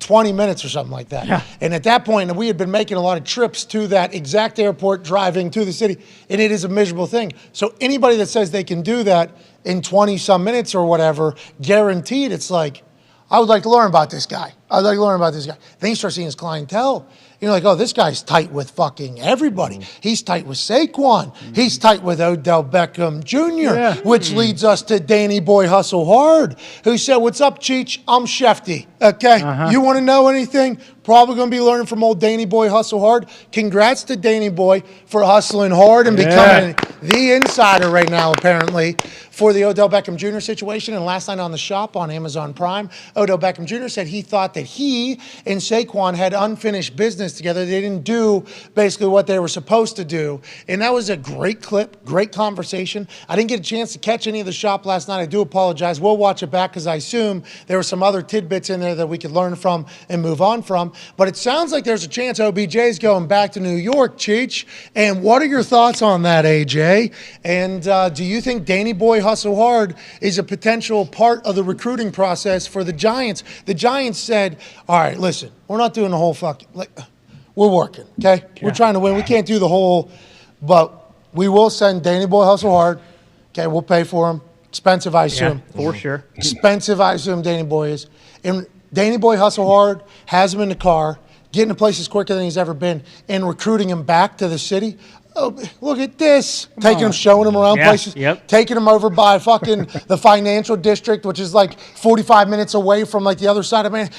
20 minutes or something like that. Yeah. And at that point, we had been making a lot of trips to that exact airport, driving to the city, and it is a miserable thing. So anybody that says they can do that in 20 some minutes or whatever, guaranteed, it's like, I would like to learn about this guy. I'd like to learn about this guy. Then you start seeing his clientele. You're like, oh, this guy's tight with fucking everybody. He's tight with Saquon. He's tight with Odell Beckham Jr., which leads us to Danny Boy Hustle Hard, who said, what's up, Cheech? I'm Shefty, okay? You want to know anything? Probably going to be learning from old Danny Boy Hustle Hard. Congrats to Danny Boy for hustling hard and becoming the insider right now, apparently, for the Odell Beckham Jr. situation. And last night on The Shop on Amazon Prime, Odell Beckham Jr. said he thought that he and Saquon had unfinished business together. They didn't do basically what they were supposed to do. And that was a great clip, great conversation. I didn't get a chance to catch any of The Shop last night. I do apologize. We'll watch it back because I assume there were some other tidbits in there that we could learn from and move on from. But it sounds like there's a chance OBJ is going back to New York, Cheech. And what are your thoughts on that, AJ? And do you think Danny Boy Hustle Hard is a potential part of the recruiting process for the Giants? The Giants said, all right, listen, we're not doing the whole fucking, we're working, okay? We're trying to win. We can't do the whole, but we will send Danny Boy Hustle Hard. Okay, we'll pay for him. Expensive, I assume. Yeah, for sure. Expensive, I assume Danny Boy is. And Danny Boy Hustle Hard has him in the car, getting to places quicker than he's ever been, and recruiting him back to the city. Oh, look at this. Taking him, showing him around places. Taking him over by fucking the financial district, which is like 45 minutes away from like the other side of man.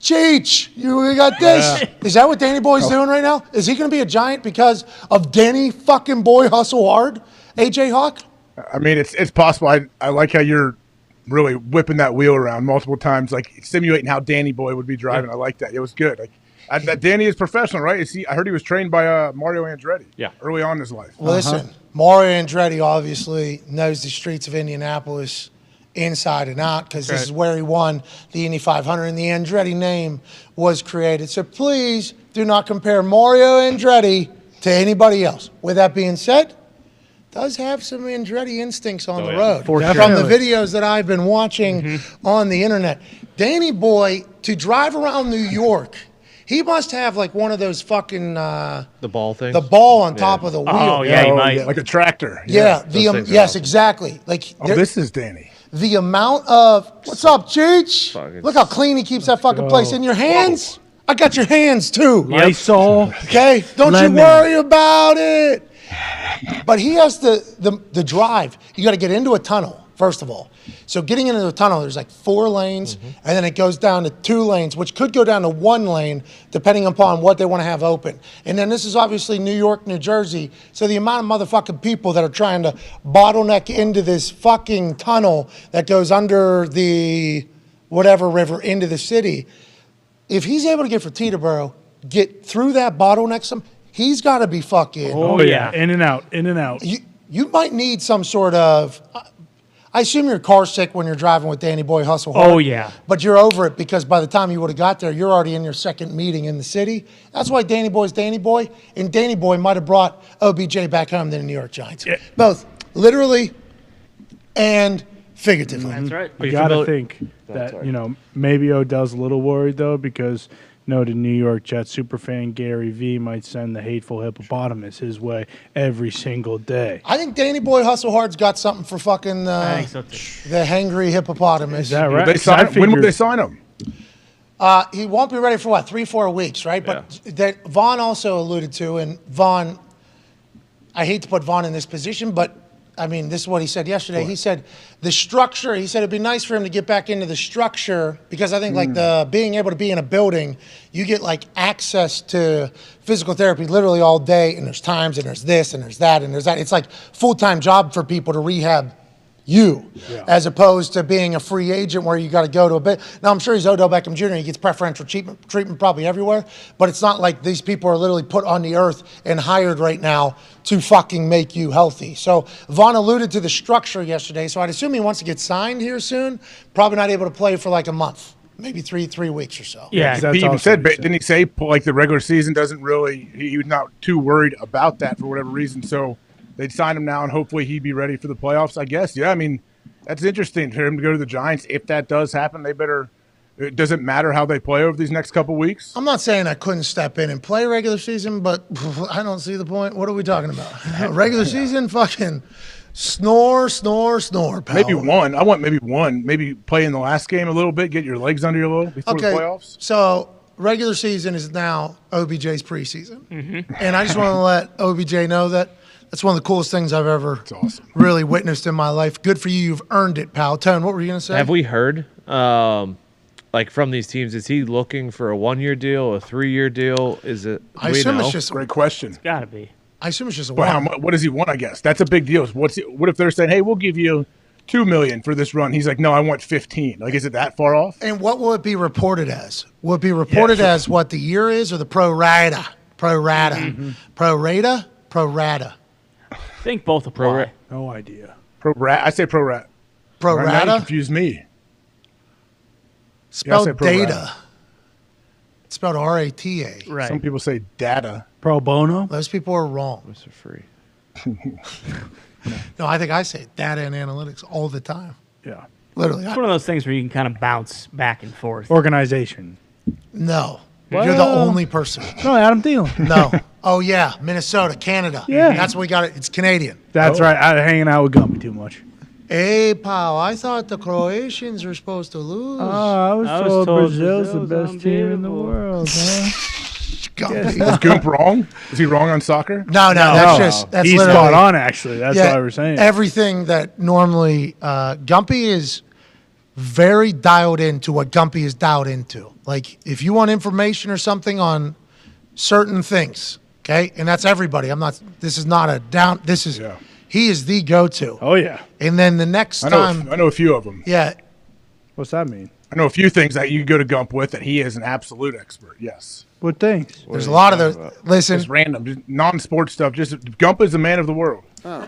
Cheech, we got this. Yeah. Is that what Danny Boy's doing right now? Is he going to be a Giant because of Danny fucking Boy Hustle Hard? AJ Hawk? I mean, it's possible. I like how you're really whipping that wheel around multiple times, like simulating how Danny Boy would be driving. I like that. It was good. Like that Danny is professional, right? I heard he was trained by Mario Andretti. Early on in his life. Well, listen, Mario Andretti obviously knows the streets of Indianapolis inside and out because this is where he won the Indy 500 and the Andretti name was created. So please do not compare Mario Andretti to anybody else. With that being said, does have some Andretti instincts on the road from the videos that I've been watching on the internet. Danny Boy, to drive around New York, he must have like one of those fucking the ball thing, the ball on top of the wheel. Oh yeah, he might. Like a tractor. Yeah, yes, exactly. Like this is Danny. The amount of what's up, Cheech? Look how clean he keeps that fucking place. In your hands, I got your hands too. Lysol. Okay, don't you worry about it. But he has the drive. You got to get into a tunnel, first of all. So getting into the tunnel, there's like 4 lanes, and then it goes down to 2 lanes, which could go down to 1 lane, depending upon what they want to have open. And then this is obviously New York, New Jersey, so the amount of motherfucking people that are trying to bottleneck into this fucking tunnel that goes under the whatever river into the city, if he's able to get from Teterboro, get through that bottleneck, he's got to be fucking... Oh, yeah. In and out, in and out. You might need some sort of... I assume you're car sick when you're driving with Danny Boy Hustle Hard. Oh, yeah. But you're over it because by the time you would have got there, you're already in your second meeting in the city. That's why Danny Boy's Danny Boy. And Danny Boy might have brought OBJ back home to the New York Giants. Yeah. Both literally and figuratively. That's right. You got to think that, maybe Odell's a little worried, though, because... the New York Jets superfan Gary V might send the hateful hippopotamus his way every single day. I think Danny Boy Hustle Hard's got something for fucking I think so too. the hangry hippopotamus. Is that right? When would they sign him? He won't be ready for 3-4 weeks, right? But that Vaughn also alluded to, and Vaughn, I hate to put Vaughn in this position, but I mean, this is what he said yesterday. He said the structure, he said it'd be nice for him to get back into the structure because I think like the being able to be in a building, you get like access to physical therapy literally all day, and there's times and there's this and there's that and there's that. It's like full-time job for people to rehab you, as opposed to being a free agent where you got to go to a bit. Now, I'm sure he's Odell Beckham Jr. He gets preferential treatment probably everywhere, but it's not like these people are literally put on the earth and hired right now to fucking make you healthy. So Vaughn alluded to the structure yesterday, so I'd assume he wants to get signed here soon. Probably not able to play for like a month, maybe three weeks or so. Yeah, he even said, didn't he say like the regular season doesn't really, he was not too worried about that for whatever reason, so they'd sign him now, and hopefully he'd be ready for the playoffs, I guess. Yeah, I mean, that's interesting for him to go to the Giants. If that does happen, they better – it doesn't matter how they play over these next couple weeks. I'm not saying I couldn't step in and play regular season, but I don't see the point. What are we talking about? Regular season, fucking snore, pal. Maybe one. I want maybe one. Maybe play in the last game a little bit, get your legs under you a little before the playoffs. So regular season is now OBJ's preseason. And I just want to let OBJ know that that's one of the coolest things I've ever really witnessed in my life. Good for you. You've earned it, pal. Tone, what were you going to say? Have we heard, like from these teams, is he looking for a 1-year deal, a 3-year deal? Is it? I assume it's just great question. It's got to be. I assume it's just a one. What does he want? I guess that's a big deal. What if they're saying, "Hey, we'll give you $2 million for this run"? He's like, "No, I want 15." Like, is it that far off? And what will it be reported as? Will it be reported as what the year is, or the pro rata? Pro rata. I think both apply. No idea. I say pro rat. Pro Right rata? now you confuse me. Spelled data. It's spelled R-A-T-A. Right. Some people say data. Pro bono? Those people are wrong. Mr. Free. No, I think I say data and analytics all the time. Yeah. Literally. It's one of those things where you can kind of bounce back and forth. Organization. No. Well, You're the only person. No, Adam Thielen. No. Oh, yeah. Minnesota, Canada. Yeah. That's what we got. It's Canadian. That's right. I'm hanging out with Gumpy too much. Hey, pal, I thought the Croatians were supposed to lose. I was told Brazil's the best team in the world, huh? Is Goomp wrong? Is he wrong on soccer? No, that's he's literally spot on, actually. That's what I was saying. Everything that normally Gumpy is very dialed into what Gumpy is dialed into. Like, if you want information or something on certain things, okay, and that's everybody. This is not a down. This is he is the go-to. Oh yeah. And then the next time, I know a few of them. Yeah. What's that mean? I know a few things that you can go to Gump with that he is an absolute expert. Yes. What things? There's a lot of those. Listen, just random, just non-sports stuff. Just Gump is the man of the world. Oh.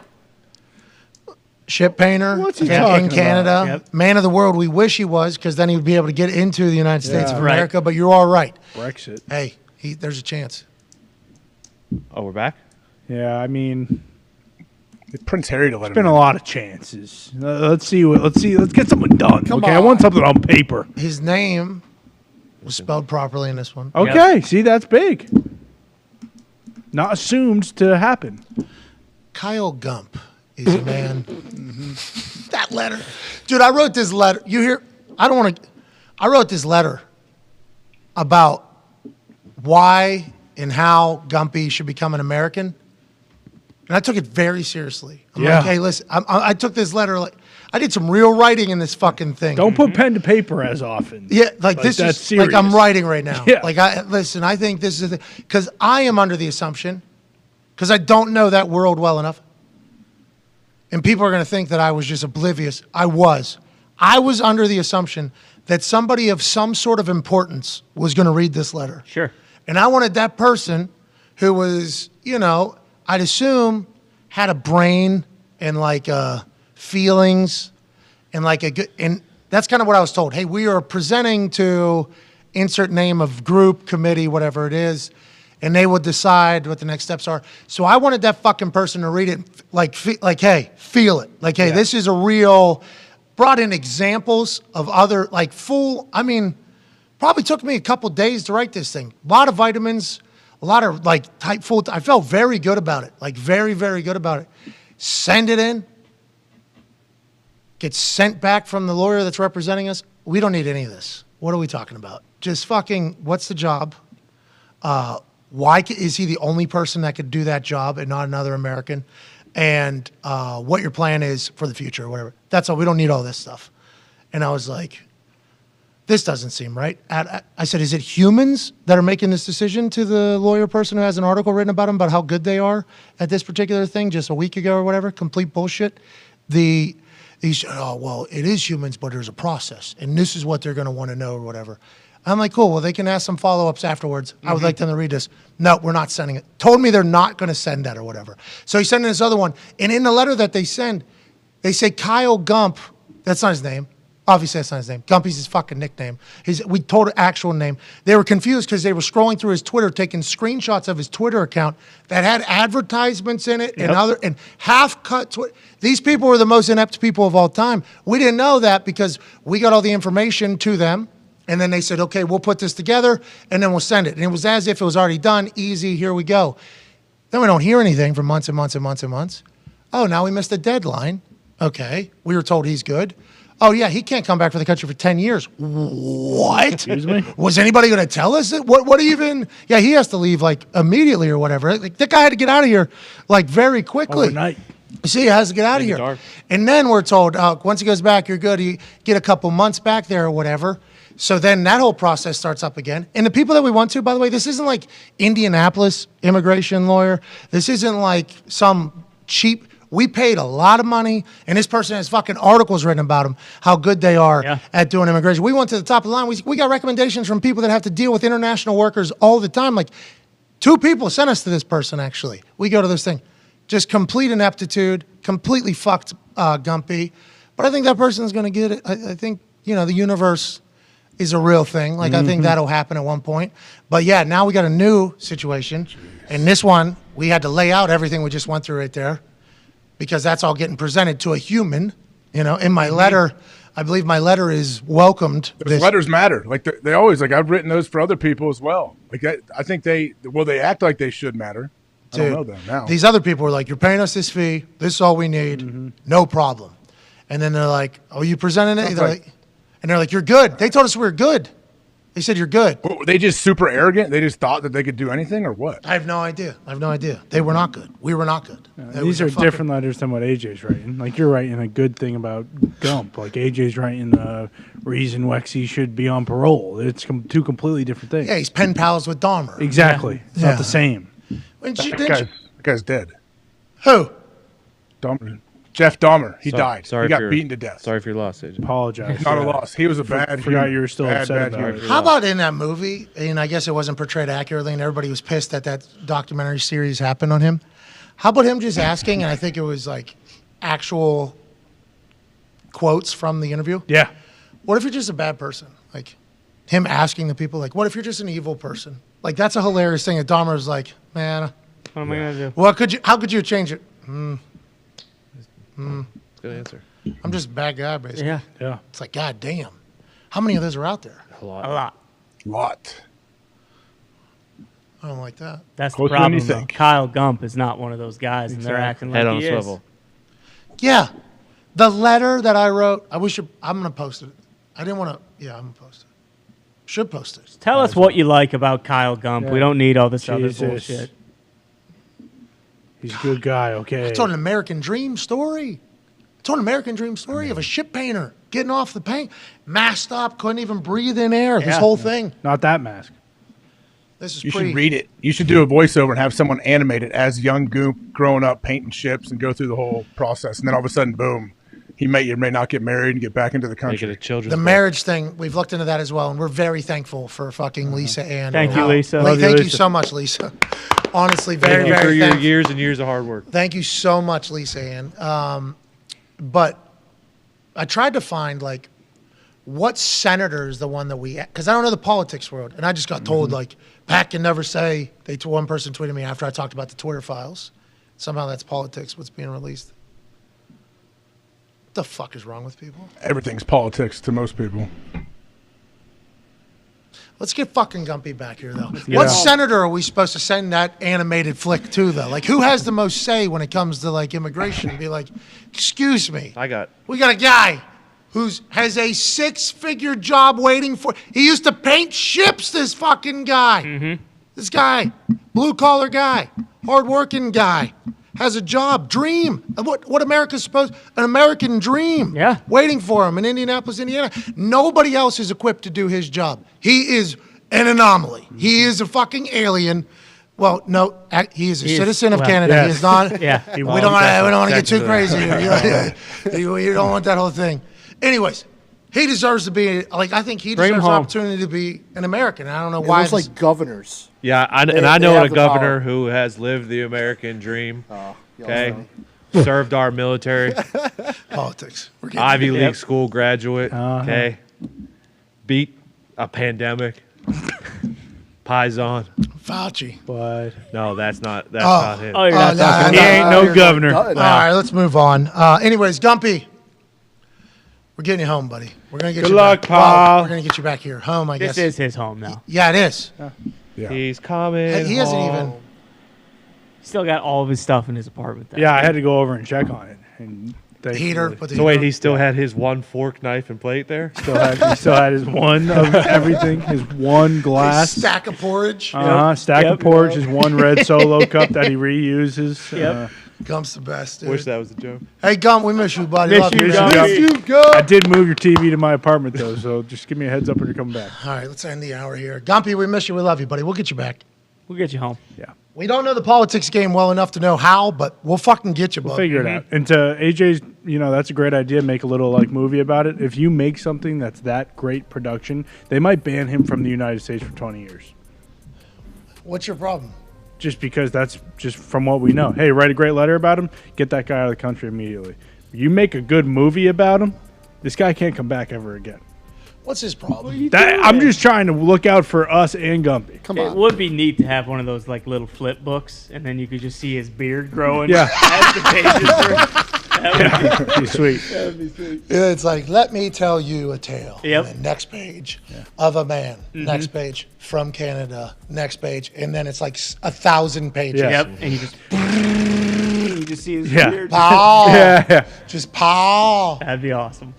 ship painter What's he in talking Canada. about? Yep. Man of the world, we wish he was, because then he would be able to get into the United States Yeah. of Right. America, but you're all right. Brexit. Hey, there's a chance. Oh, we're back? Yeah, I mean, Prince Harry to let there's him been in. a lot of chances. Let's get something done. Come okay, I on. want something on paper. His name was spelled properly in this one. Okay, see, that's big. Not assumed to happen. Kyle Gump is a man. That letter. Dude, I wrote this letter. You hear? I wrote this letter about why and how Gumpy should become an American. And I took it very seriously. I'm Yeah. like, hey, listen, I took this letter, like, I did some real writing in this fucking thing. Don't put pen to paper as often. Yeah, like this that's is serious. like I'm writing right now. Yeah. Like listen, I think this is because I am under the assumption, because I don't know that world well enough, and people are going to think that I was just oblivious. I was under the assumption that somebody of some sort of importance was going to read this letter. Sure. And I wanted that person who was, I'd assume had a brain and like feelings and like a good, and that's kind of what I was told. Hey, we are presenting to insert name of group, committee, whatever it is, and they would decide what the next steps are. So I wanted that fucking person to read it like hey, feel it. Like, hey, this is a real, brought in examples of other, like probably took me a couple days to write this thing. A lot of vitamins, a lot of like I felt very good about it. Like very, very good about it. Send it in. Gets sent back from the lawyer that's representing us. We don't need any of this. What are we talking about? Just fucking, what's the job? Why is he the only person that could do that job and not another American? And what your plan is for the future or whatever. That's all. We don't need all this stuff. And I was like, this doesn't seem right. I said, is it humans that are making this decision to the lawyer person who has an article written about them about how good they are at this particular thing just a week ago or whatever? Complete bullshit. He said, oh, well, it is humans, but there's a process. And this is what they're going to want to know or whatever. I'm like, cool. Well, they can ask some follow-ups afterwards. I would like them to read this. No, we're not sending it. Told me they're not going to send that or whatever. So he's sending this other one. And in the letter that they send, they say Kyle Gump. That's not his name. Obviously, that's not his name. Gumpy's his fucking nickname. We told an actual name. They were confused because they were scrolling through his Twitter, taking screenshots of his Twitter account that had advertisements in it and half-cut. These people were the most inept people of all time. We didn't know that because we got all the information to them. And then they said, okay, we'll put this together, and then we'll send it. And it was as if it was already done. Easy, here we go. Then we don't hear anything for months and months and months and months. Oh, now we missed the deadline. Okay, we were told he's good. Oh, yeah, he can't come back for the country for 10 years. What? Excuse me? Was anybody going to tell us? What even? Yeah, he has to leave, like, immediately or whatever. Like, that guy had to get out of here, like, very quickly. Overnight. See, he has to get out of here. dark. And then we're told, once he goes back, you're good. You get a couple months back there or whatever. So then that whole process starts up again. And the people that we went to, by the way, this isn't like Indianapolis immigration lawyer. This isn't like some cheap. We paid a lot of money, and this person has fucking articles written about them, how good they are at doing immigration. We went to the top of the line. We got recommendations from people that have to deal with international workers all the time. Like 2 people sent us to this person, actually. We go to this thing. Just complete ineptitude, completely fucked Gumpy. But I think that person's going to get it. I think, the universe is a real thing. Like, I think that'll happen at one point. But yeah, now we got a new situation. And this one, we had to lay out everything we just went through right there because that's all getting presented to a human. In my letter, I believe my letter is welcomed. Those letters matter. Like they always, like I've written those for other people as well. Like I think they act like they should matter. I don't know them now. These other people were like, you're paying us this fee. This is all we need. No problem. And then they're like, oh, you presenting it? And they're like, you're good. They told us we were good. They said, you're good. Well, were they just super arrogant? They just thought that they could do anything or what? I have no idea. They were not good. We were not good. These are different letters than what AJ's writing. Like, you're writing a good thing about Gump. Like, AJ's writing the reason Wexy should be on parole. It's 2 completely different things. Yeah, he's pen pals with Dahmer. Exactly. It's not the same. That guy's dead. Who? Dahmer. Jeff Dahmer. He died. Sorry, he got beaten to death. Sorry for your loss, AJ. Apologize. Not a loss. He was a bad. Forgot you were still upset about it. How about in that movie? And I guess it wasn't portrayed accurately, and everybody was pissed that documentary series happened on him. How about him just asking? And I think it was like actual quotes from the interview. Yeah. What if you're just a bad person? Like him asking the people, like, what if you're just an evil person? Like that's a hilarious thing. And Dahmer's like, man, what am I gonna do? How could you change it? Good answer. I'm just a bad guy, basically. Yeah. Yeah. It's like, God damn. How many of those are out there? A lot. A lot. I don't like that. That's the Closer than problem. you Though. think. Kyle Gump is not one of those guys, and they're acting like Head on he a is. swivel. Yeah. The letter that I wrote, I'm going to post it. I didn't want to, I'm going to post it. Should post it. Tell us what you like about Kyle Gump. Yeah. We don't need all this Jesus. other bullshit. He's a good guy, okay. I told an American Dream story. Of a ship painter getting off the paint, masked up, couldn't even breathe in air. This whole thing. Not that mask. This is You should read it. You should do a voiceover and have someone animate it as young Goop growing up painting ships and go through the whole process. And then all of a sudden, boom, he may or may not get married and get back into the country. Make it a children's The book. marriage thing, we've looked into that as well, and we're very thankful for fucking Lisa Ann. Thank you, Lisa. Like, Love you, thank you Lisa. so much, Lisa. Honestly, very, Thank you for very your thankful. years and years of hard work. Thank you so much, Lisa Ann. But I tried to find, like, what senator is the one that we, because I don't know the politics world, and I just got told, like, Pat can never say, one person tweeted me after I talked about the Twitter files. Somehow that's politics, what's being released. What the fuck is wrong with people? Everything's politics to most people. Let's get fucking Gumpy back here, though. get What out. senator are we supposed to send that animated flick to, though? Like, who has the most say when it comes to, like, immigration? And be like, excuse me, we got a guy who has a 6-figure job waiting for. He used to paint ships. This fucking guy, this guy, blue-collar guy, hard-working guy, has a job, dream. What America's supposed, an American dream, waiting for him in Indianapolis, Indiana. Nobody else is equipped to do his job. He is an anomaly. He is a fucking alien. Well, no, he is a citizen of Canada. He is not. We don't want to get too crazy here. You don't want that whole thing. Anyways, he deserves to be, like, I think he Bring him deserves the home. opportunity to be an American. I don't know It why. looks like governors. Yeah, I They know have a the governor power. who has lived the American dream. y'all Okay, funny. served our military. Politics. We're getting Ivy it. League Yep. school graduate. Okay, beat a pandemic. Paisan. Fauci. But no, that's not him. Oh, you're not no, talking no, He ain't no governor. All right, let's move on. Anyways, Gumpy, we're getting you home, buddy. We're gonna get Good you luck, back. pal. We're gonna get you back here, home. I guess This is his home now. Yeah, it is. He's coming. Hey, he hasn't home. even. Still got all of his stuff in his apartment. Though. Yeah, I had to go over and check on it. And Heater. thankfully- Put the So wait, heater he on. still had his one fork, knife, and plate there. he still had his one of everything, his one glass. Stack of porridge. Stack of porridge, his one red Solo cup that he reuses. Yep. Gump's the best, dude. Wish that was a joke. Hey, Gump, we miss you, buddy. Miss Love you, you, Gump. man. Miss you, Gump. I did move your TV to my apartment though, so just give me a heads up when you're coming back. All right, let's end the hour here. Gumpy, we miss you. We love you, buddy. We'll get you back. We'll get you home. Yeah, We don't know the politics game well enough to know how, but we'll fucking get you, bud. we'll figure it out. And to AJ's, that's a great idea. Make a little like movie about it. If you make something that's that great production, they might ban him from the United States for 20 years. What's your problem? Just because that's just from what we know. Hey, write a great letter about him, get that guy out of the country immediately. You make a good movie about him, this guy can't come back ever again. What's his problem? I'm just trying to look out for us and Gumpy. Come It on. would be neat to have one of those like little flip books, and then you could just see his beard growing. Yeah. As the pages were. That would Be sweet. Yeah, it's like, let me tell you a tale. Yep. And then next page of a man. Next page from Canada. Next page. And then it's like 1,000 pages. Yeah. Yep. And you just see his beard. Pow. Yeah. Just pow. That'd be awesome.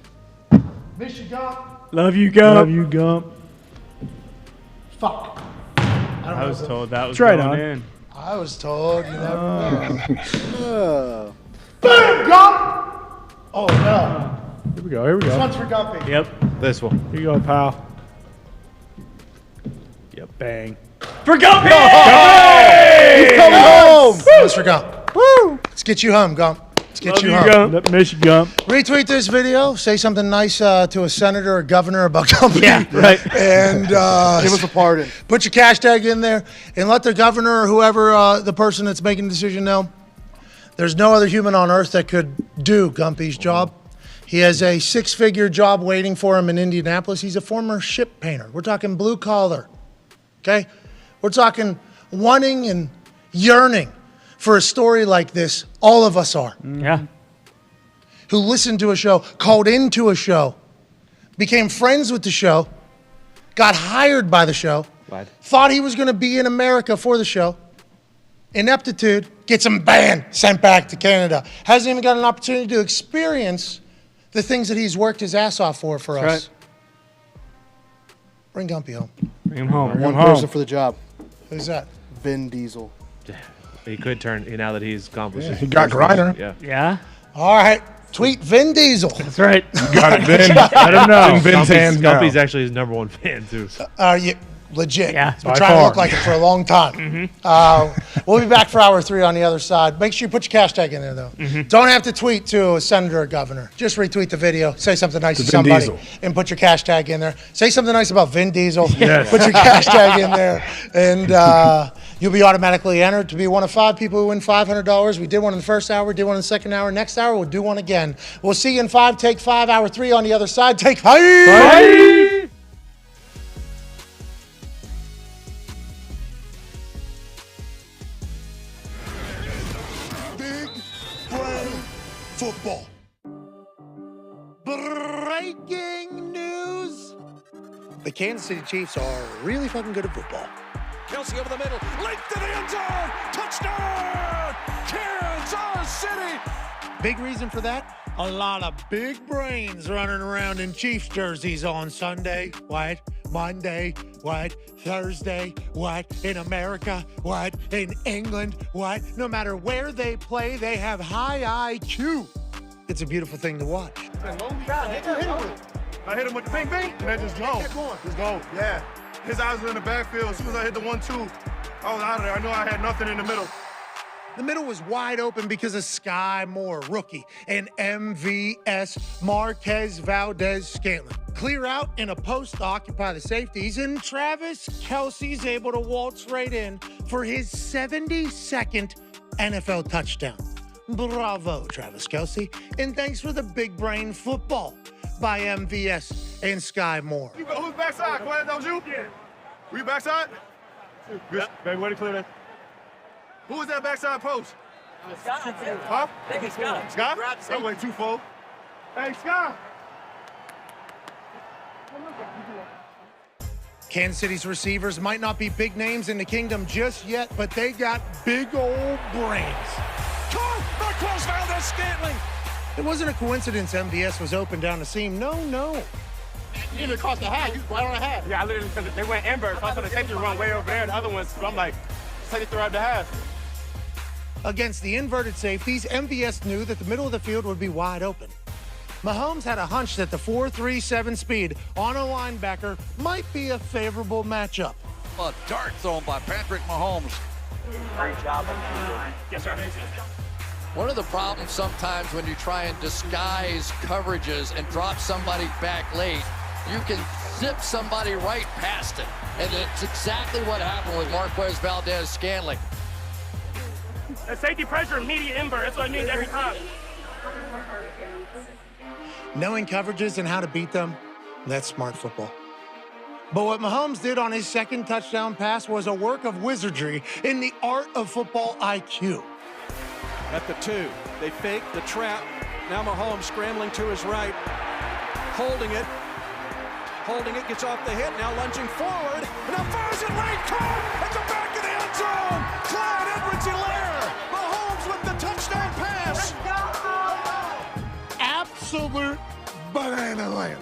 Miss you, Gump. Love you, Gump. Love you, Gump. Fuck. I was told that was Try it going on. in. I was told you never Oh. Boom, Gump. Oh, no. Here we go. This one's for Gumpy. Yep. This one. Here you go, pal. Yep. Bang. For Gumpy! He's coming home. That's for Gump. Woo. Let's get you home, Gump. Let's get Love you you, home. Gump. Let Miss Gump. Retweet this video. Say something nice to a senator or governor about Gumpy. Yeah, right. And Give us a pardon. put your cash tag in there and let the governor or whoever, the person that's making the decision know. There's no other human on earth that could do Gumpy's job. He has a 6-figure job waiting for him in Indianapolis. He's a former ship painter. We're talking blue collar, okay? We're talking wanting and yearning for a story like this. All of us are. Yeah. Who listened to a show, called into a show, became friends with the show, got hired by the show, thought he was going to be in America for the show. Ineptitude gets him banned, sent back to Canada. Hasn't even got an opportunity to experience the things that he's worked his ass off for us. Right. Bring Gumpy home. Bring him home. One person for the job. Who's that? Vin Diesel. He could turn now that he's accomplished. He got Griner. Yeah. Yeah. All right. Tweet Vin Diesel. That's right. You got it, Vin. I don't know. In Vin's hands now. Gumpy's actually his number one fan too. Legit. Yeah. He's been trying to look like it for a long time. We'll be back for hour 3 on the other side. Make sure you put your cash tag in there, though. Don't have to tweet to a senator or governor. Just retweet the video. Say something nice to somebody. Diesel. And put your cash tag in there. Say something nice about Vin Diesel. Yes. Put your cash tag in there. And you'll be automatically entered to be one of 5 people who win $500. We did one in the first hour. Did one in the second hour. Next hour, we'll do one again. We'll see you in 5. Take 5. Hour 3 on the other side. Take 5. Bye. Football. Breaking news. The Kansas City Chiefs are really fucking good at football. Kelsey over the middle, length to the end zone, touchdown, Kansas City. Big reason for that? A lot of big brains running around in Chiefs jerseys on Sunday. What? Monday? What? Thursday? What? In America? What? In England? What? No matter where they play, they have high IQ. It's a beautiful thing to watch. I hit him with the bing bing, and then just go. Just go. Yeah. His eyes were in the backfield. As soon as I hit the 1-2, I was out of there. I knew I had nothing in the middle. The middle was wide open because of Sky Moore, rookie, and MVS Marquez Valdez-Scantling. Clear out in a post to occupy the safeties, and Travis Kelce's able to waltz right in for his 72nd NFL touchdown. Bravo, Travis Kelce, and thanks for the big brain football by MVS and Sky Moore. Who's backside? Clint, that was you? Yeah. Were you backside? Good. Baby, way to clear that. Who was that backside post? Scott. Huh? I think it's Scott. Scott? That way twofold. Hey, Scott. Kansas City's receivers might not be big names in the kingdom just yet, but they got big old brains. Marquez Valdez-Scantling. It wasn't a coincidence MVS was open down the seam. No. You didn't even cross the hat. You right on the hat. Yeah, I literally, they went inverse. I saw the safety run way over there. The other ones, I'm like, take it throughout the half. Against the inverted safeties, MVS knew that the middle of the field would be wide open. Mahomes had a hunch that the 4.37 speed on a linebacker might be a favorable matchup. A dart thrown by Patrick Mahomes. Great job. Yes, sir. One of the problems sometimes when you try and disguise coverages and drop somebody back late, you can zip somebody right past it. And it's exactly what happened with Marquez Valdez-Scantling. That safety pressure, immediate invert. That's what it means every time. Knowing coverages and how to beat them, that's smart football. But what Mahomes did on his second touchdown pass was a work of wizardry in the art of football IQ. At the 2, they fake the trap. Now Mahomes scrambling to his right, holding it, gets off the hit, now lunging forward, and now fires it late, caught at the back of the end zone. Clyde Edwards-Helaire, Mahomes with the touchdown pass. Absolute banana land.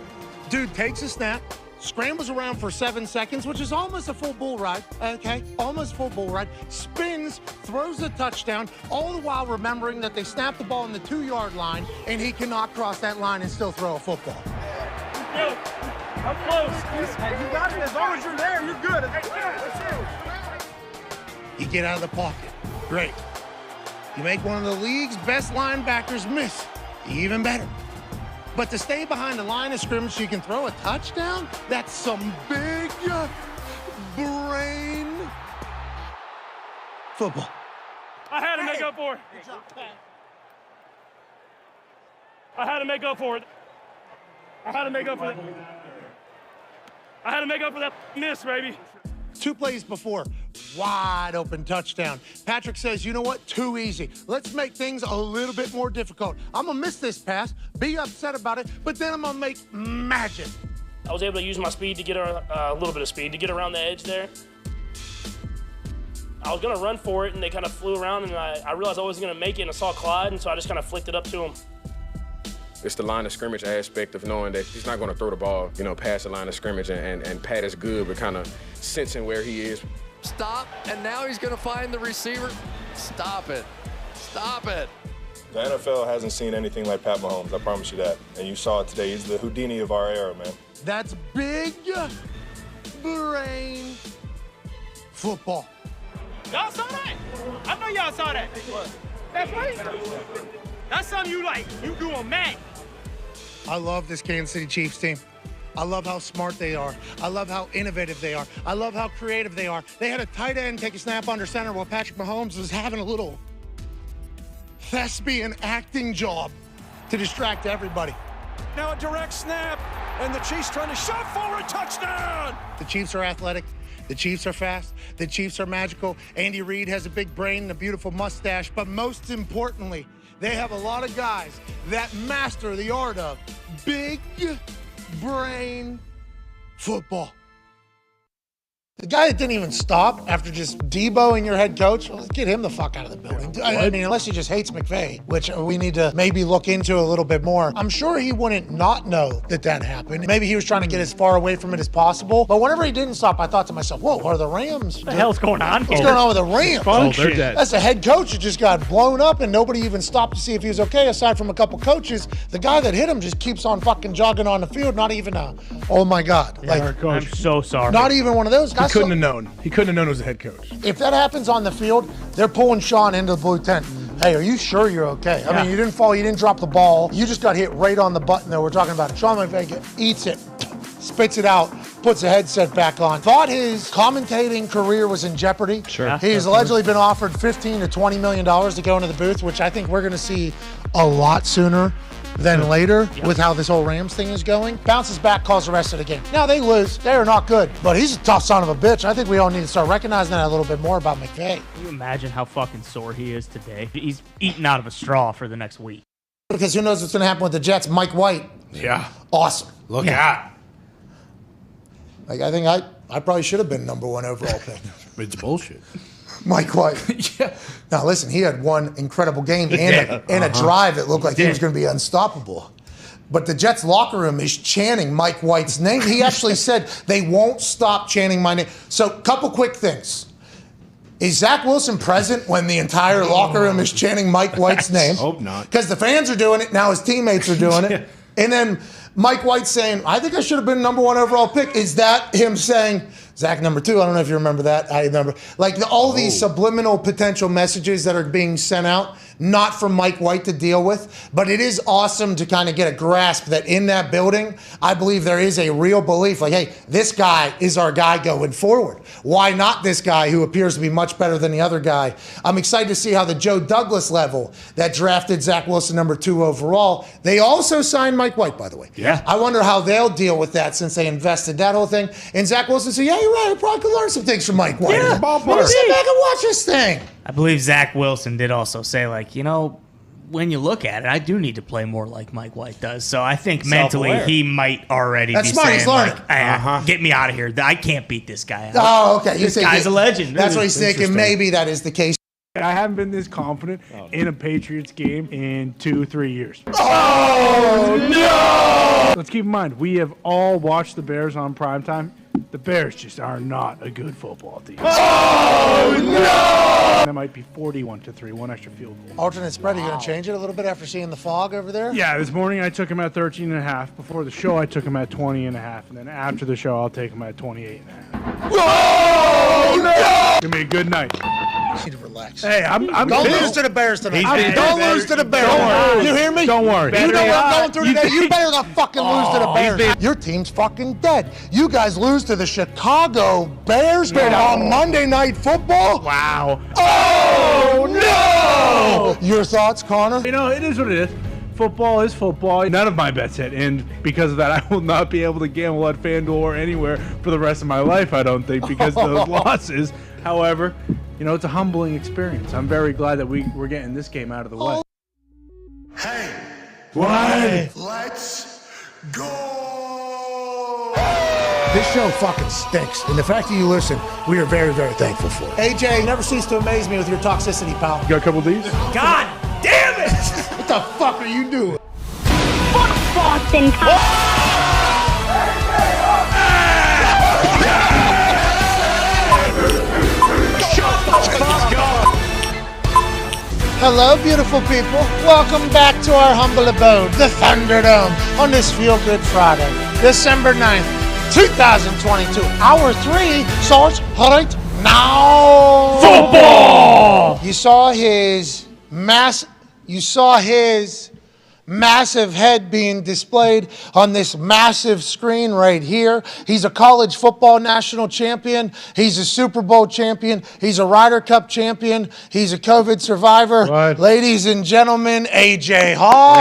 Dude takes a snap, scrambles around for 7 seconds, which is almost a full bull ride, okay? Almost full bull ride. Spins, throws a touchdown, all the while remembering that they snapped the ball on the 2-yard line, and he cannot cross that line and still throw a football. Yo, I'm close. You got it. As long as you're there, you're good. You get out of the pocket. Great. You make one of the league's best linebackers miss. Even better. But to stay behind the line of scrimmage so you can throw a touchdown, that's some big brain football. I had to make up for it. I had to make up for it. I had to make up for that miss, baby. 2 plays before, wide open touchdown. Patrick says, you know what? Too easy. Let's make things a little bit more difficult. I'm going to miss this pass, be upset about it, but then I'm going to make magic. I was able to use my speed to get a little bit of speed to get around the edge there. I was going to run for it, and they kind of flew around, and I realized I wasn't going to make it, and I saw Clyde, and so I just kind of flicked it up to him. It's the line of scrimmage aspect of knowing that he's not going to throw the ball, past the line of scrimmage, and Pat is good, but kind of sensing where he is. Stop, and now he's going to find the receiver. Stop it. Stop it. The NFL hasn't seen anything like Pat Mahomes, I promise you that. And you saw it today. He's the Houdini of our era, man. That's big brain football. Y'all saw that? I know y'all saw that. That's right. That's something you do on Mac. I love this Kansas City Chiefs team. I love how smart they are. I love how innovative they are. I love how creative they are. They had a tight end take a snap under center while Patrick Mahomes was having a little thespian acting job to distract everybody. Now a direct snap, and the Chiefs trying to shove forward, touchdown! The Chiefs are athletic. The Chiefs are fast. The Chiefs are magical. Andy Reid has a big brain and a beautiful mustache, but most importantly, they have a lot of guys that master the art of big brain football. The guy that didn't even stop after just Deboing your head coach, well, let's get him the fuck out of the building. I mean, unless he just hates McVay, which we need to maybe look into a little bit more. I'm sure he wouldn't not know that happened. Maybe he was trying to get as far away from it as possible. But whenever he didn't stop, I thought to myself, whoa, are the Rams? What the hell's going on here? What's going on with the Rams? Oh, they're dead. That's a head coach that just got blown up and nobody even stopped to see if he was okay, aside from a couple coaches. The guy that hit him just keeps on fucking jogging on the field, not even oh my God. Yeah, I'm so sorry. Not even one of those guys. He couldn't have known. He couldn't have known as a head coach. If that happens on the field, they're pulling Sean into the blue tent. Hey, are you sure you're okay? I mean, you didn't fall, you didn't drop the ball. You just got hit right on the button that we're talking about. Sean McVay eats it, spits it out, puts the headset back on. Thought his commentating career was in jeopardy. Sure. He's allegedly been offered $15 to $20 million to go into the booth, which I think we're going to see a lot sooner than later with how this whole Rams thing is going. Bounces back, calls the rest of the game. Now they lose. They are not good, but he's a tough son of a bitch. I think we all need to start recognizing that a little bit more about McVay. Can you imagine how fucking sore he is today? He's eating out of a straw for the next week. Because who knows what's going to happen with the Jets? Mike White. Yeah. Awesome. Look out. Like, I think I probably should have been number 1 overall pick. It's bullshit. Mike White. Yeah. Now, listen, he had one incredible game and a drive that looked like he was going to be unstoppable. But the Jets locker room is chanting Mike White's name. He actually said they won't stop chanting my name. So, couple quick things. Is Zach Wilson present when the entire locker room is chanting Mike White's name? Hope not. Because the fans are doing it. Now his teammates are doing it. And then Mike White saying, I think I should have been number 1 overall pick. Is that him saying, Zach number 2? I don't know if you remember that. I remember. Like all these subliminal potential messages that are being sent out, not from Mike White to deal with. But it is awesome to kind of get a grasp that in that building, I believe there is a real belief like, hey, this guy is our guy going forward. Why not this guy who appears to be much better than the other guy? I'm excited to see how the Joe Douglas level that drafted Zach Wilson number 2 overall, they also signed Mike White, by the way. Yeah. I wonder how they'll deal with that since they invested that whole thing. And Zach Wilson said, yeah, you're right. I probably could learn some things from Mike White. Yeah, ballpark. Sit back and watch this thing. I believe Zach Wilson did also say, like, when you look at it, I do need to play more like Mike White does. So I think mentally he might already be smart. saying, He's learning. like, get me out of here. I can't beat this guy out. Oh, okay. This guy's a legend. That's what he's thinking. Maybe that is the case. I haven't been this confident in a Patriots game in 2-3 years. Oh, no! Let's keep in mind, we have all watched the Bears on primetime. The Bears just are not a good football team. Oh, no! That might be 41-3, one extra field goal. Alternate spread, are you going to change it a little bit after seeing the fog over there? Yeah, this morning I took him at 13.5. Before the show, I took him at 20.5. And then after the show, I'll take him at 28.5. Oh, no! Give me a good night. You need to relax. Hey, I'm Don't lose to the Bears tonight. Don't lose to the Bears. Don't worry. You hear me? Don't worry. You know what I'm going through today? You better not fucking lose to the Bears. Your team's fucking dead. You guys lose to the Chicago Bears on Monday Night Football? Wow. Oh, no! Your thoughts, Connor? It is what it is. football is football. None of my bets hit, and because of that, I will not be able to gamble at FanDuel or anywhere for the rest of my life, I don't think, because of those losses. However, it's a humbling experience. I'm very glad that we're getting this game out of the way. Hey, Why? let's go! This show fucking stinks, and the fact that you listen, we are very, very thankful for it. AJ, you never cease to amaze me with your toxicity, pal. You got a couple of these? God damn it! What the fuck are you doing? Boston. Hello, beautiful people. Welcome back to our humble abode, the Thunderdome, on this Feel Good Friday, December 9th, 2022. Hour 3 starts right now. Football! You saw his massive head being displayed on this massive screen right here. He's a college football national champion. He's a Super Bowl champion. He's a Ryder Cup champion. He's a COVID survivor. What? Ladies and gentlemen, AJ Hall.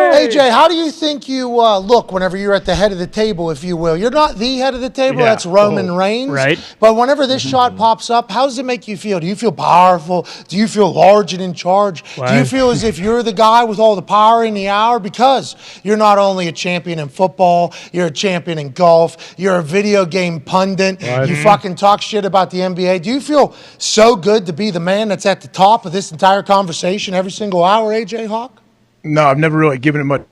AJ, how do you think you look whenever you're at the head of the table, if you will? You're not the head of the table. Yeah. That's Roman Reigns. Right. But whenever this shot pops up, how does it make you feel? Do you feel powerful? Do you feel large and in charge? Do you Right. feel as if you're the guy with all the power in the hour? Because you're not only a champion in football, you're a champion in golf, you're a video game pundit, Right. you fucking talk shit about the NBA. Do you feel so good to be the man that's at the top of this entire conversation every single hour, AJ Hawk? No, I've never really given it much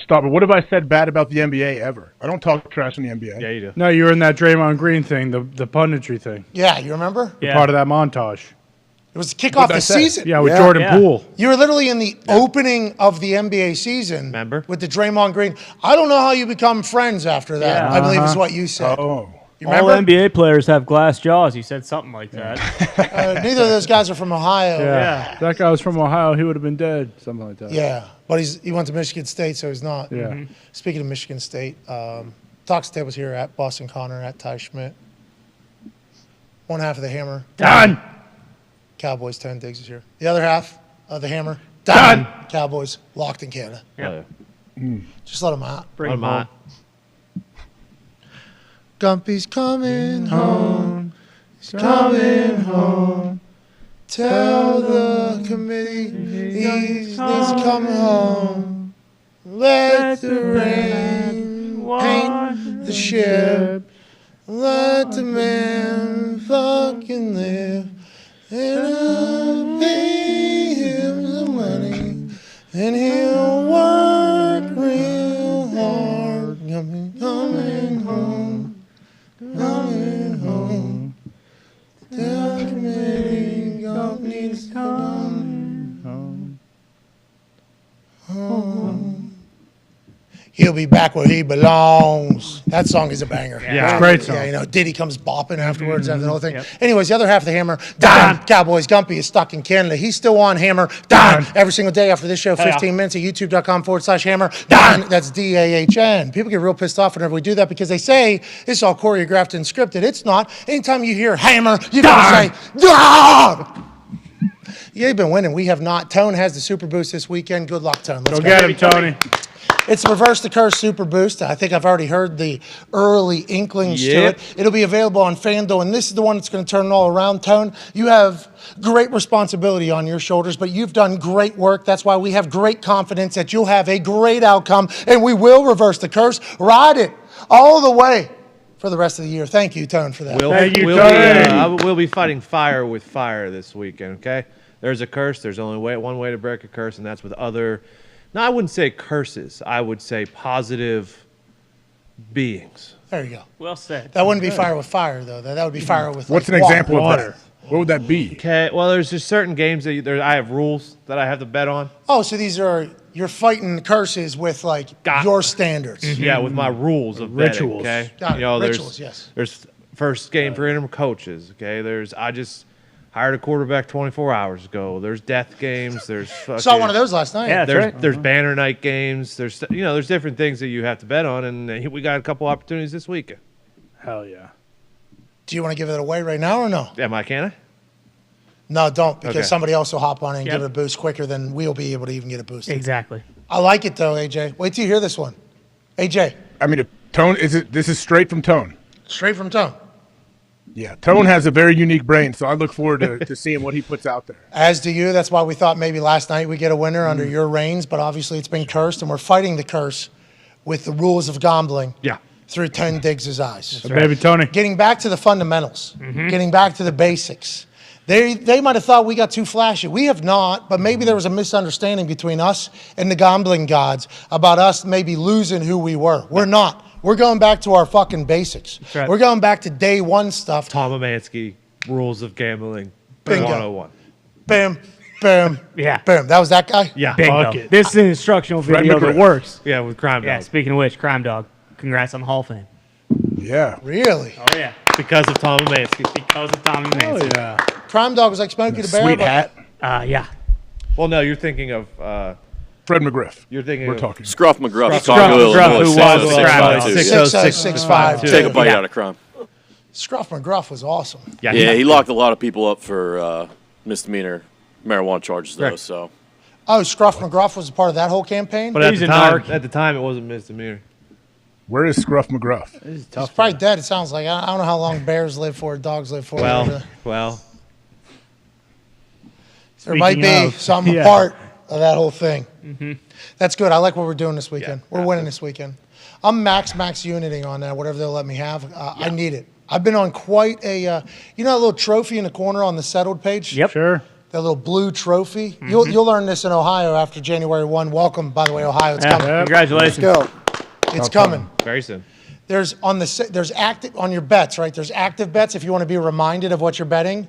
thought. But what have I said bad about the NBA ever? I don't talk trash on the NBA. Yeah, you do. No, you were in that Draymond Green thing, the punditry thing. Yeah, you remember? Yeah. Part of that montage. It was the kickoff of the season. Yeah, with Jordan Poole. You were literally in the opening of the NBA season. Remember? With the Draymond Green. I don't know how you become friends after that, Yeah. I believe is what you said. Oh. You All remember? NBA players have glass jaws. You said something like that. Neither of those guys are from Ohio. Yeah. That guy was from Ohio. He would have been dead. Something like that. Yeah, but he went to Michigan State, so he's not. Yeah. Mm-hmm. Speaking of Michigan State, Talks Tables here at Boston Connor, at Ty Schmidt. One half of the Hammer. Done. Cowboys, 10 Diggs is here. The other half of the Hammer. Done. Cowboys, locked in Canada. Yeah. Just let them out. Bring them on. Gumpy's coming home. He's coming home. Tell the committee he's coming home. Let the rain paint the ship. Let the man fucking live. And I'll pay him the money. And he'll work real hard. Coming home. Coming home. Tell the committee God needs to come home. He'll be back where he belongs. That song is a banger. Yeah, it's a great song. Yeah, you know, Diddy comes bopping afterwards after the whole thing. Anyways, the other half of the Hammer, Dahn. Cowboys, Gumpy is stuck in Canada. He's still on Hammer, Dahn. Every single day after this show, 15 minutes at youtube.com/Hammer, Dahn. That's DAHN. People get real pissed off whenever we do that because they say it's all choreographed and scripted. It's not. Anytime you hear Hammer, you gotta say, Dahn. Yeah, you've been winning. We have not. Tone has the super boost this weekend. Good luck, Tone. Let's Go get him, Tony. It's Reverse the Curse Super Boost. I think I've already heard the early inklings to Yep. it. It'll be available on FanDuel, and this is the one that's going to turn it all around. Tone, you have great responsibility on your shoulders, but you've done great work. That's why we have great confidence that you'll have a great outcome, and we will reverse the curse. Ride it all the way for the rest of the year. Thank you, Tone, for that. We'll be fighting fire with fire this weekend, okay? There's a curse. There's only one way to break a curse, and that's with other... No, I wouldn't say curses. I would say positive beings. There you go. Well said. That wouldn't be fire with fire, though. That would be fire with What's like, an example water. of that? What would that be? Okay, well, there's just certain games that I have rules that I have to bet on. Oh, so these are... You're fighting curses with, like, your standards. Yeah, with my rules of betting, Rituals. okay? Got it. There's, Rituals, yes. There's first game for interim coaches, okay? I just hired a quarterback 24 hours ago. There's death games. There's fucking, Saw one of those last night. Yeah, that's right. there's banner night games. There's different things that you have to bet on, and we got a couple opportunities this weekend. Hell yeah. Do you want to give it away right now or no? Can I? No, don't, because Okay. somebody else will hop on it and Yep. give it a boost quicker than we'll be able to even get a boost. Exactly. I like it though, AJ. Wait till you hear this one. AJ, I mean, Tone this is straight from Tone. straight from Tone. Yeah, Tone has a very unique brain, so I look forward to seeing what he puts out there. As do you. That's why we thought maybe last night we get a winner under your reigns, but obviously it's been cursed, and we're fighting the curse with the rules of gambling. Yeah. Through 10 Diggs' eyes. So, baby Tony. Getting back to the fundamentals, getting back to the basics. They might have thought we got too flashy. We have not, but maybe there was a misunderstanding between us and the gambling gods about us maybe losing who we were. We're not. We're going back to our fucking basics. right. We're going back to day one stuff. Tom Amansky, rules of gambling, Bingo. 101. Bam, bam, Yeah. bam. That was that guy? Yeah. Bingo. Fuck it. This is an instructional Fred video that McGriff. works. Yeah, with Crime Yeah, Dog. speaking of which, Crime Dog, congrats on the Hall of Fame. Yeah. Really? Oh, yeah. Because of Tom Amansky. Because of Tom Amansky. yeah. Crime Dog was like Smokey the Bear. but- Yeah. Well, no, you're thinking of Fred McGriff. You're thinking We're of talking. Scruff McGruff, Scruff Chicago, McGruff, Illinois, who was 60652. 60652. Take a bite out of crime. Scruff McGruff was awesome. Yeah, he locked a lot of people up for misdemeanor marijuana charges, though. Correct. So Oh, Scruff McGruff was a part of that whole campaign? But at the time, it wasn't misdemeanor. Where is Scruff McGruff? He's probably dead, it sounds like. I don't know how long bears live for, dogs live for. Well. There might Speaking be of, some yeah. part of that whole thing. Mm-hmm. That's good. I like what we're doing this weekend. We're winning this weekend. I'm max uniting on that, whatever they'll let me have. I need it. I've been on quite a, you know that little trophy in the corner on the settled page? Yep. Sure. That little blue trophy. Mm-hmm. You'll learn this in Ohio after January 1. Welcome, by the way, Ohio. It's coming. Congratulations. Let's go. It's coming. Very soon. There's active on your bets, right? There's active bets if you want to be reminded of what you're betting.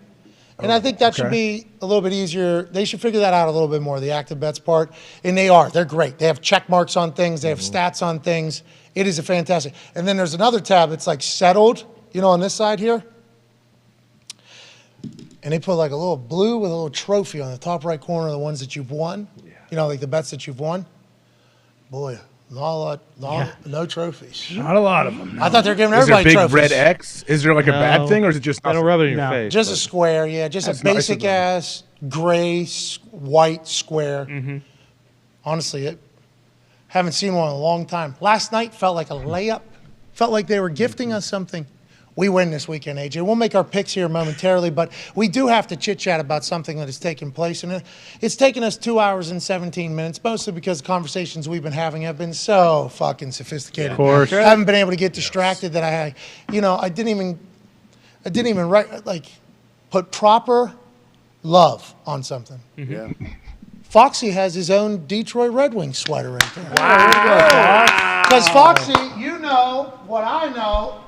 And I think that should be a little bit easier. They should figure that out a little bit more, the active bets part. And they are. They're great. They have check marks on things. They have stats on things. It is a fantastic. And then there's another tab. It's like settled, you know, on this side here. And they put like a little blue with a little trophy on the top right corner of the ones that you've won. Yeah. You know, like the bets that you've won. Boy, no trophies. Not a lot of them. I thought they were giving Is there a everybody big trophies. red X? Is there like a bad thing, or is it just They don't rub it in your face. Just a square, yeah. Just That's a nice basic of them. ass gray white square. Mm-hmm. Honestly, haven't seen one in a long time. Last night felt like a layup. Felt like they were gifting us something. We win this weekend, AJ. We'll make our picks here momentarily, but we do have to chit-chat about something that has taken place. And it's taken us 2 hours and 17 minutes, mostly because the conversations we've been having have been so fucking sophisticated. Of course. I haven't been able to get distracted that I didn't even write, like, put proper love on something. Yeah. Foxy has his own Detroit Red Wings sweater right there. Wow. Because Foxy, you know what I know.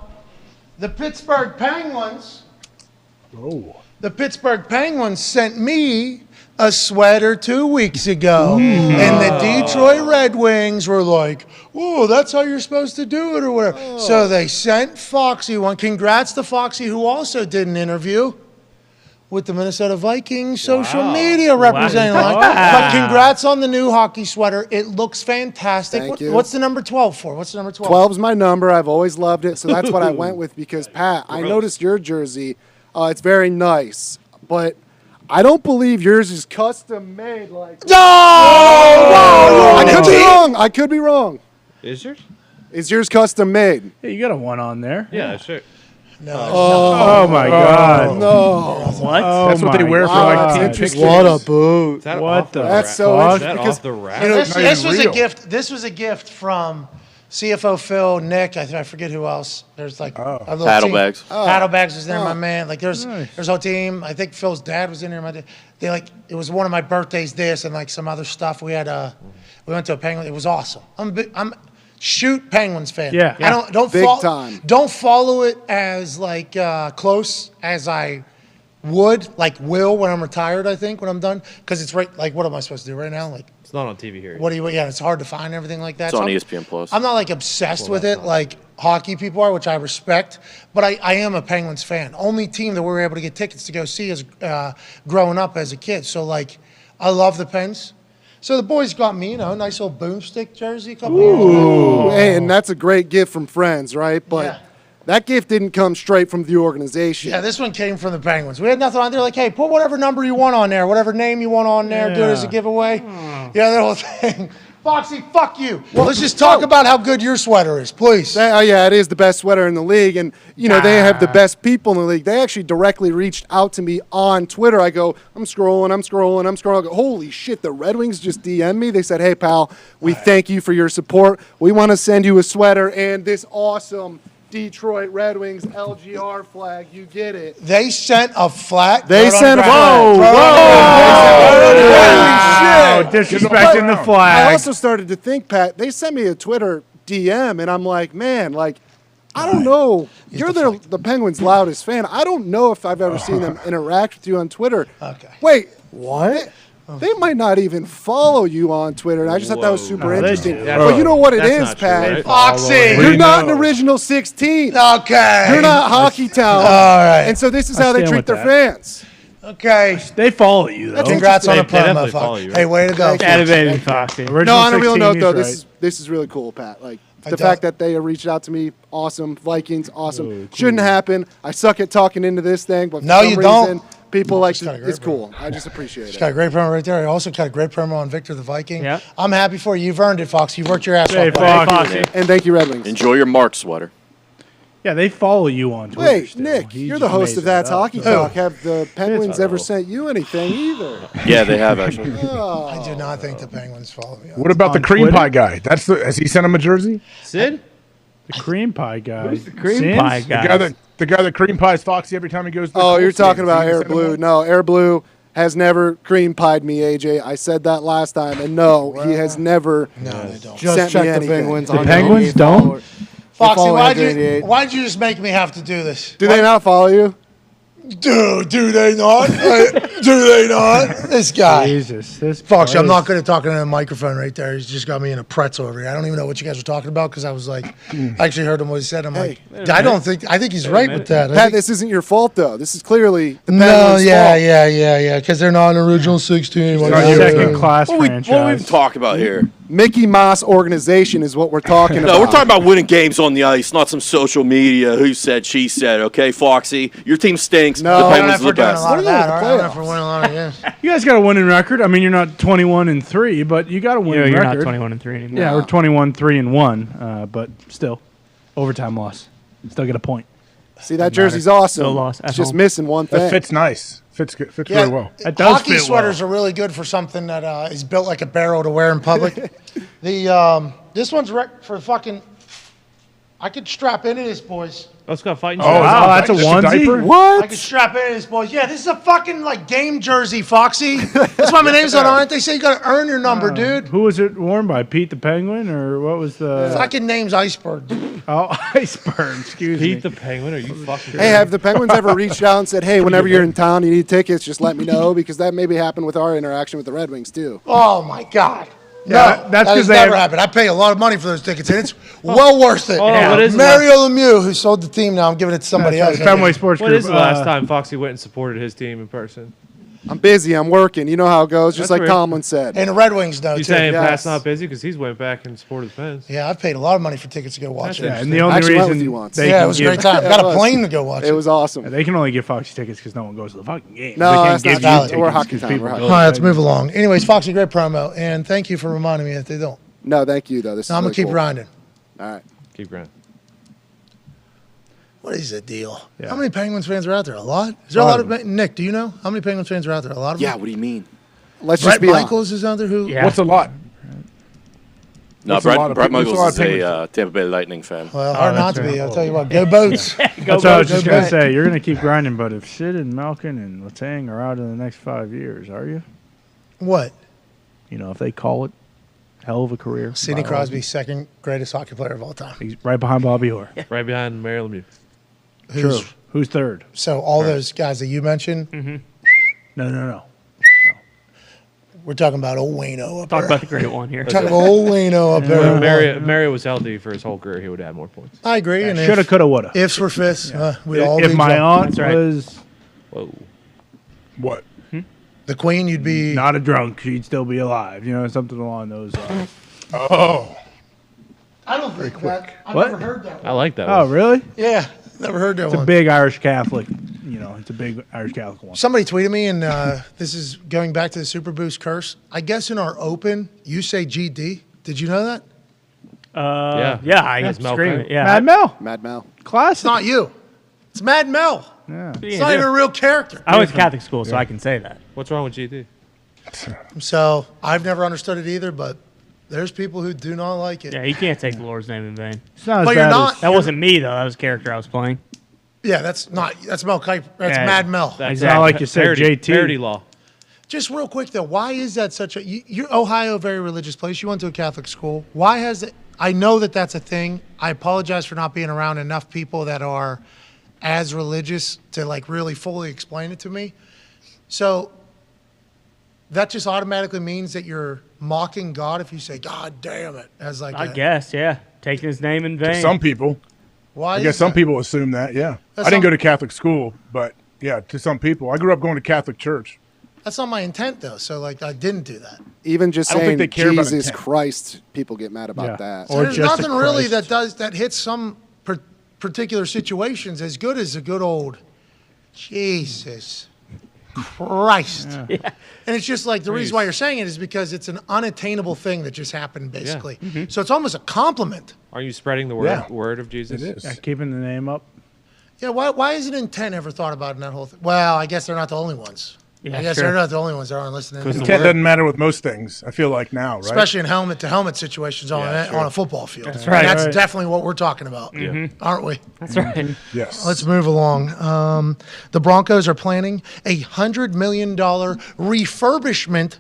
The Pittsburgh Penguins. Oh. The Pittsburgh Penguins sent me a sweater 2 weeks ago. And the Detroit Red Wings were like, "Whoa, that's how you're supposed to do it," or whatever. So they sent Foxy one. Congrats to Foxy, who also did an interview with the Minnesota Vikings social media representative. Wow. But congrats on the new hockey sweater. It looks fantastic. Thank you. What's the number 12 for? What's the number 12? 12's my number. I've always loved it, so that's what I went with because, Pat, I noticed your jersey. It's very nice, but I don't believe yours is custom made like. No! I could be wrong. I could be wrong. Is yours? Is yours custom made? Yeah, you got a one on there. Yeah, sure. No. Oh my God. No. What? That's what they wear for like pictures. What a boot. Is that What off the That's rack? so Is interesting that because off the rack? This was a real. gift. This was a gift from CFO Phil, Nick. I forget who else. There's like a little Paddle team. bags. Paddle bags was there, my man. Like there's a whole team. I think Phil's dad was in there. It was one of my birthdays. This and like some other stuff. We went to a Penguin. It was awesome. I'm shoot Penguins fan. Yeah. I don't Big fol- time. Don't follow it as like close as I would will when I'm retired. I think when I'm done because it's right. Like what am I supposed to do right now? Like. It's not on TV here. What do you? Yeah, it's hard to find everything like that. It's on I'm- ESPN Plus. I'm not like obsessed with it like hockey people are, which I respect, but I am a Penguins fan. Only team that we were able to get tickets to go see is growing up as a kid. So like, I love the Pens. So the boys got me, a nice little boomstick jersey a couple years ago. Hey, and that's a great gift from friends, right? But That gift didn't come straight from the organization. Yeah, this one came from the Penguins. We had nothing on there. Like, hey, put whatever number you want on there, whatever name you want on there, do it as a giveaway. Yeah, that whole thing. Foxy, fuck you. Well, let's just talk about how good your sweater is, please. Yeah, it is the best sweater in the league. And, they have the best people in the league. They actually directly reached out to me on Twitter. I go, I'm scrolling. I go, holy shit, the Red Wings just DM'd me. They said, hey, pal, we thank you for your support. We want to send you a sweater and this awesome Detroit Red Wings LGR flag. You get it. They sent a flag. They sent a flag. Holy shit. Disrespecting the flag. I also started to think, Pat, they sent me a Twitter DM, and I'm like, man, I don't know. You're the Penguins' loudest fan. I don't know if I've ever seen them interact with you on Twitter. Okay. Wait, what? They might not even follow you on Twitter, and I just thought that was super interesting. But you know what it is, Pat? Right? Foxy! You're not an original 16. Okay. You're not Hockey Town. All right. And so this is how they treat their fans. Okay. They follow you, though. Congrats on the promo, Foxy. Hey, way to go. Baby, Foxy. No, on a real note, though, this is really cool, Pat. The fact that they reached out to me, awesome. Vikings, awesome. Cool. Shouldn't happen. I suck at talking into this thing, but for No, some you reason, don't. people it's cool. I just appreciate She's it. got a great promo right there. I also got a great promo on Victor the Viking. Yeah. I'm happy for you. You've earned it, Fox. You've worked your ass Hey, off. buddy. Foxy. And thank you, Red Wings. Enjoy your Mark sweater. Yeah, they follow you on Twitter. Wait, still. Nick, He you're just the host made of That's it up. Hockey Talk. Have the Penguins ever sent you anything either? Yeah, they have actually. I do not think the Penguins follow me. What about the On cream Twitter? pie guy? Has he sent him a jersey? Sid? The cream pie guy. Who's the cream Sins? pie guy? The guy that cream pies Foxy every time he goes to the Oh, Colts you're talking games. about He Air sent him Blue. one? No, Air Blue has never cream pied me, AJ. I said that last time, and no, he has never they don't. sent me anything. The Penguins don't? Foxy, why'd you just make me have to do this? Do they not follow you? Do they not? Do they not? This guy. Jesus. This Foxy, I'm place. not good at talking in a microphone right there. He's just got me in a pretzel over here. I don't even know what you guys were talking about because I was like, I actually heard him what he said. I'm like, I think he's right with that. Pat, this isn't your fault, though. This is clearly the No, Penguins' fault. yeah, because they're not an original 16. Not your second class What are we franchise. even talking about here? Mickey Mouse organization is what we're talking about. No, we're talking about winning games on the ice, not some social media. Who said, she said. Okay, Foxy, your team stinks. No, the I don't Penguins are the best. What are that? I don't know if we're winning a lot of games. You guys got a winning record. I mean, you're not 21-3, but you got a winning You're record. not 21-3 anymore. Yeah, we're 21-3-1, but still, overtime loss. Still get a point. See, that jersey's awesome. No loss at It's just home. missing one thing. That fits nice. Fits Yeah, very well. It does hockey fit sweaters well. are really good for something that is built like a barrel to wear in public. This one's for fucking. I could strap into this, boys. Let's go fighting. Oh, wow, that's a onesie? I What? could strap into this, boys. Yeah, this is a fucking game jersey, Foxy. That's why my name's on it. They say you got to earn your number, dude. Who was it worn by? Pete the Penguin, or what was the? Fucking name's Iceberg. Oh, Iceberg. Excuse me. Pete the Penguin? Are you fucking? Hey, have the Penguins ever reached out and said, hey, whenever you're in town, you need tickets, just let me know? Because that maybe happened with our interaction with the Red Wings, too. Oh my God. Yeah, No, that's that 'cause has they never have- happened. I pay a lot of money for those tickets, and it's well worth it. Oh, what is Mario Lemieux, who sold the team now, I'm giving it to somebody else. Fenway Sports What Group. is the last time Foxy went and supported his team in person? I'm busy. I'm working. You know how it goes, just That's like weird. Tomlin said. And the Red Wings know, You too. saying yes. Pat's not busy because he's went back and supported the Pens? Yeah, I've paid a lot of money for tickets to go watch That's it. And the I only actually went with reason you once. they Yeah, can it was a give- great time. It Got a was. plane to go watch It was awesome. They can only give Foxy tickets because no one goes to the fucking game. No, They can't that's give not you valid. tickets We're 'cause hockey time. people We're go hockey All to right, the let's game. move along. Anyways, Foxy, great promo, and thank you for reminding me that they don't. No, thank you, though. This So is I'm really going to keep cool. grinding. All right. Keep grinding. What is the deal? Yeah. How many Penguins fans are out there? A lot? Is there a lot of Nick, do you know? How many Penguins fans are out there? A lot of Yeah, them? what do you mean? Let's Brett just be Michaels is out there who? Yeah. What's a lot? No, That's a lot Brett of Brett people. That's Michaels a lot is of Penguins. a Tampa Bay Lightning fan. Well, hard not to that's be. right. I'll tell you what. Go Boats. That's what I was just go going to Boats. say. You're going to keep grinding, but if Sid and Malkin and Letang are out in the next 5 years, are you? What? You know, if they call it, hell of a career. Sidney By all Crosby, second greatest hockey player of all time. He's right behind Bobby Orr. Right behind Mario Lemieux. Who's, Who's third? So all those guys that you mentioned, No. we're talking about old Wayno up Talk there. about the great one here. Talking about old Wayno up there. If Mario was healthy for his whole career, he would add more points. I agree. And Shoulda, coulda, woulda. Ifs were fists. We'd all If be my drunk. aunt That's right. was Whoa. What? the queen, you'd be. not a drunk, she'd still be alive. You know, something along those lines. Oh. I don't think that. I've What? never heard that. I like that Oh, one. really? Yeah. Never heard that It's one. a big Irish Catholic. It's a big Irish Catholic one. Somebody tweeted me, and this is going back to the Super Boost curse. I guess in our open, you say GD. Did you know that? Yeah, I That's Mel scream Kiper. it. Yeah, Mad Mel. Mad Mel. Classic. It's not you. It's Mad Mel. Yeah. It's not even a real character. I went to Catholic school, so I can say that. What's wrong with GD? So I've never understood it either, but there's people who do not like it. Yeah, you can't take the Lord's name in vain. It's not as But you're bad not- as- That wasn't me though. That was a character I was playing. Yeah, that's Mel Kiper. That's Yeah, Mad Mel. It's not like you said, Parody, JT. parody law. Just real quick though, why is that such a? You're Ohio, a very religious place. You went to a Catholic school. Why has it? I know that that's a thing. I apologize for not being around enough people that are as religious to like really fully explain it to me. So that just automatically means that you're mocking God if you say "God damn it" as like I guess, yeah, taking his name in vain. Some people. Why? I guess is some that? people assume that, yeah. That's I didn't not- go to Catholic school, but yeah, to some people. I grew up going to Catholic church. That's not my intent though. So like I didn't do that. Even just I don't saying think they care about Jesus intent. Christ, people get mad about Yeah. that. So Or there's just a nothing really Christ. that hits some particular situations as good as a good old Jesus Christ. Yeah. And it's just like the reason why you're saying it is because it's an unattainable thing that just happened basically. So it's almost a compliment. Are you spreading the Yeah. word of Jesus? It is. Yeah, keeping the name up. Yeah, why isn't intent ever thought about in that whole thing? Well, I guess they're not the only ones. Yeah, I guess sure. they're not the only ones that aren't listening. Because the Intent word- doesn't matter with most things, I feel like now, right? Especially in helmet-to-helmet situations on, Yeah, sure. on a football field. That's right. And that's Right. definitely what we're talking about, aren't we? That's right. Yes. Let's move along. The Broncos are planning a $100 million refurbishment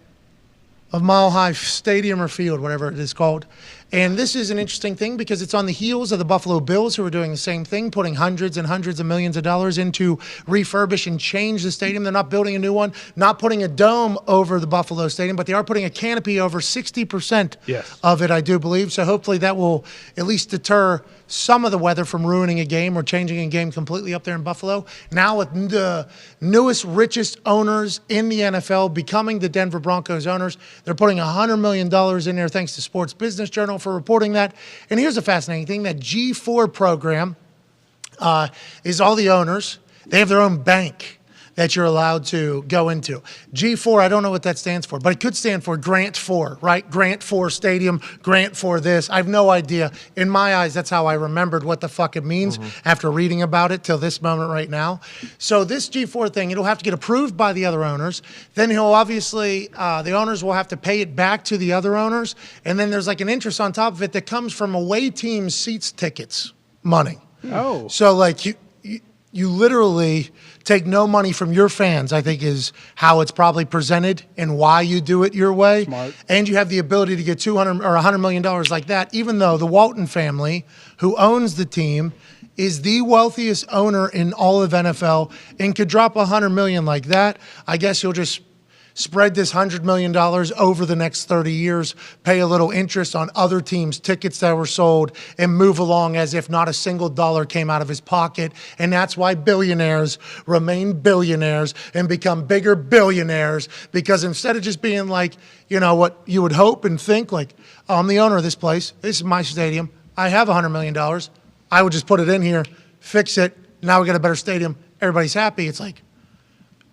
of Mile High Stadium or Field, whatever it is called. And this is an interesting thing because it's on the heels of the Buffalo Bills, who are doing the same thing, putting hundreds and hundreds of millions of dollars into refurbish and change the stadium. They're not building a new one, not putting a dome over the Buffalo Stadium, but they are putting a canopy over 60% Yes. of it, I do believe. So hopefully that will at least deter some of the weather from ruining a game or changing a game completely up there in Buffalo. Now with the newest, richest owners in the NFL becoming the Denver Broncos owners, they're putting $100 million in there thanks to Sports Business Journal for reporting that. And here's a fascinating thing, that G4 program is all the owners. They have their own bank that you're allowed to go into. G4, I don't know what that stands for, but it could stand for Grant 4, right? Grant 4 Stadium, Grant 4 this. I have no idea. In my eyes, that's how I remembered what the fuck it means after reading about it till this moment right now. So this G4 thing, it'll have to get approved by the other owners. Then he'll obviously, the owners will have to pay it back to the other owners. And then there's like an interest on top of it that comes from away team seats tickets money. Oh. So like you literally take no money from your fans, I think is how it's probably presented and why you do it your way. Smart. And you have the ability to get $200 or $100 million like that, even though the Walton family, who owns the team, is the wealthiest owner in all of NFL and could drop $100 million like that. I guess you'll just spread this $100 million over the next 30 years, pay a little interest on other teams' tickets that were sold, and move along as if not a single dollar came out of his pocket. And that's why billionaires remain billionaires and become bigger billionaires, because instead of just being like, you know, what you would hope and think, like, oh, I'm the owner of this place, this is my stadium, I have $100 million, I would just put it in here, fix it, now we got a better stadium, everybody's happy. It's like,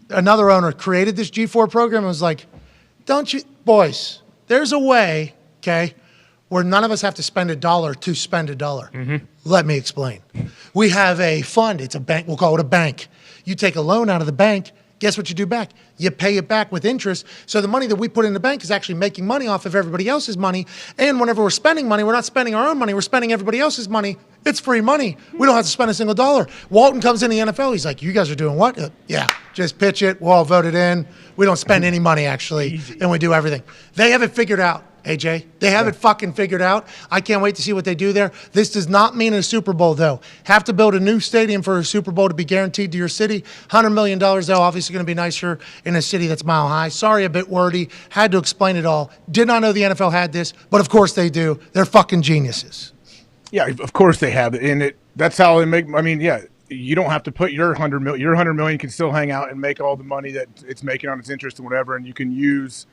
another owner created this G4 program and was like, don't you, boys, there's a way, okay, where none of us have to spend $1 to spend $1. Let me explain. We have a fund. It's a bank. We'll call it a bank. You take a loan out of the bank. Guess what you do back? You pay it back with interest. So the money that we put in the bank is actually making money off of everybody else's money. And whenever we're spending money, we're not spending our own money. We're spending everybody else's money. It's free money. We don't have to spend a single dollar. Walton comes in the NFL. He's like, you guys are doing what? Yeah, just pitch it. We'll all vote it in. We don't spend any money, actually, and we do everything. They have it figured out, AJ. They have it fucking figured out. I can't wait to see what they do there. This does not mean a Super Bowl, though. Have to build a new stadium for a Super Bowl to be guaranteed to your city. $100 million, though, obviously going to be nicer in a city that's mile high. Sorry, a bit wordy. Had to explain it all. Did not know the NFL had this, but of course they do. They're fucking geniuses. Yeah, of course they have it, and that's how they make. I mean, yeah, you don't have to put your $100 million. Your $100 million can still hang out and make all the money that it's making on its interest and whatever, and you can use,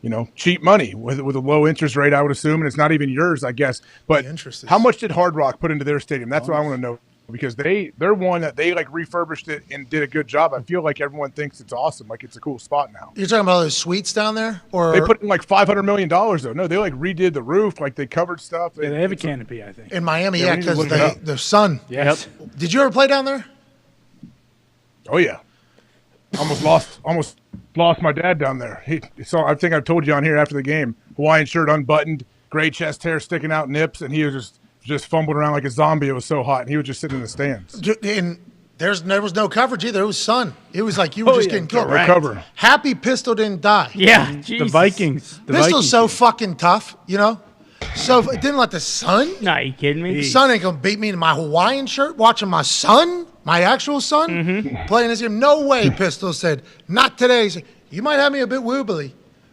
you know, cheap money with a low interest rate, I would assume, and it's not even yours, I guess. But how much did Hard Rock put into their stadium? That's what I want to know. because they're one that they like refurbished it and did a good job. I feel like everyone thinks it's awesome, like it's a cool spot now. You're talking about those suites down there, or they put in like $500 million though. No, they like redid the roof, like they covered stuff. Yeah, they have a canopy, I think, in Miami. Yeah, Yeah, we need to because look it up. the sun. Yes. Did you ever play down there? Oh yeah, almost lost my dad down there. He saw. I think I told you on here after the game. Hawaiian shirt unbuttoned, gray chest hair sticking out, nips, and he was just fumbling around like a zombie. It was so hot, and he was just sitting in the stands. And there was no coverage either. It was sun. It was like you were just getting killed. No cover. Happy Pistol didn't die. Yeah, The Jesus. Vikings. The Pistol's Vikings. so fucking tough, you know. So it didn't let the sun. No, you kidding me? The sun ain't gonna beat me in my Hawaiian shirt, watching my son, my actual son, Mm-hmm. playing this game. No way, Pistol said. Not today. He said, you might have me a bit woobly,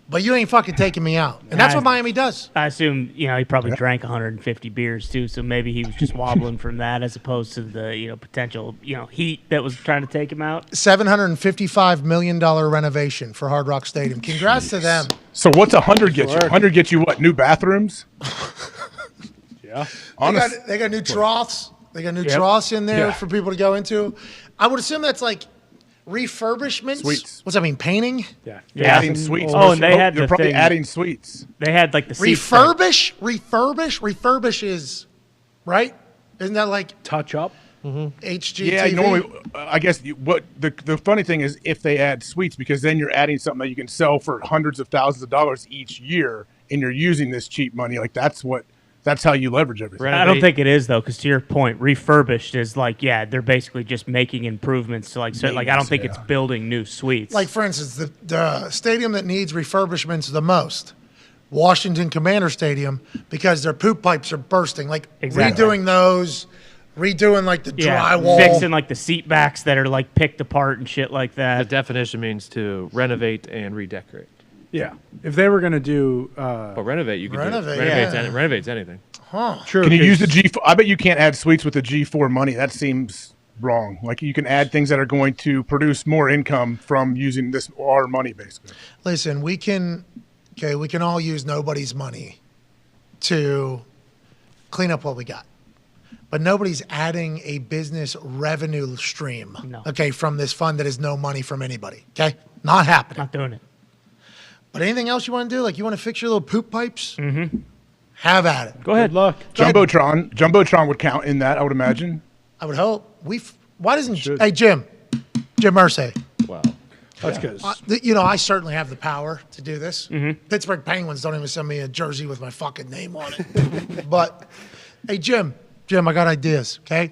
but you ain't fucking taking me out. And that's what Miami does. I assume, he probably drank 150 beers too, so maybe he was just wobbling from that as opposed to the, potential, heat that was trying to take him out. $755 million renovation for Hard Rock Stadium. Congrats to them. So what's 100 get you? 100 get you what? New bathrooms? Yeah. They got new troughs. They got new troughs in there for people to go into. I would assume that's like refurbishments. Suites. What's that mean? Painting? Yeah. Adding suites. Oh, and they had They're the probably thing. adding suites. They had like the seats. Refurbish is right. Isn't that like touch up? HGTV? Yeah, normally, I guess what the funny thing is if they add suites, because then you're adding something that you can sell for hundreds of thousands of dollars each year, and you're using this cheap money. Like that's how you leverage everything. I don't think it is though, because to your point, refurbished is like they're basically just making improvements to like I don't think it's building new suites. Like for instance, the stadium that needs refurbishments the most, Washington Commander Stadium, because their poop pipes are bursting. Like redoing those. Redoing like the drywall, fixing like the seat backs that are like picked apart and shit like that. The definition means to renovate and redecorate. Yeah. If they were going to do but renovate, you can renovates anything. Huh. True. Can you use the G4? I bet you can't add suites with the G4 money. That seems wrong. Like you can add things that are going to produce more income from using our money, basically. Listen, we can all use nobody's money to clean up what we got. But nobody's adding a business revenue stream, from this fund that is no money from anybody, okay? Not happening. Not doing it. But anything else you want to do? Like you want to fix your little poop pipes? Mm-hmm. Have at it. Go ahead. Good luck. Jumbotron would count in that, I would imagine. I would hope. Why doesn't... Hey, Jim Irsay. Wow. That's because... I certainly have the power to do this. Mm-hmm. Pittsburgh Penguins don't even send me a jersey with my fucking name on it. But, hey, Jim, I got ideas, okay?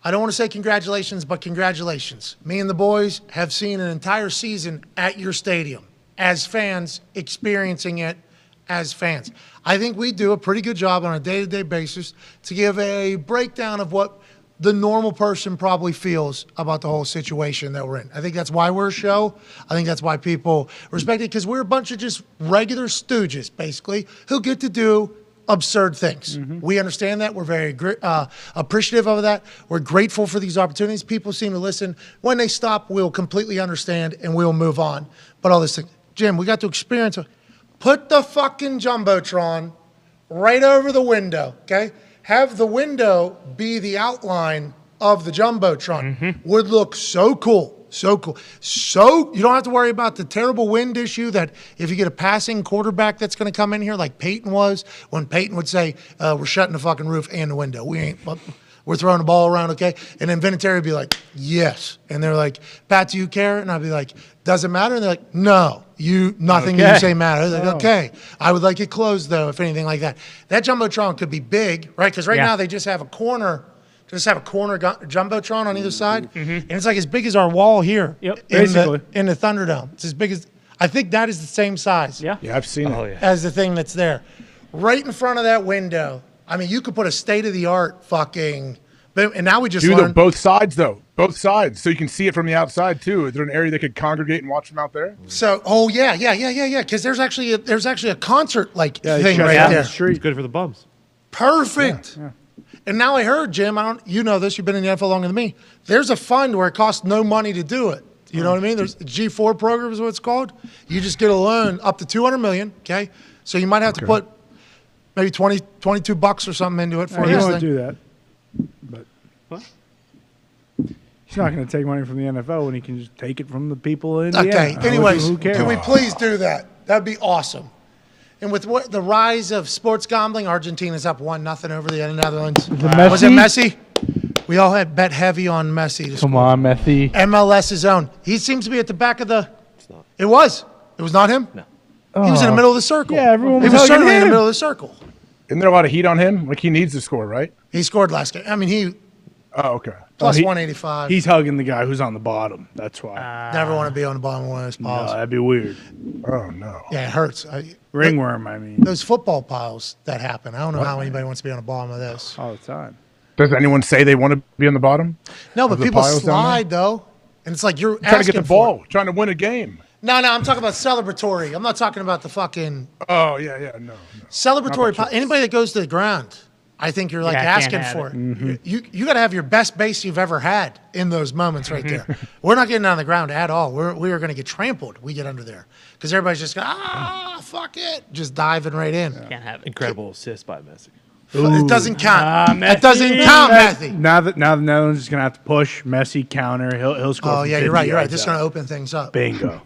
I don't want to say congratulations, but congratulations. Me and the boys have seen an entire season at your stadium as fans, experiencing it as fans. I think we do a pretty good job on a day-to-day basis to give a breakdown of what the normal person probably feels about the whole situation that we're in. I think that's why we're a show. I think that's why people respect it, because we're a bunch of just regular stooges, basically, who get to do absurd things. We understand that. We're very appreciative of that. We're grateful for these opportunities. People seem to listen. When they stop, we'll completely understand and we'll move on. But all this thing, Jim, we got to experience it. Put the fucking Jumbotron right over the window, okay? Have the window be the outline of the Jumbotron. Would look so cool. So cool. So you don't have to worry about the terrible wind issue that if you get a passing quarterback that's going to come in here like Peyton was, when Peyton would say, we're shutting the fucking roof and the window. We're throwing the ball around, okay? And then Vinatieri would be like, yes. And they're like, Pat, do you care? And I'd be like, does it matter? And they're like, no, nothing you say matters. Like, okay. I would like it closed though, if anything like that. That Jumbotron could be big, right? Because now they just have a corner Jumbotron on either side, and it's like as big as our wall here in the Thunderdome. It's as big as, I think that is the same size. Yeah, I've seen it. As the thing that's there. Right in front of that window. I mean, you could put a state-of-the-art fucking, and now we just learned. Both sides, though. Both sides. So you can see it from the outside, too. Is there an area they could congregate and watch from out there? So, yeah. Because there's actually a concert thing right there. It's good for the bums. Perfect. Yeah. And now I heard, Jim, you know this, you've been in the NFL longer than me. There's a fund where it costs no money to do it. You know what I mean? There's a G4 program is what it's called. You just get a loan up to $200 million, okay? So you might have to put maybe $22 or something into it for this thing. Do that. But What? He's not going to take money from the NFL when he can just take it from the people in Indiana. Okay. Anyways, who cares? can we please do that? That'd be awesome. And with the rise of sports gambling, Argentina's up 1-0 over the Netherlands. Was it Messi? We all had bet heavy on Messi. To Come score. on, Messi. MLS's own. He seems to be at the back of the. It was. It was not him. No. He was in the middle of the circle. Yeah, everyone He was was hugging certainly in the him. middle of the circle. Isn't there a lot of heat on him? Like, he needs to score, right? He scored last game. I mean, he Oh, okay. plus he- 185. He's hugging the guy who's on the bottom. That's why. Never want to be on the bottom of one of those No, piles. that'd be weird. Oh, no. Yeah, it hurts. Ringworm, I mean. Those football piles that happen. I don't know how anybody wants to be on the bottom of this. All the time. Does anyone say they want to be on the bottom? No, of but the people piles down there? slide though, and it's like you're Trying to asking get the for it. ball, trying to win a game. No, I'm talking about celebratory. I'm not talking about the fucking Oh, yeah, no. celebratory. Not the Anybody that goes to the ground, I think you're like Yeah, I can't asking have for it. it. Mm-hmm. You got to have your best base you've ever had in those moments right there. We're not getting on the ground at all. We are going to get trampled. We get under there because everybody's just going, fuck it, just diving right in. Can't have it. Incredible assist by Messi. It doesn't count. Messi. It doesn't count, Matthew. Now the Netherlands is going to have to push Messi counter. He'll score. Oh from yeah, 50 you're right. yards This is out. going to open things up. Bingo.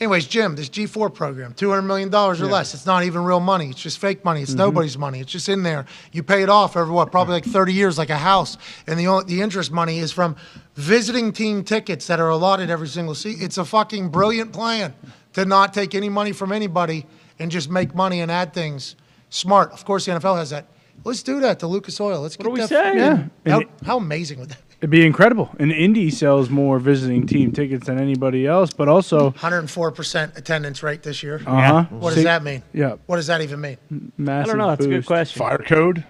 Anyways, Jim, this G4 program, $200 million or less. It's not even real money. It's just fake money. It's nobody's money. It's just in there. You pay it off over what, probably like 30 years, like a house. And the interest money is from visiting team tickets that are allotted every single seat. It's a fucking brilliant plan to not take any money from anybody and just make money and add things. Smart. Of course, the NFL has that. Let's do that to Lucas Oil. Let's get are we that. saying? Yeah. How amazing would that be? It'd be incredible. And Indy sells more visiting team tickets than anybody else, but also 104% attendance rate this year. Uh-huh. What does that mean? Yeah. What does that even mean? Massive I don't know. That's a good boost. question. Fire code?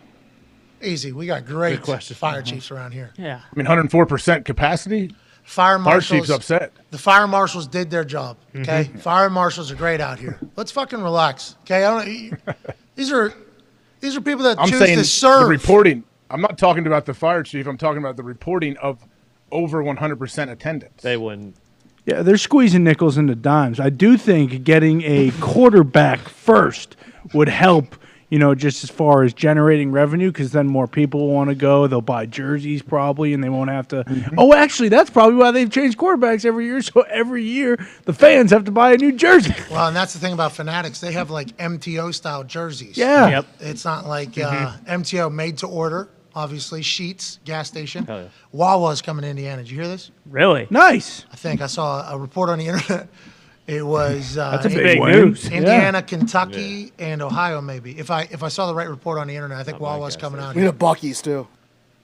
Easy. We got great fire chiefs around here. Yeah. I mean, 104% capacity? Fire Fire marshals. chief's upset. The fire marshals did their job. Okay, fire marshals are great out here. Let's fucking relax. Okay, these are people that I'm choose saying to serve. the reporting. I'm not talking about the fire chief. I'm talking about the reporting of over 100% attendance. They wouldn't. Yeah, they're squeezing nickels into dimes. I do think getting a quarterback first would help, just as far as generating revenue, because then more people want to go. They'll buy jerseys probably, and they won't have to. Oh, actually, that's probably why they've changed quarterbacks every year. So every year, the fans have to buy a new jersey. Well, and that's the thing about Fanatics. They have like MTO style jerseys. Yeah. Yep. It's not like MTO made to order. Obviously, Sheetz gas station. Hell yeah. Wawa's coming to Indiana. Did you hear this? Really? Nice. I think I saw a report on the internet. It was That's a big big news. win. Indiana, Kentucky, and Ohio, maybe. If I saw the right report on the internet, I think Wawa's coming out We need here. a Buc-ee's too.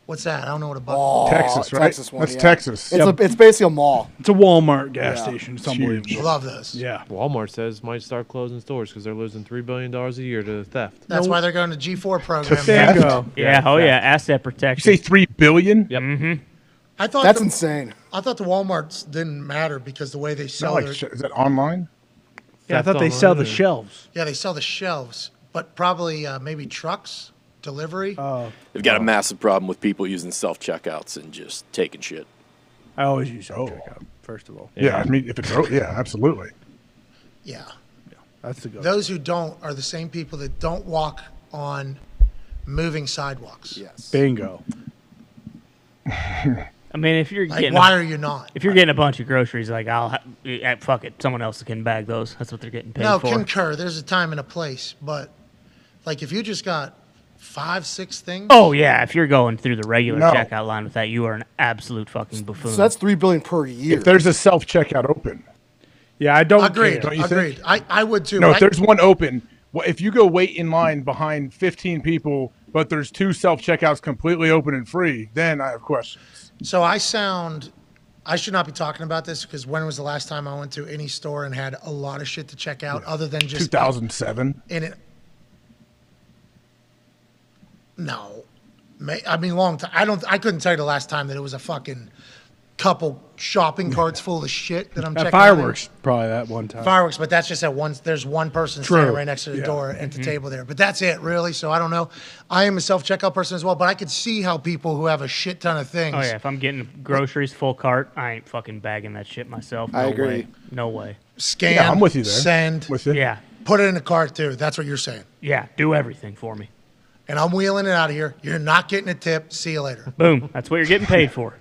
What's that? I don't know what a buck. Oh, Texas, right? Texas one, That's yeah. Texas. It's basically a mall. It's a Walmart gas Yeah. station. It's It's unbelievable. huge. Love this. Yeah. Walmart says might start closing stores because they're losing $3 billion a year to theft. That's why they're going to G4 program. Bingo. Yeah. Oh yeah. Asset You protection. say $3 billion? Yep. I thought That's the, insane. I thought the Walmarts didn't matter because the way they Not sell like their is that online? Yeah, I thought they Theft sell the online. shelves. yeah they sell the shelves, but probably maybe trucks delivery. They've got a massive problem with people using self-checkouts and just taking shit. I always use self-checkout, first of all. Yeah, I mean, if it's absolutely. Yeah, That's the go. those who don't are the same people that don't walk on moving sidewalks. Yes. Bingo. I mean, if you're Like, getting why are you not? if you're getting a bunch of groceries, like fuck it, someone else can bag those. That's what they're getting paid No, for. concur. There's a time and a place, but like if you just got 5-6 things. Oh yeah, if you're going through the regular No. checkout line with that, you are an absolute fucking buffoon. So that's $3 billion per year. If there's a self-checkout open. Yeah, I don't Agreed. care. Don't you Agreed. think? I would too. No, but if there's one open, if you go wait in line behind 15 people, but there's 2 self-checkouts completely open and free, then I have questions. So I should not be talking about this because when was the last time I went to any store and had a lot of shit to check out other than just 2007. in it? No, I mean long time. I couldn't tell you the last time that it was a fucking couple shopping carts full of shit that I'm checking. Fireworks, probably that one time. Fireworks, but that's just at one. There's one person True. standing right next to the door at the table there. But that's it, really. So I don't know. I am a self-checkout person as well, but I could see how people who have a shit ton of things. Oh yeah, if I'm getting groceries full cart, I ain't fucking bagging that shit myself. No I agree. Way. No way. Scan. Yeah, I'm with you there. Send. With you. Yeah. Put it in the cart too. That's what you're saying. Yeah. Do everything for me. and I'm wheeling it out of here. You're not getting a tip. See you later. Boom. That's what you're getting paid for.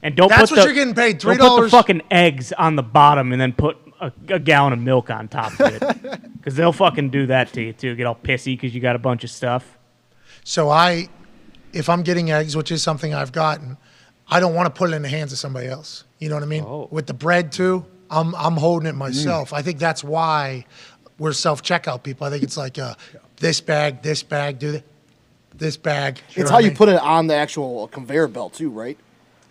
And don't That's put what the, you're getting paid, Don't put the $3. fucking eggs on the bottom and then put a gallon of milk on top of it. Because they'll fucking do that to you, too. Get all pissy because you got a bunch of stuff. So if I'm getting eggs, which is something I've gotten, I don't want to put it in the hands of somebody else. You know what I mean? With the bread, too, I'm holding it myself. I think that's why we're self-checkout people. I think it's like this bag, do this bag. It's how you put it on the actual conveyor belt, too, right?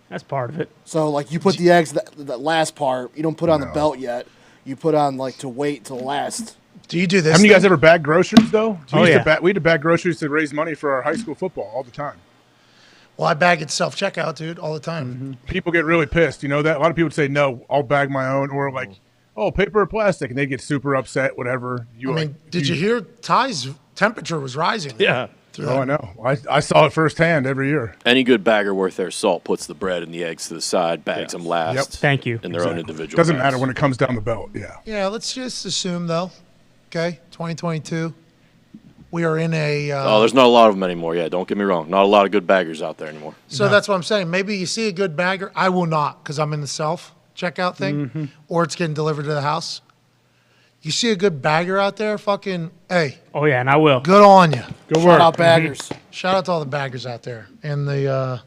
That's part of it. So, like, you put the eggs, that last part, you don't put on the belt yet. You put on, like, to wait till last. Do you do this? Haven't you guys ever bagged groceries, though? We used yeah. to bag groceries to raise money for our high school football all the time. Well, I bag it self-checkout, dude, all the time. People get really pissed. You know that? A lot of people would say, no, I'll bag my own. Or like, oh, paper or plastic. And they get super upset, whatever. Did you hear Ty's temperature was rising? Yeah. Oh, I know. I saw it firsthand every year. Any good bagger worth their salt puts the bread and the eggs to the side, bags them last. Yep. Thank you. In their own individual Doesn't bags. matter when it comes down the belt. Yeah. Yeah, let's just assume, though, 2022, we are in a... there's not a lot of them anymore. Yeah, don't get me wrong. Not a lot of good baggers out there anymore. So that's what I'm saying. Maybe you see a good bagger. I will not because I'm in the self-checkout thing, or it's getting delivered to the house. You see a good bagger out there, fucking, hey. Oh, yeah, and I will. Good on you. Good work. Shout out baggers. Shout out to all the baggers out there. And the...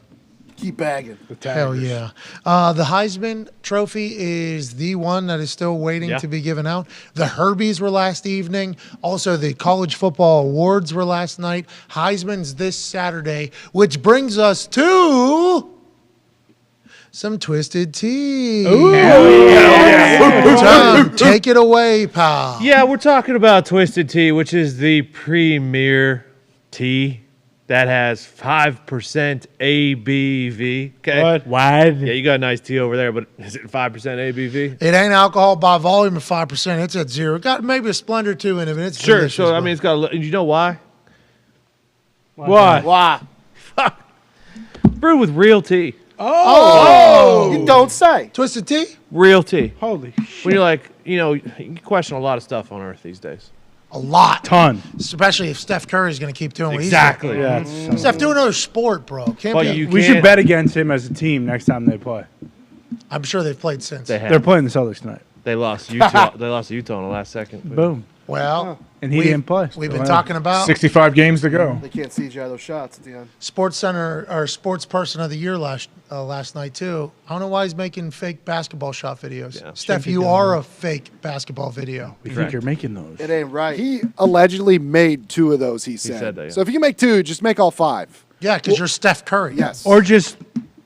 Keep bagging. Hell yeah. The Heisman Trophy is the one that is still waiting to be given out. The Herbies were last evening. Also, the College Football Awards were last night. Heisman's this Saturday, which brings us to... some Twisted Tea. Ooh. Hell yeah. Tom, take it away, pal. Yeah, we're talking about Twisted Tea, which is the premier tea that has 5% ABV. Okay. What? Yeah, you got a nice tea over there, but is it 5% ABV? It ain't alcohol by volume of 5%. It's at 0. Got maybe a Splendor or 2 in it, but it's Sure. delicious, So, bro. I mean, it's got a you know why? Why? Brewed with real tea. Oh. You don't say. Twisted Tea? Real tea. Holy shit. When you're like, you can question a lot of stuff on Earth these days. A lot. Ton. Especially if Steph Curry's going to keep doing what Exactly. he's doing. Yeah, Steph, do another sport, bro. Can't be. We should bet against him as a team next time they play. I'm sure they've played since. They're playing the Celtics tonight. They lost Utah. They lost to Utah in the last second. Boom. Well, and he didn't play. We've been talking about 65 games to go. They can't see each other's shots at the end. Sports Center or Sports Person of the Year last night too. I don't know why he's making fake basketball shot videos. Yeah. Steph, you are a fake basketball video. We think you're making those. It ain't right. He allegedly made 2 of those, he said. said that, yeah. So if you make 2, just make all 5. Yeah, because you're Steph Curry. Yes. Or just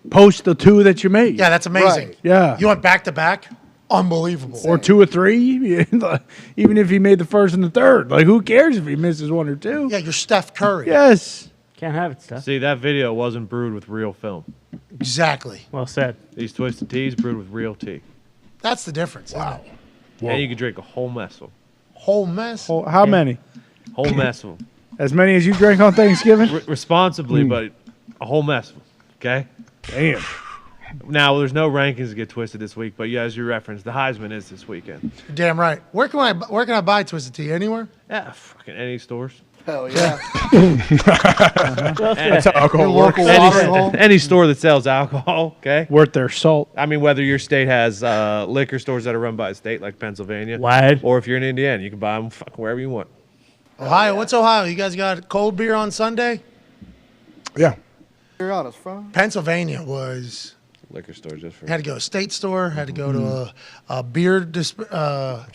post the 2 that you made. Yeah, that's amazing. Right. Yeah. You went back to back? Unbelievable. Or 2 or 3, even if he made the first and the third. Like, who cares if he misses 1 or 2? Yeah, you're Steph Curry. Yes. Can't have it, Steph. See, that video wasn't brewed with real film. Exactly. Well said. These Twisted Teas brewed with real tea. That's the difference. Wow. And you can drink a whole mess of them. Whole mess. How many? Whole mess of them. As many as you drank on Thanksgiving? Responsibly, but a whole mess of them. Okay? Damn. Now, there's no rankings to get twisted this week, but yeah, as you referenced, the Heisman is this weekend. You're damn right. Where can I buy Twisted Tea? Anywhere? Yeah, fucking any stores. Hell yeah. That's how alcohol works. Any store that sells alcohol, okay? Worth their salt. I mean, whether your state has liquor stores that are run by a state like Pennsylvania, Wide. or if you're in Indiana, you can buy them wherever you want. Ohio. What's Ohio? You guys got cold beer on Sunday? Yeah. You're honest, from Pennsylvania was... Liquor store just for... Had to go to a state store. Had to go to a beer... Which I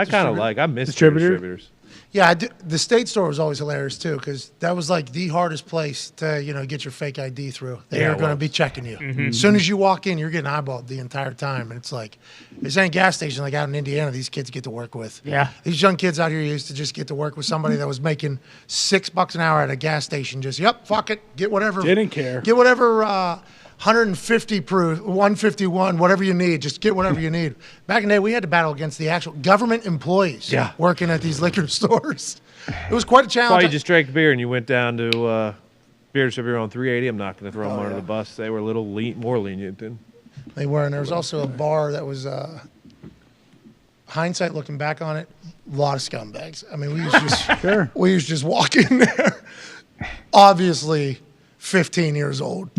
kind of like. I miss Distributors. Yeah, the state store was always hilarious too because that was like the hardest place to get your fake ID through. They are going to be checking you. As soon as you walk in, you're getting eyeballed the entire time, and it's like this ain't gas station like out in Indiana. These kids get to work with. Yeah, these young kids out here used to just get to work with somebody that was making $6 an hour at a gas station. Just fuck it, get whatever. Didn't care. Get whatever. 150 proof, 151, whatever you need. Just get whatever you need. Back in the day, we had to battle against the actual government employees working at these liquor stores. It was quite a challenge. Well, you just drank beer and you went down to beer distributor on 380. I'm not going to throw them under the bus. They were a little more lenient then. They were, and there was also a bar that was, hindsight looking back on it, a lot of scumbags. I mean, we used to just, we used to just walk in there. obviously 15 years old.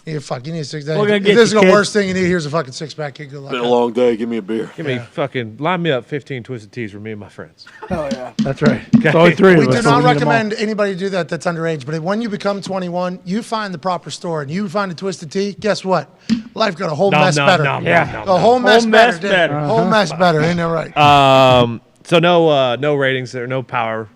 You need a six. We're gonna If get this is you, the kid. worst thing you need, here's a fucking six-pack. Kid, good luck. Been a long day. Give me a beer. Give me fucking line me up 15 Twisted Teas for me and my friends. Hell yeah. That's right. It's only three We of us. do so not need 'em all. recommend anybody do that that's underage. But when you become 21, you find the proper store and you find a Twisted Tea. Guess what? Life got a whole mess better. A whole mess better. Whole mess better. Ain't that right? So no ratings there, no power,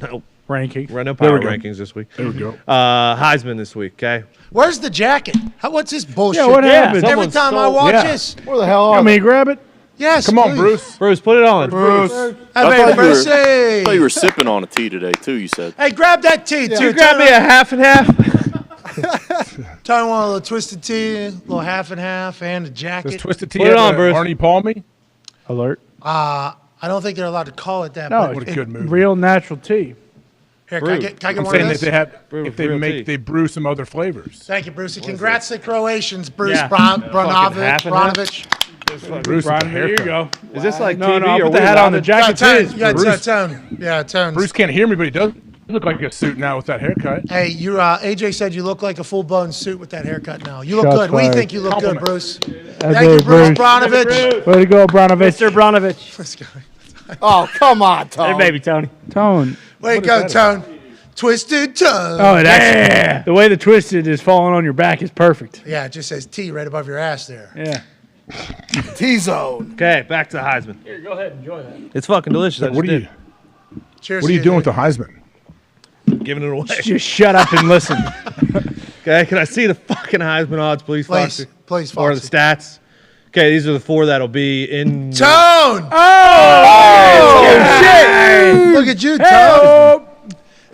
no ranking, no power rankings this week. There we go. Heisman this week. Okay. Where's the jacket? What's this bullshit? Yeah, what happened? Every time I watch this. Where the hell are Want me to grab it? Yes, Come on, please. Bruce. Bruce, put it on. Bruce. I Hey, thought you were sipping on a tea today too. You said. Hey, grab that tea, too. You grab me a half and half. Tony want a little Twisted Tea, a little half and half, and a jacket. Does Twisted Tea Put it have on, Bruce. Arnie Palmy? Alert. I don't think they're allowed to call it that. No, but What a good movie. real natural tea. Here, can I get I'm one saying of that those? they have, Brew- if they real make, tea. they brew some other flavors. Thank you, Brucey. Congrats to the Croatians, Bruce Yeah. Bronovich. Bruce with the Here you haircut. go. Is this like No, TV no, I'll or put the we hat on. The live? jacket Tone. too. Yeah, Bruce. Tone. Yeah, Tone. Bruce can't hear me, but he does look like a suit now with that haircut. Hey, you. AJ said you look like a full-blown suit with that haircut now. You look Shots good. We fired. think you look good, Bruce. That's Thank you, it, Bruce Bruce. Bronovich. Way to go, Bronovich. Mr. Bronovich. This guy. Oh, come on, Tom. Hey, baby Tony. Tone. Way to go, Tone. Twisted Tone. Oh, that's the way the twisted is falling on your back is perfect. Yeah, it just says T right above your ass there. Yeah. T-zone. Okay, back to the Heisman. Here, go ahead. Enjoy that. It's fucking delicious. I What just are you? did. Cheers. What are to you doing with dude. the Heisman? Giving it away. Just shut up and listen. Okay, can I see the fucking Heisman odds, please, Please, Foxy? please, Or the Foxy. stats. Okay, these are the four that'll be in. Tone! Oh, shit! Look at you, Tone.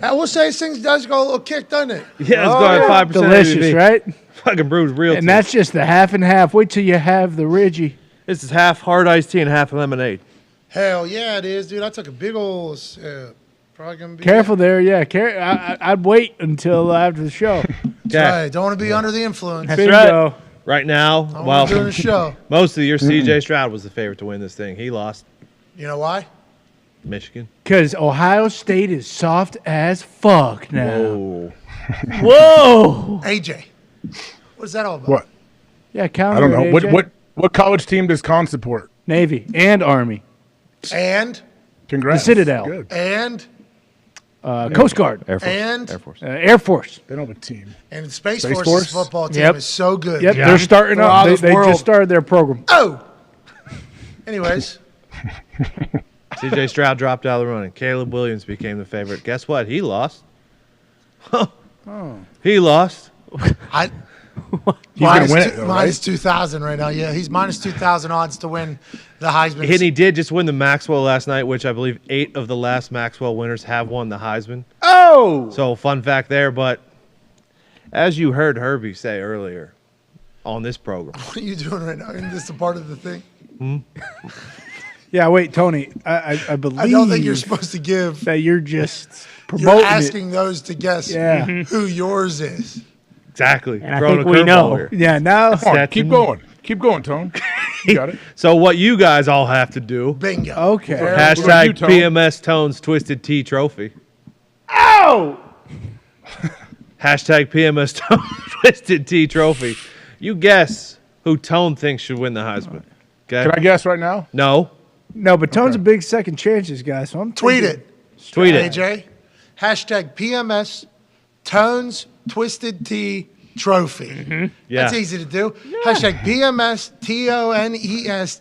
I will say this thing does go a little kick, doesn't it? Yeah, it's going at 5%. Delicious, ABV. right? Fucking brewed real. And tea. that's just the half and half. Wait till you have the Ridgy. This is half hard iced tea and half lemonade. Hell yeah, it is, dude. I took a big old sip. Probably gonna be Careful there, yeah. I'd wait until after the show. That's right. Don't want to be under the influence. That's Bingo. Right now, I'm well, doing a show. most of the year, CJ Stroud was the favorite to win this thing. He lost. You know why? Michigan. Because Ohio State is soft as fuck now. Whoa. Whoa. AJ. What's that all about? What? Yeah, counter I don't know. it, What AJ. what college team does Con support? Navy and Army. And? Congrats. The Citadel. Good. And? Coast Guard. Air Force. And? Air Force. Air Force. They don't have a team. And Space Space Force's Force? football team Yep. is so good. Yep, Yeah. they're starting They're out up. of They this world. just started their program. Oh! Anyways. CJ Stroud dropped out of the running. Caleb Williams became the favorite. Guess what? He lost. He lost. I, He's going to win it, two- though, minus right? 2,000 right now. Yeah, he's minus 2,000 odds to win the Heisman. And he did just win the Maxwell last night, which I believe 8 of the last Maxwell winners have won the Heisman. Oh! So, fun fact there. But as you heard Herbie say earlier on this program, What are you doing right now? Isn't this a part of the thing? Yeah, wait, Tony. I believe I don't think you're supposed to give. that you're just promoting You're asking those to guess Yeah. who yours is. exactly. And I throwing think a we curveball know. here. it. Yeah, now. Come on, Stats keep and- going. Keep going, Tone. You got it. So, what you guys all have to do, Bingo. Okay. Very What about you, hashtag Tone? PMS Tones Twisted Tea Trophy. Oh! Hashtag PMS Tone Twisted Tea Trophy. You guess who Tone thinks should win the Heisman. Okay? Can I guess right now? No. No, but Tone's a big second chances guy, so I'm Tweet thinking- it. Tweet it. AJ. Hashtag PMS Tones Twisted Tea Trophy. Yeah. That's easy to do. Hashtag PMS TONES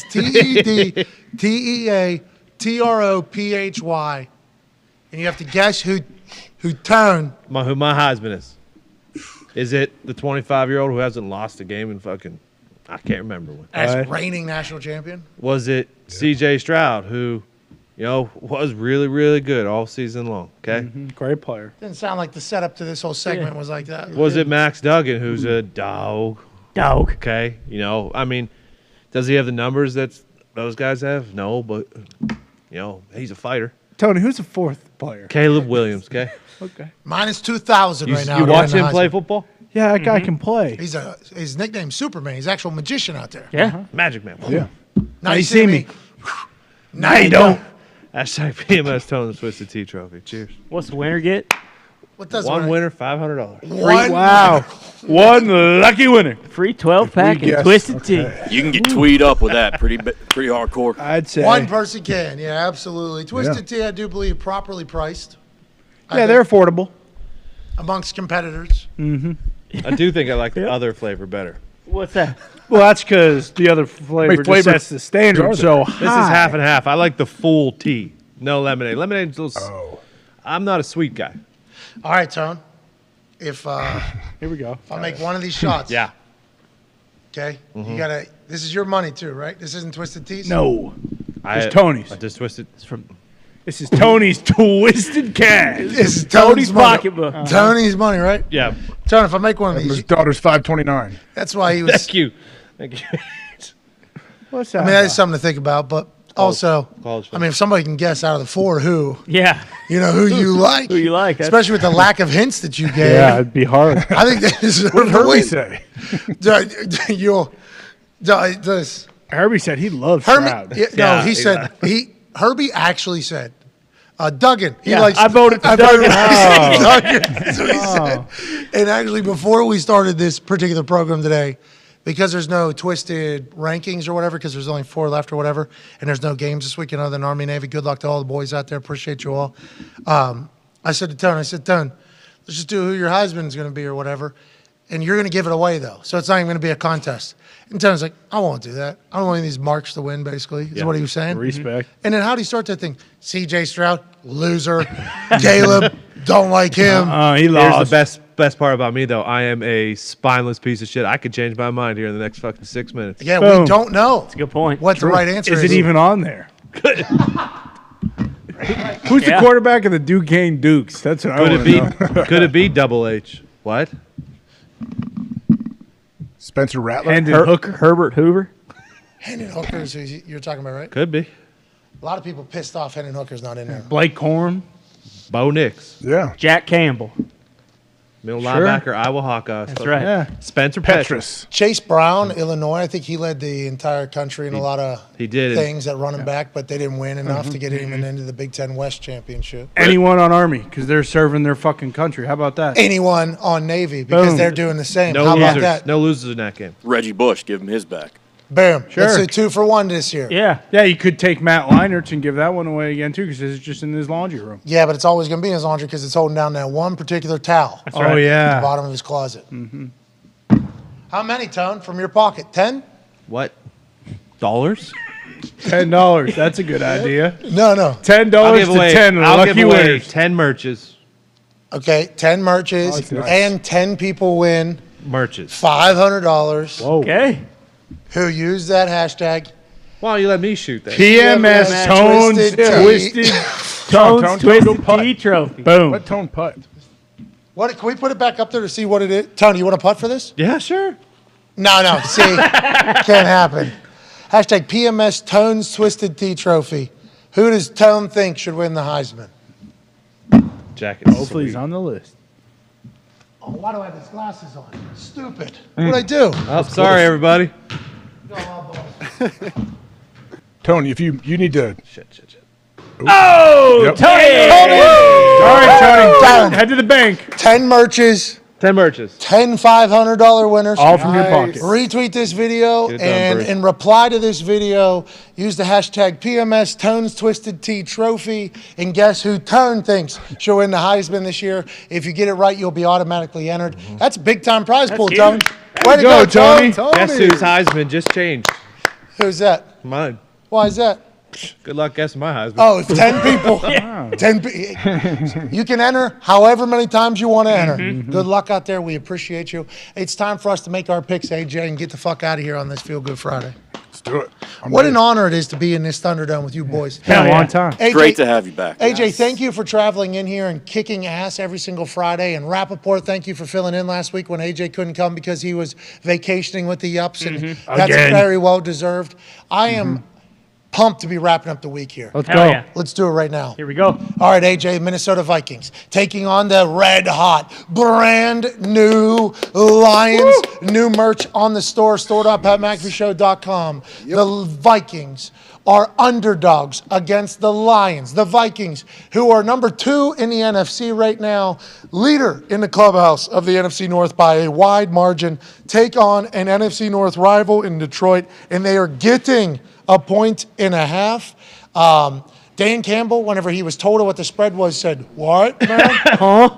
TWISTED TEA TROPHY. And you have to guess who Tone. Who my Heisman is. Is it the 25-year-old who hasn't lost a game in fucking, I can't remember when. As reigning national champion. Was it CJ Stroud, who, was really, really good all season long? Okay. Great player. Didn't sound like the setup to this whole segment was like that. Was it Max Duggan, who's a dog? Dog. Okay. Does he have the numbers that those guys have? No, but, he's a fighter. Tony, who's the fourth player? Caleb Williams, okay? Okay. Minus 2,000 You, right now. you to watch win the him play Heisman. football? Yeah, that guy can play. His nickname's Superman. He's an actual magician out there. Yeah. Magic Man. Yeah. Now you see me. Now you don't. Hashtag PMS Tone Twisted Tea Trophy. Cheers. What's the winner get? What does One winner, $500. Wow. One lucky winner. Free 12-pack and Twisted Tea. You can get tweed up with that pretty hardcore. I'd say. One person can. Yeah, absolutely. Twisted Tea, I do believe, properly priced. Yeah, they're affordable. Amongst competitors. Mm-hmm. I do think I like the other flavor better. What's that? Well, that's because the other flavor just sets the standard so high. This is half and half. I like the full tea. No lemonade. Lemonade's a little... I'm not a sweet guy. All right, Tone. If here we go. If I make one of these shots, yeah. Okay, you gotta. This is your money too, right? This isn't Twisted Teas. No, it's Tony's. I just twisted. This is Tony's Twisted Cash. This is Tony's money. pocketbook. Tony's money, right? Yeah. Tone, if I make one of His these, daughter's 529. that's why he was. Thank you. Thank you. What's I that? mean, that is something to think about, but also, college I mean, if somebody can guess out of the four who, Yeah. you know, who you like, Who you like. That's- especially with the lack of hints that you gave. Yeah, it'd be hard. I think that is What did Herbie say? This Herbie said he loves Herbie. Stroud. No, he said Herbie actually said Duggan. He likes. I voted for I Duggan. Duggan. That's what he said. And actually, before we started this particular program today, because there's no twisted rankings or whatever, because there's only 4 left or whatever, and there's no games this weekend other than Army Navy. Good luck to all the boys out there. Appreciate you all. I said to Tone, Tone, let's just do who your Heisman is going to be or whatever, and you're going to give it away though, so it's not even going to be a contest. And Tone's like, I won't do that. I don't want any of these marks to win. Basically, is what he was saying. Respect. And then how do you start that thing? C.J. Stroud, loser. Caleb, don't like him. He lost. Here's the best part about me, though. I am a spineless piece of shit. I could change my mind here in the next fucking 6 minutes. Yeah, Boom. we don't know. That's a good point. What the right answer is. Is it even on there? Who's the quarterback of the Duquesne Dukes? That's what I Could want it to be? know. Could it be Double H? What? Spencer Rattler. Herbert Hoover. Hendon Hooker's who you're talking about, right? Could be. A lot of people pissed off Hendon Hooker's not in there. Blake Corum. Bo Nix. Yeah. Jack Campbell. Middle linebacker, Iowa Hawkeyes. That's right. Yeah. Spencer Petras. Chase Brown, Illinois. I think he led the entire country in a lot of He did. things at running back, but they didn't win enough to get him into the Big Ten West Championship. Anyone on Army because they're serving their fucking country. How about that? Anyone on Navy because Boom. they're doing the same. No How about losers. that? No losers in that game. Reggie Bush, give him his back. Boom. Sure. It's a 2-for-1 this year. Yeah. Yeah, you could take Matt Leinertz and give that one away again too because it's just in his laundry room. Yeah, but it's always going to be in his laundry because it's holding down that one particular towel That's Oh right. at the yeah. bottom of his closet. Mm-hmm. How many, Tone, from your pocket? 10? What? Dollars? $10. That's a good idea. No. $10 I'll give to away, 10 I'll lucky give away winners. 10 merches. Okay, 10 merches, that's nice. and 10 people win Merches. $500 Whoa. Okay. who use that hashtag. Why don't you let me shoot that? PMS Tones Twisted Twisted Tones Tone, Twisted putt. Tea Trophy. Boom. Let Tone putt. What? Can we put it back up there to see what it is? Tony, you want to putt for this? Yeah, sure. No. See, can't happen. Hashtag PMS Tones Twisted Tea Trophy. Who does Tone think should win the Heisman? Jacket. Hopefully he's on the list. Oh, why do I have these glasses on? Stupid. What'd I do? Oh, sorry, everybody. Tony, if you need to. Shit. Oh, Yep. Tony! All right, Tony. Down. Head to the bank. 10 merches, 10 merches. 10 $500 winners. All from your pocket. Retweet this video Get it done, and Bruce. in reply to this video, use the hashtag PMS Tones Twisted Tea Trophy and guess who Tone thinks should win the Heisman this year. If you get it right, you'll be automatically entered. That's a big time prize pool, huge. Tone. Way to go, Tony. Guess whose Heisman just changed? Who's that? Mine. Why is that? Good luck guessing my Heisman. Oh, if 10 people. 10 you can enter however many times you want to enter. Good luck out there. We appreciate you. It's time for us to make our picks, AJ, and get the fuck out of here on this Feel Good Friday. Let's do it. What an honor it is to be in this Thunderdome with you boys. Been a long time. AJ, Great to have you back. AJ, thank you for traveling in here and kicking ass every single Friday. And Rappaport, thank you for filling in last week when AJ couldn't come because he was vacationing with the Yups. And that's Again. very well deserved. I am pumped to be wrapping up the week here. Let's Hell go. yeah. Let's do it right now. Here we go. All right, AJ, Minnesota Vikings taking on the red hot, brand new Lions. New merch on the store, store.patmcafeeshow.com. The Vikings are underdogs against the Lions, the Vikings, who are number 2 in the NFC right now, leader in the clubhouse of the NFC North by a wide margin, take on an NFC North rival in Detroit, and they are getting a 1.5 points. Dan Campbell, whenever he was told what the spread was, said, "What, man? Huh?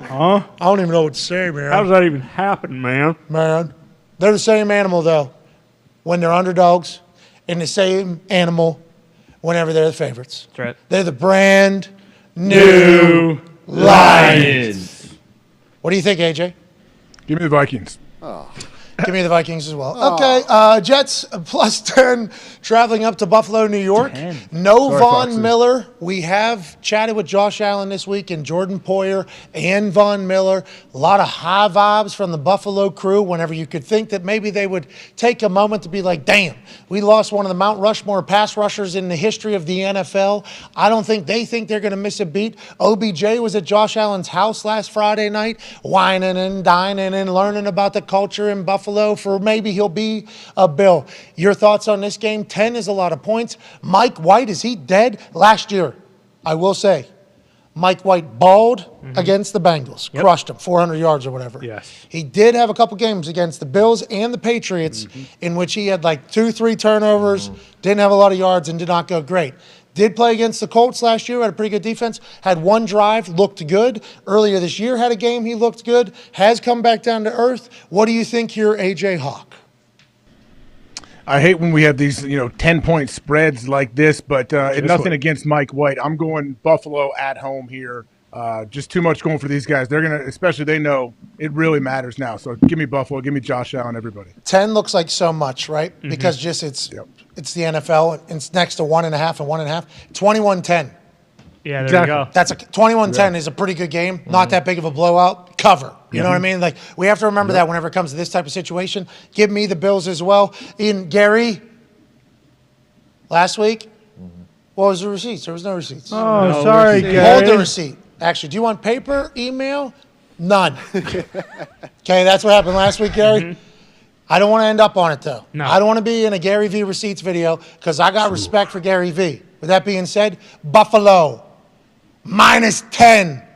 I don't even know what to say, man. How does that even happen, man? Man, they're the same animal, though, when they're underdogs, and the same animal whenever they're the favorites. That's right. They're the brand new Lions. What do you think, AJ? Give me the Vikings. Give me the Vikings as well. Okay, Jets +10 traveling up to Buffalo, New York. No Sorry, Von Foxy. Miller. We have chatted with Josh Allen this week and Jordan Poyer and Von Miller. A lot of high vibes from the Buffalo crew whenever you could think that maybe they would take a moment to be like, damn, we lost one of the Mount Rushmore pass rushers in the history of the NFL. I don't think they think they're going to miss a beat. OBJ was at Josh Allen's house last Friday night, whining and dining and learning about the culture in Buffalo for maybe he'll be a Bill. Your thoughts on this game? 10 is a lot of points. Mike White, is he dead? Last year, I will say, Mike White balled against the Bengals, crushed them, 400 yards or whatever. Yes. He did have a couple games against the Bills and the Patriots in which he had like 2-3 turnovers, didn't have a lot of yards, and did not go great. Did play against the Colts last year, had a pretty good defense, had one drive, looked good. Earlier this year had a game, he looked good, has come back down to earth. What do you think here, AJ Hawk? I hate when we have these, 10-point spreads like this, but nothing against Mike White. I'm going Buffalo at home here. Just too much going for these guys. They're going to, especially they know it really matters now. So give me Buffalo, give me Josh Allen, everybody. 10 looks like so much, right? Because just it's the NFL. It's next to 1.5 and 1.5. 21-10. Yeah, there you go. That's 21-10 is a pretty good game. Not that big of a blowout. Cover. You know what I mean? Like, we have to remember that whenever it comes to this type of situation. Give me the Bills as well. In Gary, last week, what was the receipts? There was no receipts. Oh, sorry, Gary. Hold the receipt. Actually, do you want paper, email? None. Okay, that's what happened last week, Gary. I don't want to end up on it, though. No. I don't want to be in a Gary V receipts video because I got respect for Gary V. With that being said, Buffalo, -10.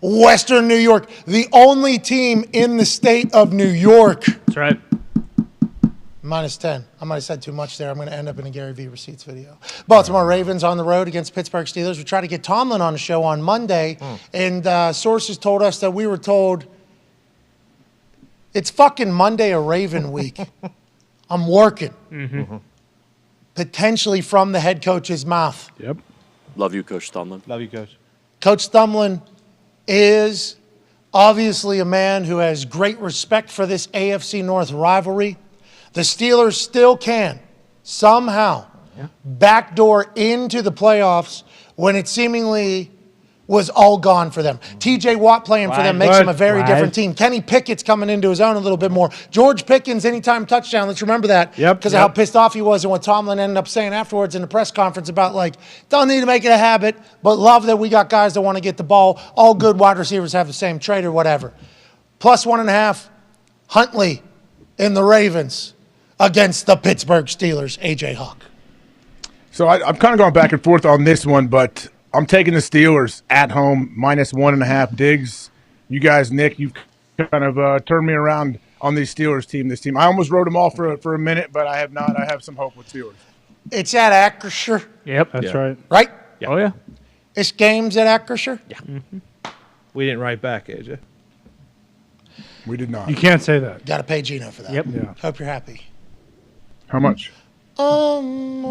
Western New York, the only team in the state of New York. That's right. -10. I might have said too much there. I'm going to end up in a Gary V receipts video. Baltimore Ravens on the road against Pittsburgh Steelers. We tried to get Tomlin on the show on Monday, and sources told us that we were told it's fucking Monday a Raven week. I'm working. Potentially from the head coach's mouth. Yep. Love you, Coach Tomlin. Love you, Coach. Coach Tomlin is obviously a man who has great respect for this AFC North rivalry. The Steelers still can somehow backdoor into the playoffs when it seemingly was all gone for them. TJ Watt playing for them makes them a very different team. Kenny Pickett's coming into his own a little bit more. George Pickens, anytime touchdown. Let's remember that. Because of how pissed off he was and what Tomlin ended up saying afterwards in the press conference about, like, don't need to make it a habit, but love that we got guys that want to get the ball. All good wide receivers have the same trade or whatever. +1.5, Huntley in the Ravens against the Pittsburgh Steelers. AJ Hawk. So I'm kind of going back and forth on this one, but I'm taking the Steelers at home, -1.5. Diggs, you guys, Nick, you've kind of turned me around on these Steelers team. This team, I almost wrote them off for a minute, but I have not. I have some hope with Steelers. It's at Acrisure. Yep, that's right. Right? Yeah. Oh, yeah. It's games at Acrisure? Yeah. We didn't write back, AJ. We did not. You can't say that. Got to pay Gino for that. Yep. Yeah. Hope you're happy. How much? I'm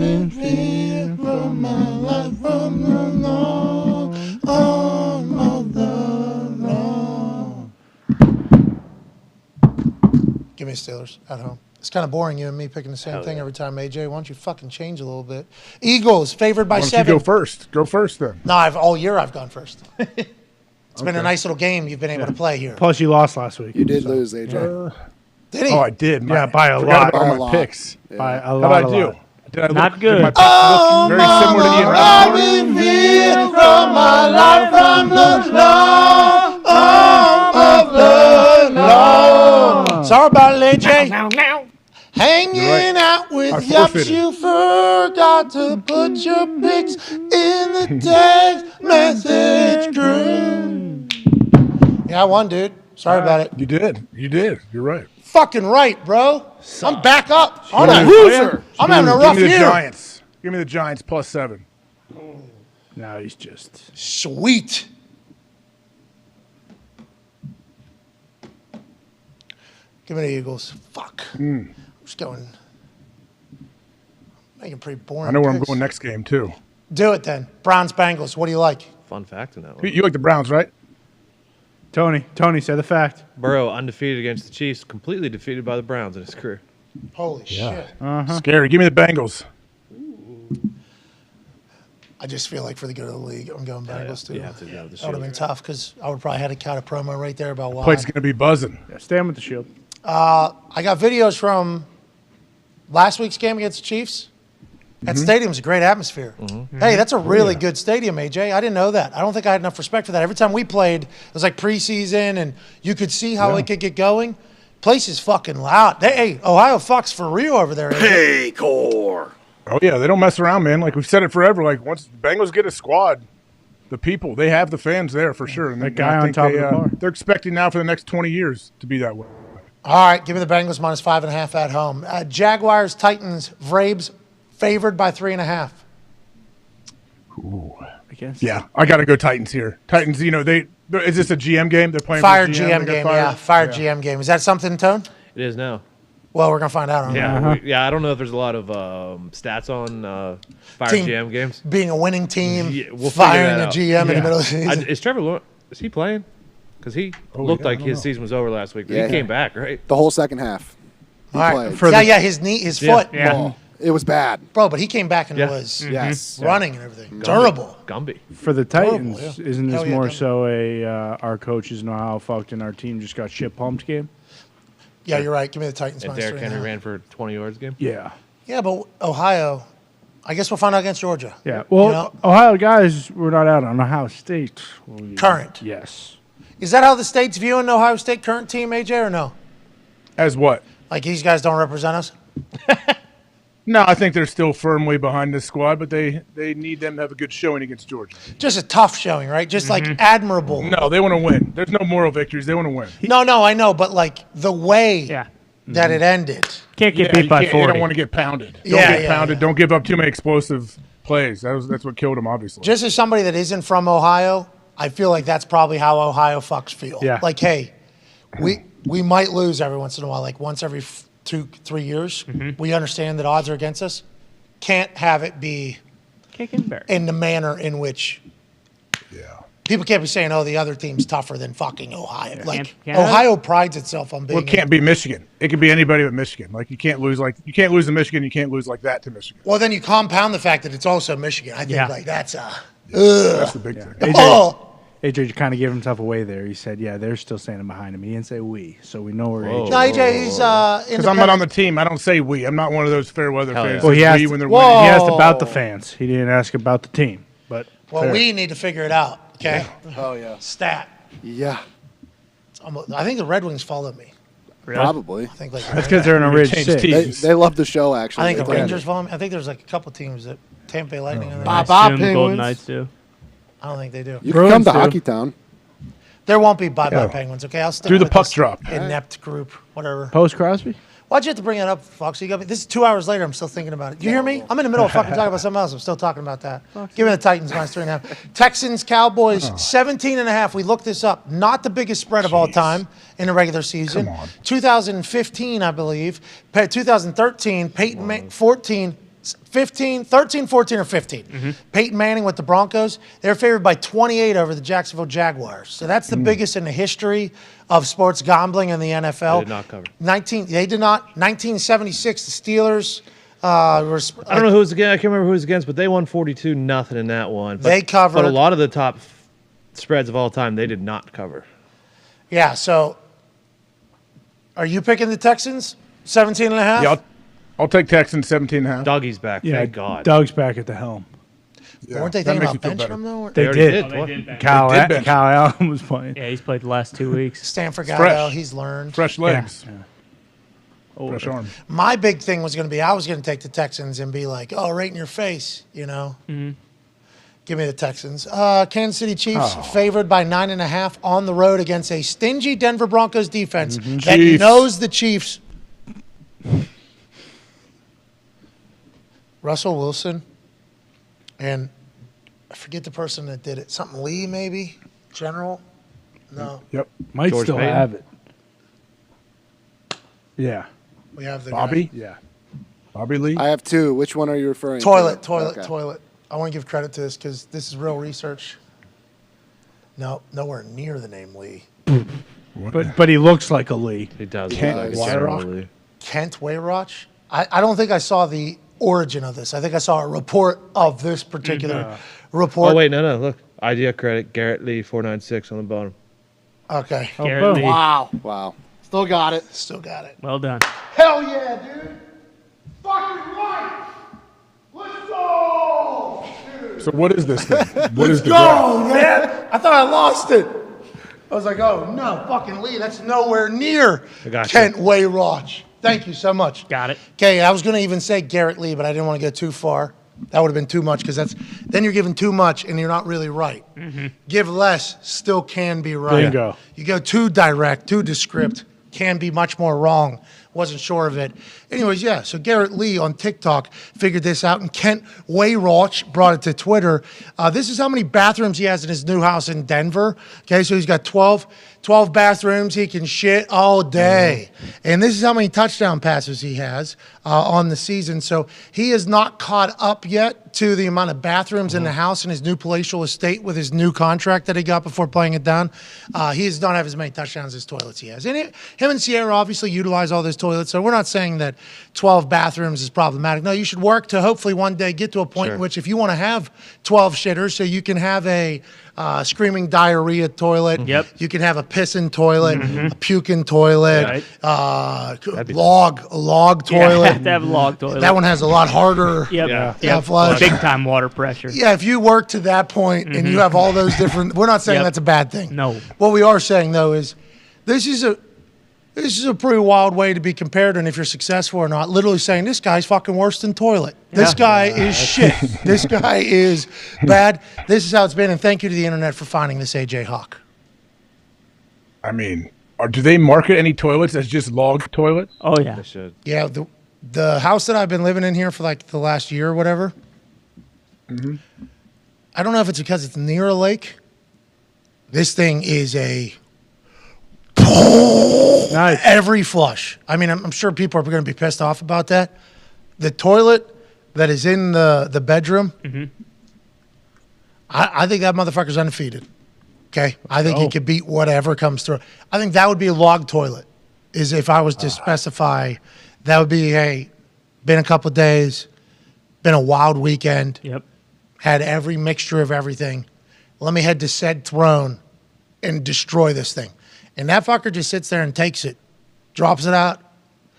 in fear from my life from the Lord, arm of the Lord. Give me Steelers at home. It's kind of boring, you and me picking the same thing every time, AJ. Why don't you fucking change a little bit? Eagles favored by 7. Why don't you go first? Go first then. No, all year I've gone first. It's been a nice little game you've been able to play here. Plus, you lost last week. You did lose, AJ. Did he? Oh, I did. Yeah, by a lot. About all my picks. By a How lot. did I do? Did I Not look, good. Did my picks look very similar to the I'm in fear from my life from the Lord, arm of the Lord. Sorry about it, AJ. Hanging out with I Yups, forfeited. you forgot to put your pics in the text message group. Yeah, I won, dude. Sorry about it. You did. You're right. Fucking right, bro. I'm back up. I'm Give a me- loser. I'm having a rough Give me the year. Giants. Give me the Giants +7. Now he's just sweet. Give me the Eagles. Fuck. I'm just going. Making pretty boring. I know where I'm picks. going next game too. Do it then. Browns Bengals. What do you like? Fun fact in that one. You like the Browns, right? Tony said the fact. Burrow undefeated against the Chiefs, completely defeated by the Browns in his career. Holy shit. Scary. Give me the Bengals. I just feel like for the good of the league, I'm going Bengals too. You have to go with the That would have been Shield. tough because I would probably had a kind of promo right there about why. Plate's going to be buzzing. Yeah, stand with the Shield. I got videos from last week's game against the Chiefs. That stadium's a great atmosphere. Hey, that's a really good stadium, AJ. I didn't know that. I don't think I had enough respect for that. Every time we played, it was like preseason, and you could see how it could get going. Place is fucking loud. Hey, Ohio fucks for real over there. AJ. Hey, core. Oh yeah, they don't mess around, man. Like we've said it forever. Like once the Bengals get a squad, the people they have the fans there for sure. And That guy on top of the bar. They're expecting now for the next 20 years to be that way. All right, give me the Bengals -5.5 at home. Jaguars, Titans, Vrabes favored by 3.5. Ooh. I guess. Yeah, I got to go Titans here. Titans, is this a GM game? They're playing Fired for GM They got game, fired? yeah. Fired GM game. Is that something, Tone? It is now. Well, we're gonna find out. On Yeah, I don't know if there's a lot of stats on fire Team- GM games. Being a winning team, Yeah, we'll figure firing that a out. GM in the middle of the season. Is Trevor Lawrence? Is he playing? Because he looked like his season was over last week. But Yeah, he came back, right? The whole second half. He All right. played. His knee, his foot. Oh, it was bad. Bro, but he came back and Yeah. was Yes. running and everything. Durable. Gumby. For the Horrible, Titans, yeah. isn't this Hell yeah, more Gumby. so a our coaches know how fucked and our team just got shit pumped game? Yeah, you're right. Give me the Titans And minus Derrick Henry 3.5. ran for 20 yards game. Yeah. Yeah, but Ohio, I guess we'll find out against Georgia. Yeah. Well, You know? Ohio guys, we're not out on Ohio State. Current. Yes. Is that how the state's viewing the Ohio State current team, AJ, or no? As what? Like these guys don't represent us? No, I think they're still firmly behind this squad, but they need them to have a good showing against Georgia. Just a tough showing, right? Just like admirable. No, they want to win. There's no moral victories. They want to win. No, I know, but like the way that it ended. Can't get Yeah, beat by you 40. don't want to get pounded. Don't Yeah, get pounded. Don't give up too many explosive plays. That's what killed him, obviously. Just as somebody that isn't from Ohio, I feel like that's probably how Ohio fucks feel. Yeah. Like, hey, we might lose every once in a while, like once every 2-3 years. We understand that odds are against us. Can't have it be Kicking bear. in the manner in which people can't be saying, "Oh, the other team's tougher than fucking Ohio." Like Can't- Ohio prides itself on being. Well, it can't be Michigan. It can be anybody but Michigan. Like you can't lose to Michigan. You can't lose like that to Michigan. Well, then you compound the fact that it's also Michigan. I think like that's That's the big thing. AJ kind of gave himself away there. He said, "Yeah, they're still standing behind him." He didn't say "we," so we know where AJ. No, AJ, he's Because I'm not on the team. I don't say we. I'm not one of those fair weather fans. Well, he that asked, we when they're he winning. asked about the fans. He didn't ask about the team. But Well, fair. we need to figure it out. Okay. Oh yeah. Stat. Yeah. I think the Red Wings followed me. Probably. I think like That's 'cause they're in a rich city. They love the show. Actually, I think the They Rangers did. follow me. I think there's like a couple teams that Tampa Bay Lightning. and Bye the bye, Golden Penguins. Knights do. I don't think they do. You can come to Hockey Town. There won't be bye-bye Yeah. Penguins. Okay, I'll stick Do the with puck this drop. inept group, whatever. Post Crosby. Why'd you have to bring that up, Fox? You got me. This is 2 hours later. I'm still thinking about it. You hear me? I'm in the middle of fucking talking about something else. I'm still talking about that. Give me the Titans -3.5. Texans, Cowboys, 17.5. We looked this up. Not the biggest spread of all time in a regular season. 2015, I believe. 2013, Peyton 13, 14, or 15. Peyton Manning with the Broncos. They're favored by 28 over the Jacksonville Jaguars. So that's the biggest in the history of sports gambling in the NFL. They did not cover. They did not. 1976, the Steelers. I don't know who was against. I can't remember who was against, but they won 42-0 in that one. But, They covered. But a lot of the top spreads of all time, they did not cover. Yeah. So, are you picking the Texans? 17.5. Yeah, I'll take Texans 17.5. Doggy's back. Yeah, Thank God. Doug's back at the helm. Weren't they that thinking makes about me feel benching him though? They already did. did. Oh, they did bench. Kyle, They did bench. Kyle Allen was playing. Yeah, he's played the last 2 weeks. Stanford guy Fresh. though, he's learned. Fresh legs. Fresh arm. My big thing was going to be I was going to take the Texans and be like, oh, right in your face, you know. Mm-hmm. Give me the Texans. Kansas City Chiefs favored by 9.5 on the road against a stingy Denver Broncos defense that Chiefs. knows the Chiefs. Russell Wilson and I forget the person that did it. Something Lee, maybe? General? No. Yep. Might George still Payton. have it. Yeah. We have the Bobby? guy. Yeah. Bobby Lee? I have two. Which one are you referring to? Toilet. Okay. I want to give credit to this because this is real research. No, nowhere near the name Lee. But he looks like a Lee. He does. Kent look like a Weyrauch? General Lee. Kent Weyrauch? I don't think I saw the origin of this. I think I saw a report of this particular report. Oh wait, no. Look, idea credit Garrett Lee 496 on the bottom. Okay. Garrett Lee. Wow. Still got it. Still got it. Well done. Hell yeah, dude. Fucking right. Let's go. Dude. So what is this thing? What is the Go, man. I thought I lost it. I was like, oh, no, fucking Lee. That's nowhere near I got Kent Weyrauch. Thank you so much. Got it. Okay, I was going to even say Garrett Lee, but I didn't want to go too far. That would have been too much because then you're giving too much and you're not really right. Mm-hmm. Give less, still can be right. Bingo. You go too direct, too descript, can be much more wrong. Wasn't sure of it. Anyways, yeah, so Garrett Lee on TikTok figured this out, and Kent Weyrauch brought it to Twitter. This is how many bathrooms he has in his new house in Denver. Okay, so he's got 12 bathrooms. He can shit all day. And this is how many touchdown passes he has on the season. So he is not caught up yet to the amount of bathrooms in the house in his new palatial estate with his new contract that he got before playing it down. He does not have as many touchdowns as toilets he has. And him and Sierra obviously utilize all those toilets. So we're not saying that 12 bathrooms is problematic. No, you should work to hopefully one day get to a point in which if you want to have 12 shitters so you can have a screaming diarrhea toilet. Yep. You can have a pissing toilet, a puking toilet, a log toilet. Yeah, have to have a log toilet. That one has a lot harder. Yep. flush. Big time water pressure. Yeah, if you work to that point and you have all those different, we're not saying that's a bad thing. No. What we are saying though is this is a pretty wild way to be compared, and if you're successful or not, literally saying this guy's fucking worse than toilet. This guy is shit. This guy is bad. This is how it's been, and thank you to the internet for finding this AJ Hawk. I mean, do they market any toilets as just log toilets? Oh yeah. They should. Yeah, the house that I've been living in here for like the last year or whatever. Mm-hmm. I don't know if it's because it's near a lake. This thing is a every flush. I mean, I'm sure people are going to be pissed off about that. The toilet that is in the bedroom, I think that motherfucker's undefeated. Okay? I think he could beat whatever comes through. I think that would be a log toilet, is if I was to specify. That would be, hey, been a couple of days, been a wild weekend. Yep. Had every mixture of everything. Let me head to said throne and destroy this thing. And that fucker just sits there and takes it, drops it out,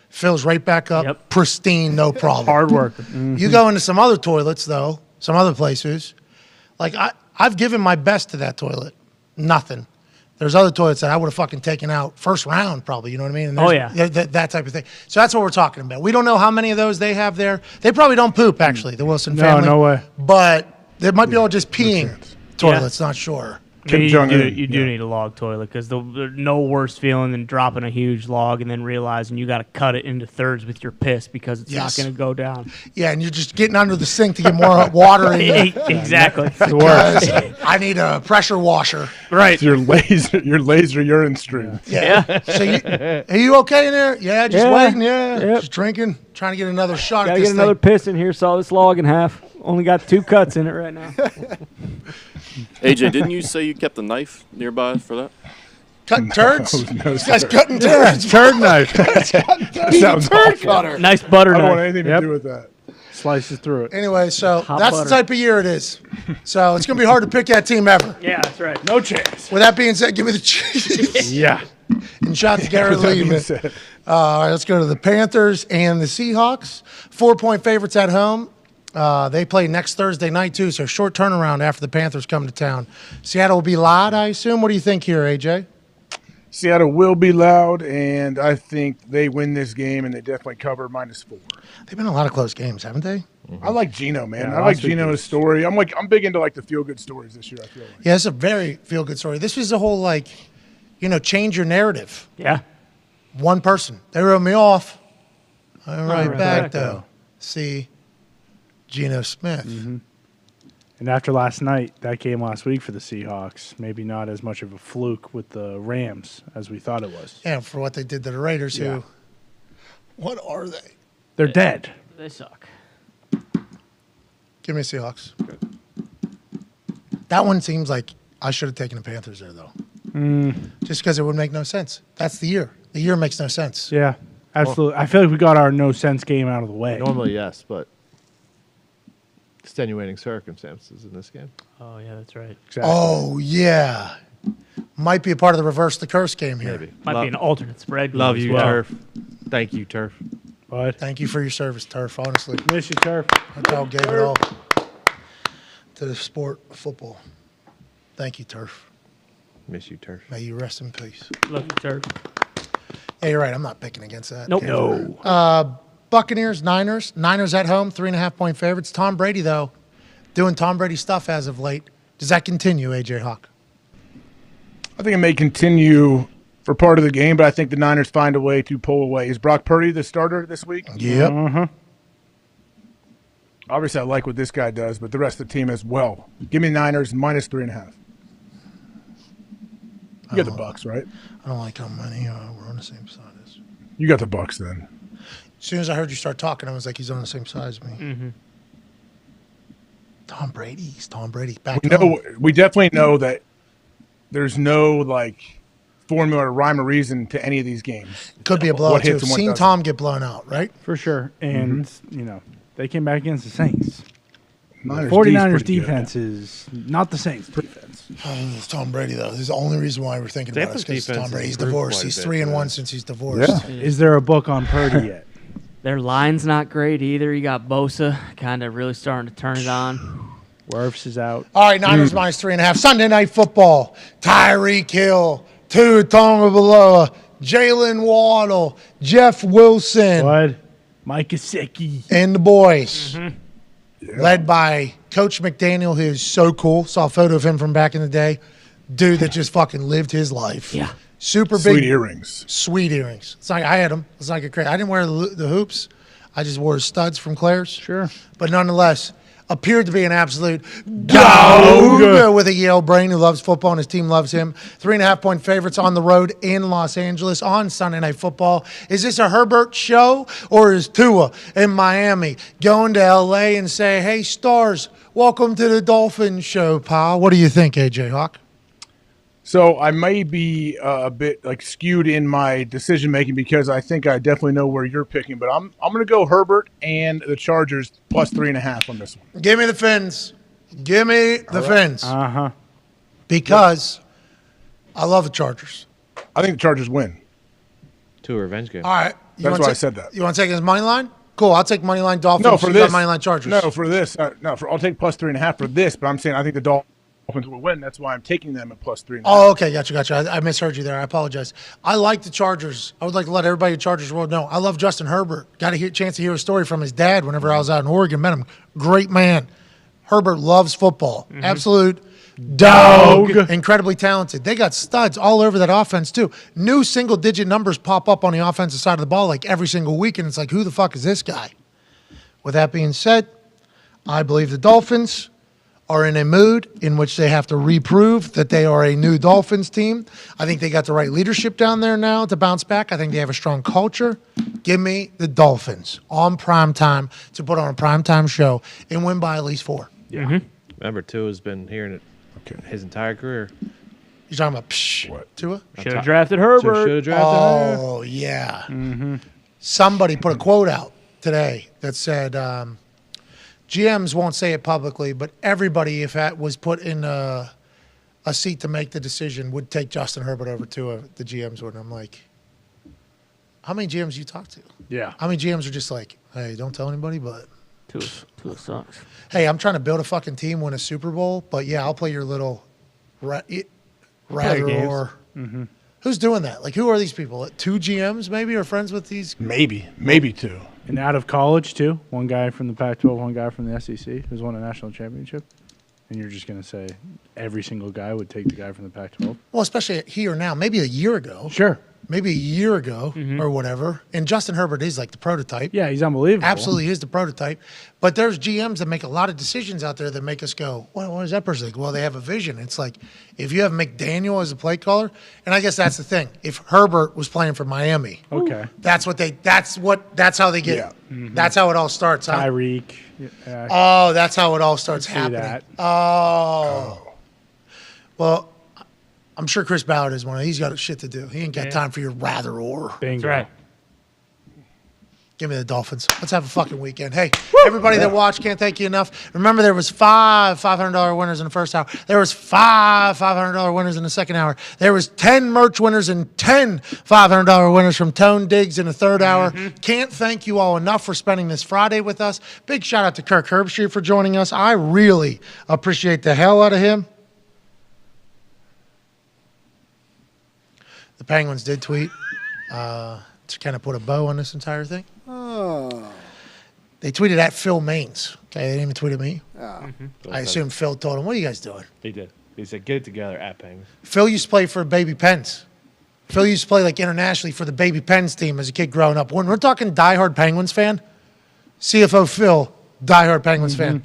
fills right back up, pristine, no problem. Hard work. You go into some other toilets, though, some other places. Like, I've given my best to that toilet. Nothing. There's other toilets that I would have fucking taken out first round, probably. You know what I mean? And that type of thing. So that's what we're talking about. We don't know how many of those they have there. They probably don't poop, actually, the Wilson family. No way. But they might be all just peeing toilets, not sure. You do need a log toilet because there's no worse feeling than dropping a huge log and then realizing you got to cut it into thirds with your piss because it's not going to go down. Yeah, and you're just getting under the sink to get more water in there. Exactly. Because I need a pressure washer. Right. It's your laser urine stream. Yeah. So are you okay in there? Yeah, just waiting. Yeah. Just drinking, trying to get another shot at Gotta this get another thing. piss in here. Saw this log in half. Only got 2 cuts in it right now. AJ, didn't you say you kept a knife nearby for that? Cutting turds? No, This guy's sir. cutting turds. Turd knife. That sounds awful. Nice butter I don't knife. want anything to do with that. Slices through it. Anyway, so Hot that's butter. the type of year it is. So it's going to be hard to pick that team ever. Yeah, that's right. No chance. With that being said, give me the Chiefs. Yeah. And shout to Garrett With that Lee. being said. All right, let's go to the Panthers and the Seahawks. 4-point favorites at home. They play next Thursday night, too, so short turnaround after the Panthers come to town. Seattle will be live, I assume. What do you think here, AJ? Seattle will be loud, and I think they win this game, and they definitely cover -4. They've been in a lot of close games, haven't they? I like Geno, man. Yeah, I like last week Geno's story. I'm big into like the feel good stories this year. I feel like. Yeah, it's a very feel good story. This was the whole change your narrative. Yeah. One person, they wrote me off. All right, right back back, though. See, Geno Smith. Mm-hmm. And after last night, that game last week for the Seahawks, maybe not as much of a fluke with the Rams as we thought it was. Yeah, for what they did to the Raiders, Yeah. who, what are they? They're dead. They suck. Give me Seahawks. That one seems like I should have taken the Panthers there, though. Just because it would make no sense. That's the year. The year makes no sense. Yeah, absolutely. I feel like we got our no sense game out of the way. Normally, yes, but extenuating circumstances in this game. Oh, yeah, that's right. Exactly. Oh, yeah. Might be a part of the reverse the curse game here. Maybe. Might be an alternate spread. Love as you, well. Turf. Thank you, Turf. What? Thank you for your service, Turf, honestly. Miss you, Turf. That's all gave it all to the sport of football. Thank you, Turf. Miss you, Turf. May you rest in peace. Love you, Turf. Yeah, you're right. I'm not picking against that. Nope. No. Buccaneers, Niners. Niners at home, 3.5-point favorites. Tom Brady, though, doing Tom Brady stuff as of late. Does that continue, AJ Hawk? I think it may continue for part of the game, but I think the Niners find a way to pull away. Is Brock Purdy the starter this week? Yep. Uh-huh. Obviously, I like what this guy does, but the rest of the team as well. Give me Niners -3.5. You got the Bucks, right? I don't like how many we're on the same side as. You got the Bucks then. As soon as I heard you start talking, I was like, he's on the same side as me. Mm-hmm. Tom Brady. He's Tom Brady. Back We definitely know that there's no formula or rhyme or reason to any of these games. Could be a blowout, too. Seen Tom get blown out, right? For sure. And, they came back against the Saints. Niners 49ers D's defense is not the Saints defense. It's Tom Brady, though. This is the only reason why we're thinking about it is because Tom Brady. He's divorced. He's 3-1 since he's divorced. Yeah. Is there a book on Purdy yet? Their line's not great either. You got Bosa kind of really starting to turn it on. Werfs is out. All right, Niners -3.5. Sunday Night Football. Tyreek Hill, Tua Tagovailoa, Jalen Waddle, Jeff Wilson. What? Mike Gesicki. And the boys. Led by Coach McDaniel, who is so cool. Saw a photo of him from back in the day. Dude that just fucking lived his life. Yeah. Super big. Sweet earrings. Sweet earrings. It's like I had them. It's like a crazy. I didn't wear the hoops. I just wore studs from Claire's. Sure. But nonetheless, appeared to be an absolute dog with a Yale brain who loves football and his team loves him. 3.5-point favorites on the road in Los Angeles on Sunday Night Football. Is this a Herbert show or is Tua in Miami going to L.A. and say, hey, Stars, welcome to the Dolphins show, pal? What do you think, AJ Hawk? So I may be a bit skewed in my decision making because I think I definitely know where you're picking, but I'm going to go Herbert and the Chargers +3.5 on this one. Give me the Fins. Give me the Fins. Uh-huh. Because I love the Chargers. I think the Chargers win. To a revenge game. All right. That's why I said that. You want to take it as money line? Cool. I'll take money line Dolphins. No, for You this. got money line Chargers. No, for this. I'll take +3.5 for this, but I'm saying I think the Dolphins will win. That's why I'm taking them at +3.5. Oh, okay. Gotcha. I misheard you there. I apologize. I like the Chargers. I would like to let everybody in Chargers world know. I love Justin Herbert. Got a chance to hear a story from his dad whenever I was out in Oregon. Met him. Great man. Herbert loves football. Absolute dog. Incredibly talented. They got studs all over that offense, too. New single-digit numbers pop up on the offensive side of the ball every single week, and it's like, who the fuck is this guy? With that being said, I believe the Dolphins are in a mood in which they have to reprove that they are a new Dolphins team. I think they got the right leadership down there now to bounce back. I think they have a strong culture. Give me the Dolphins on primetime to put on a primetime show and win by at least 4. Yeah. Remember, Tua's been hearing it his entire career. You're talking about Tua? Should have drafted Herbert. Should have drafted Herbert. Oh, yeah. Somebody put a quote out today that said, GMs won't say it publicly, but everybody, if that was put in a seat to make the decision, would take Justin Herbert over Tua. The GMs would. And I'm like, how many GMs you talk to? Yeah. How many GMs are just like, hey, don't tell anybody, but Tua sucks. Hey, I'm trying to build a fucking team, win a Super Bowl, but yeah, I'll play your little rather games. or Who's doing that? Like, who are these people? 2 GMs maybe are friends with these? Maybe 2. And out of college, too. One guy from the Pac-12, one guy from the SEC who's won a national championship. And you're just going to say every single guy would take the guy from the Pac-12? Well, especially here now. Maybe a year ago. Sure. Maybe a year ago or whatever. And Justin Herbert is like the prototype. Yeah, he's unbelievable. Absolutely is the prototype. But there's GMs that make a lot of decisions out there that make us go, well, what is that person think? Well, they have a vision. It's like if you have McDaniel as a play caller, and I guess that's the thing. If Herbert was playing for Miami, okay, that's how they get it. That's how it all starts. Huh? Tyreek. Oh, that's how it all starts see happening. that. Oh. Well, I'm sure Chris Ballard is one of them. He's got shit to do. He ain't got time for your rather or. Bingo. That's right. Give me the Dolphins. Let's have a fucking weekend. Hey, everybody that watched, can't thank you enough. Remember, there was 5 $500 winners in the first hour. There was 5 $500 winners in the second hour. There was 10 merch winners and 10 $500 winners from Tone Diggs in the third hour. Can't thank you all enough for spending this Friday with us. Big shout out to Kirk Herbstreit for joining us. I really appreciate the hell out of him. The Penguins did tweet to kind of put a bow on this entire thing. Oh. They tweeted at Phil Maines. Okay, they didn't even tweet at me. Oh. I assume Phil told him, what are you guys doing? He did. He said, get it together at Penguins. Phil used to play for Baby Pens. Phil used to play like internationally for the Baby Pens team as a kid growing up. When we're talking diehard Penguins fan, CFO Phil, diehard Penguins fan.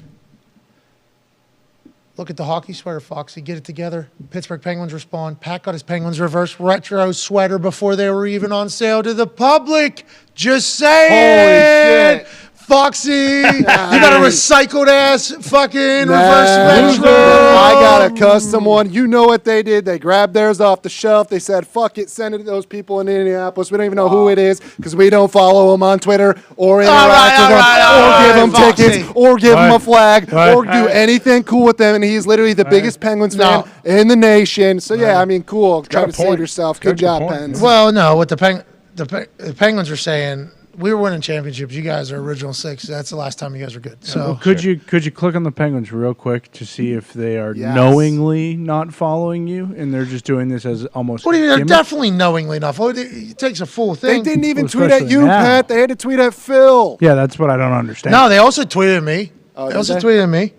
Look at the hockey sweater, Foxy. Get it together. Pittsburgh Penguins respond. Pat got his Penguins reverse retro sweater before they were even on sale to the public. Just saying. Holy shit. Foxy, you got a recycled ass fucking reverse retro. I got a custom one. You know what they did? They grabbed theirs off the shelf. They said, fuck it, send it to those people in Indianapolis. We don't even know who it is because we don't follow them on Twitter or interact with them or give them tickets or give them a flag or do anything cool with them. And he's literally the biggest Penguins fan in the nation. So, yeah, I mean, cool. Try to save yourself. Good job, Pens. Well, no, what the Penguins are saying, we were winning championships. You guys are original 6. That's the last time you guys were good. So well, could you click on the Penguins real quick to see if they are knowingly not following you and they're just doing this as almost? What do you mean? They're definitely knowingly enough. It takes a full thing. They didn't even tweet at you, Pat. They had to tweet at Phil. Yeah, that's what I don't understand. No, they also tweeted at me. Oh, they also tweeted at me.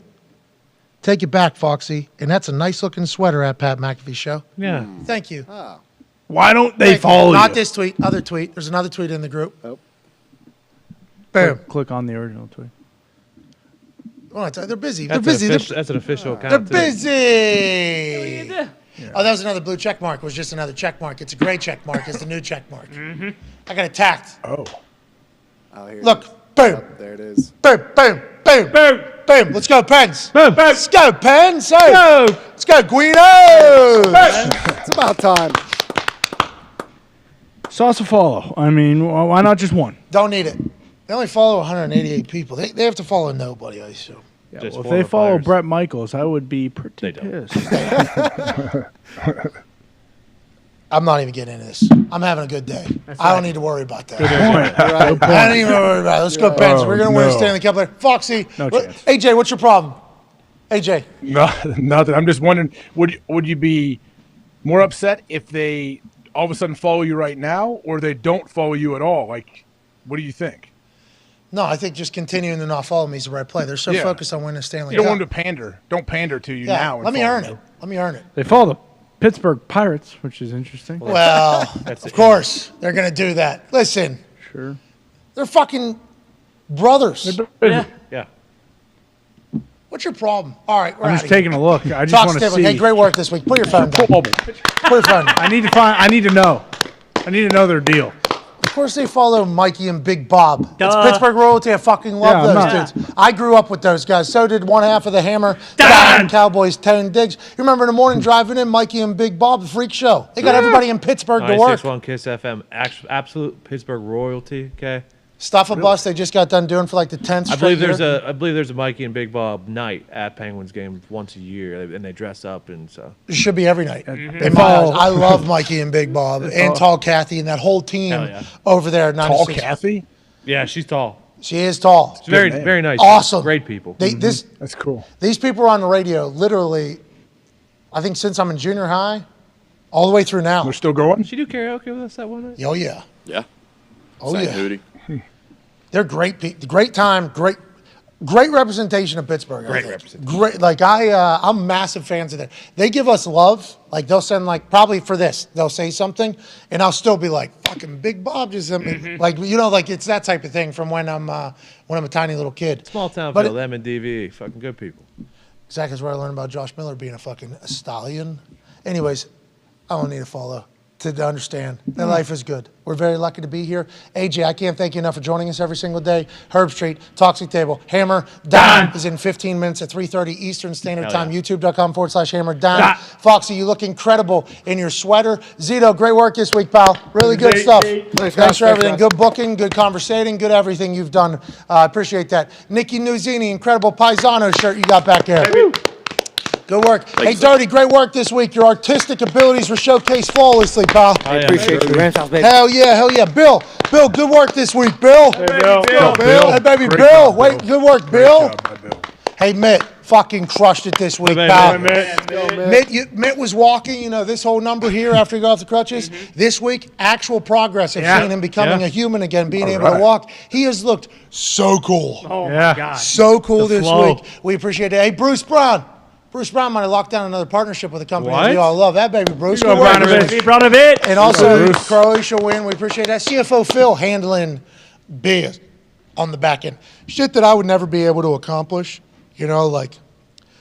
Take it back, Foxy. And that's a nice looking sweater at Pat McAfee Show. Yeah. Thank you. Oh. Why don't they follow you? Not this tweet. Other tweet. There's another tweet in the group. Oh. Boom. Click on the original tweet. Oh, they're busy. That's They're busy. That's an official account. They're busy. Yeah. Oh, that was another blue check mark. It was just another check mark. It's a gray check mark. It's the new check mark. I got attacked. Oh. Here Look. Boom. Oh, there it is. Boom. Boom. Boom. Boom. Boom. Let's go, Pens. Boom. Let's go, Pens. Hey. Go. Let's go, Guido. It's about time. Sauce a follow. I mean, why not just one? Don't need it. They only follow 188 people. They have to follow nobody, I assume. Yeah, well, if they follow Brett Michaels, I would be pretty pissed. I'm not even getting into this. I'm having a good day. I don't need to worry about that. Good point. I don't even worry about it. Let's go, Pens. We're going to win a Stanley Cup later. Foxy. No chance. AJ, what's your problem? AJ. Nothing. I'm just wondering, would you be more upset if they all of a sudden follow you right now or they don't follow you at all? Like, what do you think? No, I think just continuing to not follow me is the right play. They're so focused on winning a Stanley Cup. You don't want them to pander. Don't pander to you now. Let me earn it. Let me earn it. They follow the Pittsburgh Pirates, which is interesting. Well, of course, they're going to do that. Listen. Sure. They're fucking brothers. Yeah. What's your problem? All right, we're I'm out just of here. taking a look. I just Talk want to Stifler. see. Hey, great work this week. Put your phone down. Put your phone down. I need to know. I need to know their deal. Of course they follow Mikey and Big Bob. Duh. It's Pittsburgh royalty. I fucking love those dudes. I grew up with those guys. So did one half of the Hammer. Dahn. Cowboys, Tone Diggs. You remember in the morning driving in, Mikey and Big Bob, the freak show. They got everybody in Pittsburgh to work. 96.1 Kiss FM. Absolute Pittsburgh royalty, okay? Stuff a bus they just got done doing for like the 10th straight year. I believe there's a Mikey and Big Bob night at Penguins game once a year, and they dress up and so. It should be every night. In my eyes. I love Mikey and Big Bob and Tall Kathy and that whole team over there at 96. Tall Kathy? Yeah, she's tall. She is tall. She's very, very nice. Awesome. Great people. That's cool. These people are on the radio literally, I think since I'm in junior high, All the way through now. They're still going? Did she do karaoke with us that one night? Oh, yeah. Yeah. Oh, Sang yeah. Hootie. They're great. Great time. Great representation of Pittsburgh. Great representation. Great. Like I'm massive fans of that. They give us love. Like they'll send probably for this, they'll say something, and I'll still be like, "Fucking Big Bob just sent me." Like it's that type of thing from when I'm a tiny little kid. Small town But Phil, them and DV, fucking good people. Exactly, is where I learned about Josh Miller being a fucking stallion. Anyways, I don't need to follow to understand that life is good. We're very lucky to be here. AJ, I can't thank you enough for joining us every single day. Herbstreit, Toxic Table, Hammer, Dahn is in 15 minutes at 3:30 Eastern Standard Time. YouTube.com/Hammer Dahn. Foxy, you look incredible in your sweater. Zito, great work this week, pal. Really good stuff. Thanks for everything. Good booking, good conversating, good everything you've done. Appreciate that. Nikki Nuzini, incredible Paisano shirt you got back there. Good work. Hey, Dirty, great work this week. Your artistic abilities were showcased flawlessly, pal. I appreciate you. Rams house, baby. Hell yeah. Bill, good work this week, Bill. Hey, Bill. Hey, baby, Great Bill. job, Wait, Bill. good work, Bill. Job, Bill. Hey, Mitt, fucking crushed it this week, pal. Mitt was walking, this whole number here after he got off the crutches. This week, actual progress of seeing him becoming a human again, being able to walk. He has looked so cool. Oh, my God. So cool The this flow. week. We appreciate it. Hey, Bruce Brown. Bruce Brown might have locked down another partnership with a company. What? We all love that, baby, Bruce. Go, Brownovich. And also, Croatia win. We appreciate that. CFO Phil handling biz on the back end. Shit that I would never be able to accomplish, like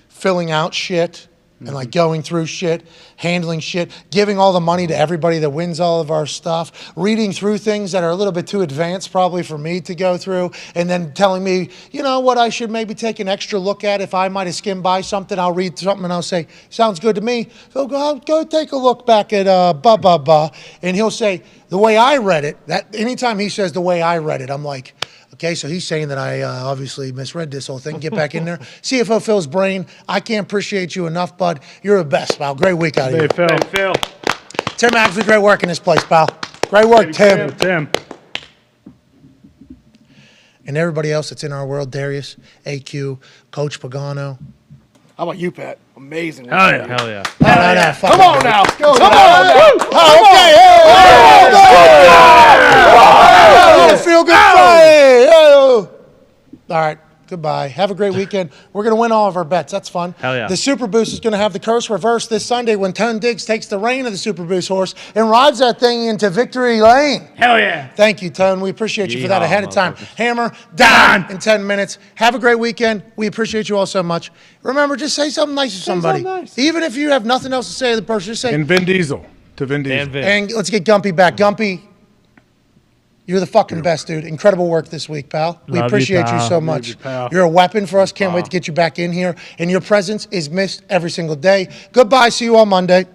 filling out shit and like going through shit, handling shit, giving all the money to everybody that wins all of our stuff, reading through things that are a little bit too advanced probably for me to go through, and then telling me, what I should maybe take an extra look at. If I might have skimmed by something, I'll read something and I'll say, sounds good to me. Phil, go take a look back at and he'll say, the way I read it, that anytime he says the way I read it, I'm like, okay, so he's saying that I obviously misread this whole thing. Get back in there. CFO Phil's brain, I can't appreciate you enough, bud. You're the best, pal. Great week out of you. Phil. Tim Axley, great work in this place, pal. Great work, Tim. And everybody else that's in our world, Darius, AQ, Coach Pagano. How about you, Pat? Amazing. Hell yeah. Hell yeah. No, Come on now. Come on now. Oh, okay. Feel good Friday. All right. Goodbye. Have a great weekend. We're going to win all of our bets. That's fun. Hell yeah. The Super Boost is going to have the curse reversed this Sunday when Tone Diggs takes the reign of the Super Boost horse and rides that thing into victory lane. Hell yeah. Thank you, Tone. We appreciate you for that Yeehaw, ahead of time. motherfuckers. Hammer, Dahn in 10 minutes. Have a great weekend. We appreciate you all so much. Remember, just say something nice to somebody. Even if you have nothing else to say to the person, just say, And Vin Diesel. To Vin Diesel. and let's get Gumpy back. Gumpy, you're the fucking best, dude. Incredible work this week, pal. We Love you, appreciate you pal. so Love much. you, pal. You're a weapon for us. Can't wait to get you back in here. And your presence is missed every single day. Goodbye. See you on Monday.